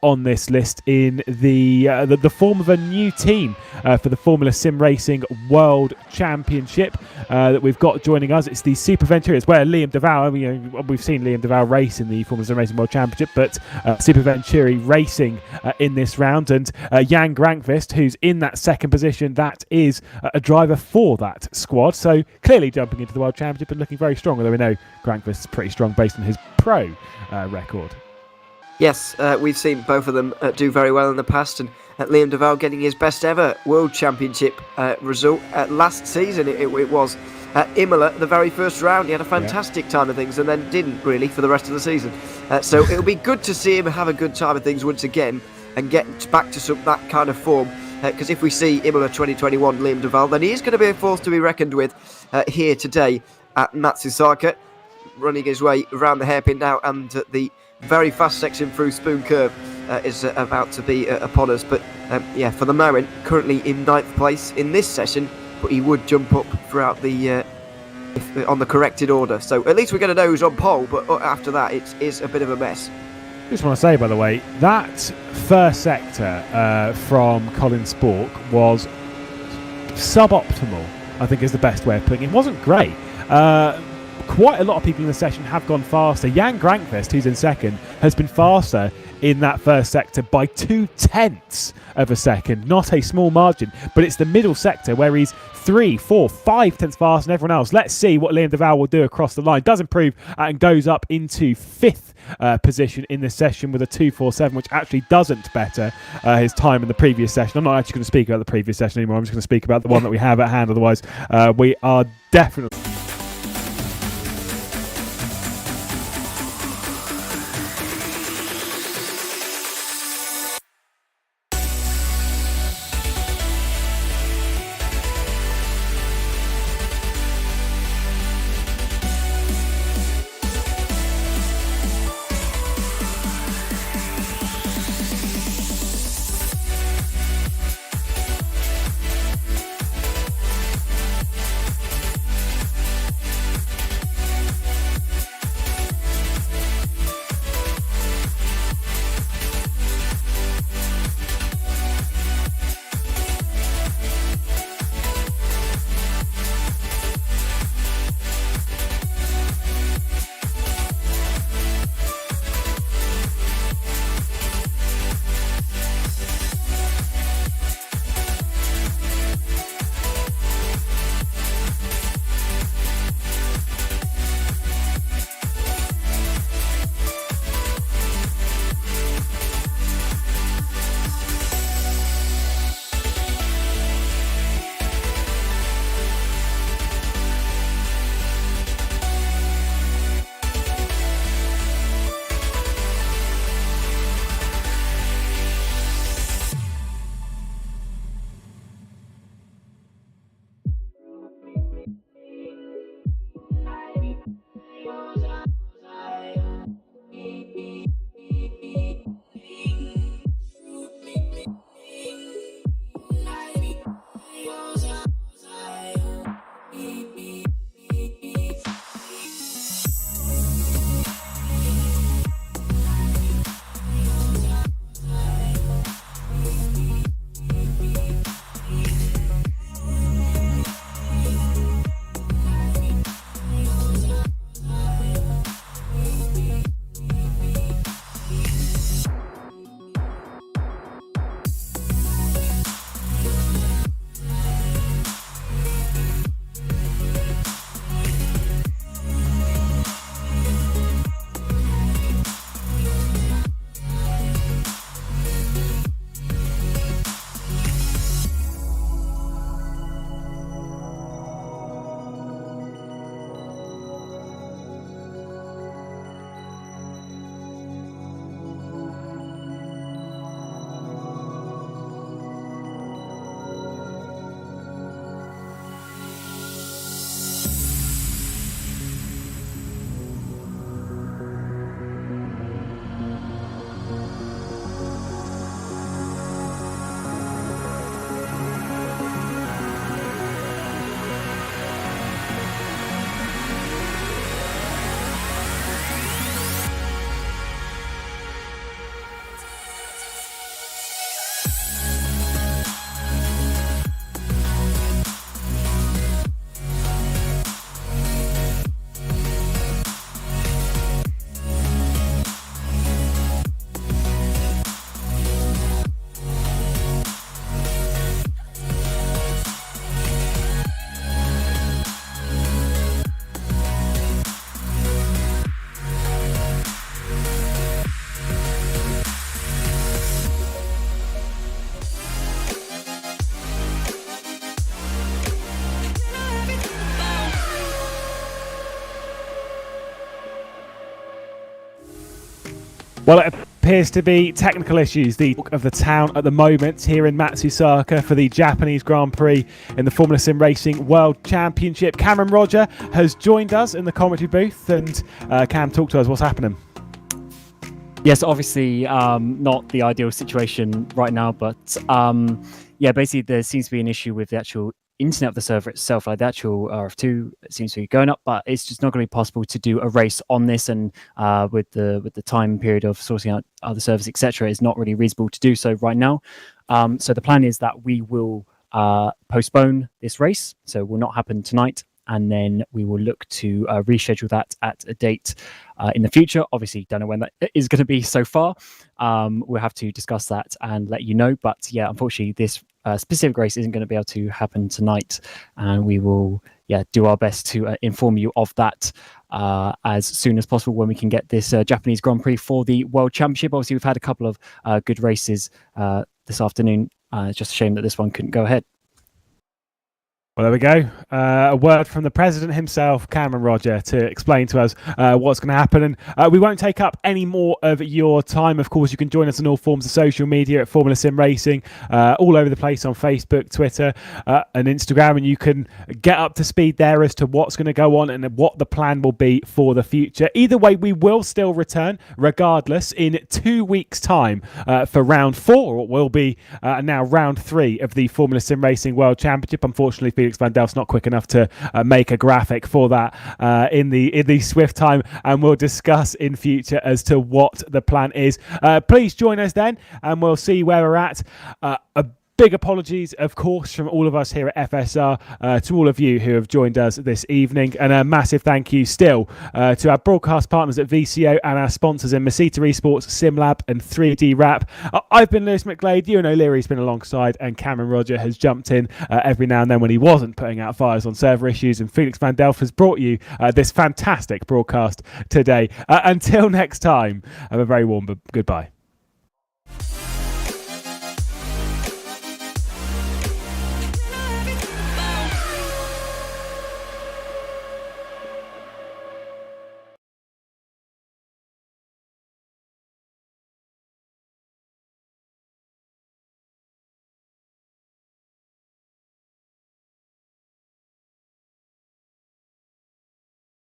on this list in the form of a new team for the Formula SimRacing World Championship that we've got joining us. It's the Super Venturi. It's where Liam DeVal, we've seen Liam DeVal race in the Formula SimRacing World Championship, but Super Venturi racing in this round, and Jan Grankvist, who's in that 2nd position, that is a driver for that squad, so clearly jumping into the World Championship and looking very strong, although we know Grankvist is pretty strong based on his pro record. Yes, we've seen both of them do very well in the past, and Liam DeVal getting his best ever World Championship result last season. It was at Imola, the very first round. He had a fantastic time of things, and then didn't really for the rest of the season. So it'll be good to see him have a good time of things once again and get back to that kind of form. Because if we see Imola 2021 Liam DeVal, then he is going to be a force to be reckoned with here today at Matsusaka, running his way around the hairpin now, and the very fast section through Spoon Curve is about to be upon us. But for the moment, currently in 9th place in this session, but he would jump up throughout the on the corrected order. So at least we're going to know who's on pole, but after that, it is a bit of a mess. Just want to say, by the way, that first sector from Colin Spork was suboptimal, I think is the best way of putting it. It wasn't great. Quite a lot of people in the session have gone faster. Jan Grankvist, who's in 2nd, has been faster in that first sector by 0.2 of a second. Not a small margin, but it's the middle sector where he's 3, 4, 5 tenths faster than everyone else. Let's see what Liam DeVal will do across the line. Does improve and goes up into 5th position in this session with a 2.47, which actually doesn't better his time in the previous session. I'm not actually going to speak about the previous session anymore. I'm just going to speak about the one that we have at hand. Otherwise, we are definitely... Well, it appears to be technical issues, the talk of the town at the moment here in Matsusaka for the Japanese Grand Prix in the Formula SimRacing World Championship. Cameron Roger has joined us in the commentary booth, and Cam, talk to us. What's happening? Yes, obviously not the ideal situation right now, but yeah, basically there seems to be an issue with the actual internet of the server itself. Like the actual RF2 seems to be going up, but it's just not going to be possible to do a race on this, and with the time period of sorting out other servers, etc., it's not really reasonable to do so right now. So the plan is that we will postpone this race, so it will not happen tonight, and then we will look to reschedule that at a date in the future. Obviously, don't know when that is going to be so far. We'll have to discuss that and let you know. But yeah, unfortunately, this specific race isn't going to be able to happen tonight, and we will do our best to inform you of that as soon as possible when we can get this Japanese Grand Prix for the World Championship. Obviously, we've had a couple of good races this afternoon. It's just a shame that this one couldn't go ahead. Well, there we go. A word from the president himself, Cameron Roger, to explain to us what's going to happen. And we won't take up any more of your time. Of course, you can join us on all forms of social media at Formula SimRacing, all over the place on Facebook, Twitter, and Instagram. And you can get up to speed there as to what's going to go on and what the plan will be for the future. Either way, we will still return, regardless, in 2 weeks' time for round 4, or will be now round 3 of the Formula SimRacing World Championship. Unfortunately, Felix van Delft's not quick enough to make a graphic for that in the Swift time, and we'll discuss in future as to what the plan is. Please join us then, and we'll see where we're at. A big apologies, of course, from all of us here at FSR to all of you who have joined us this evening, and a massive thank you still to our broadcast partners at VCO and our sponsors in Masita Esports, SimLab and 3D Rap. I've been Lewis McGlade, Ewan O'Leary's been alongside, and Cameron Roger has jumped in every now and then when he wasn't putting out fires on server issues, and Felix van Delft has brought you this fantastic broadcast today. Until next time, have a very warm goodbye.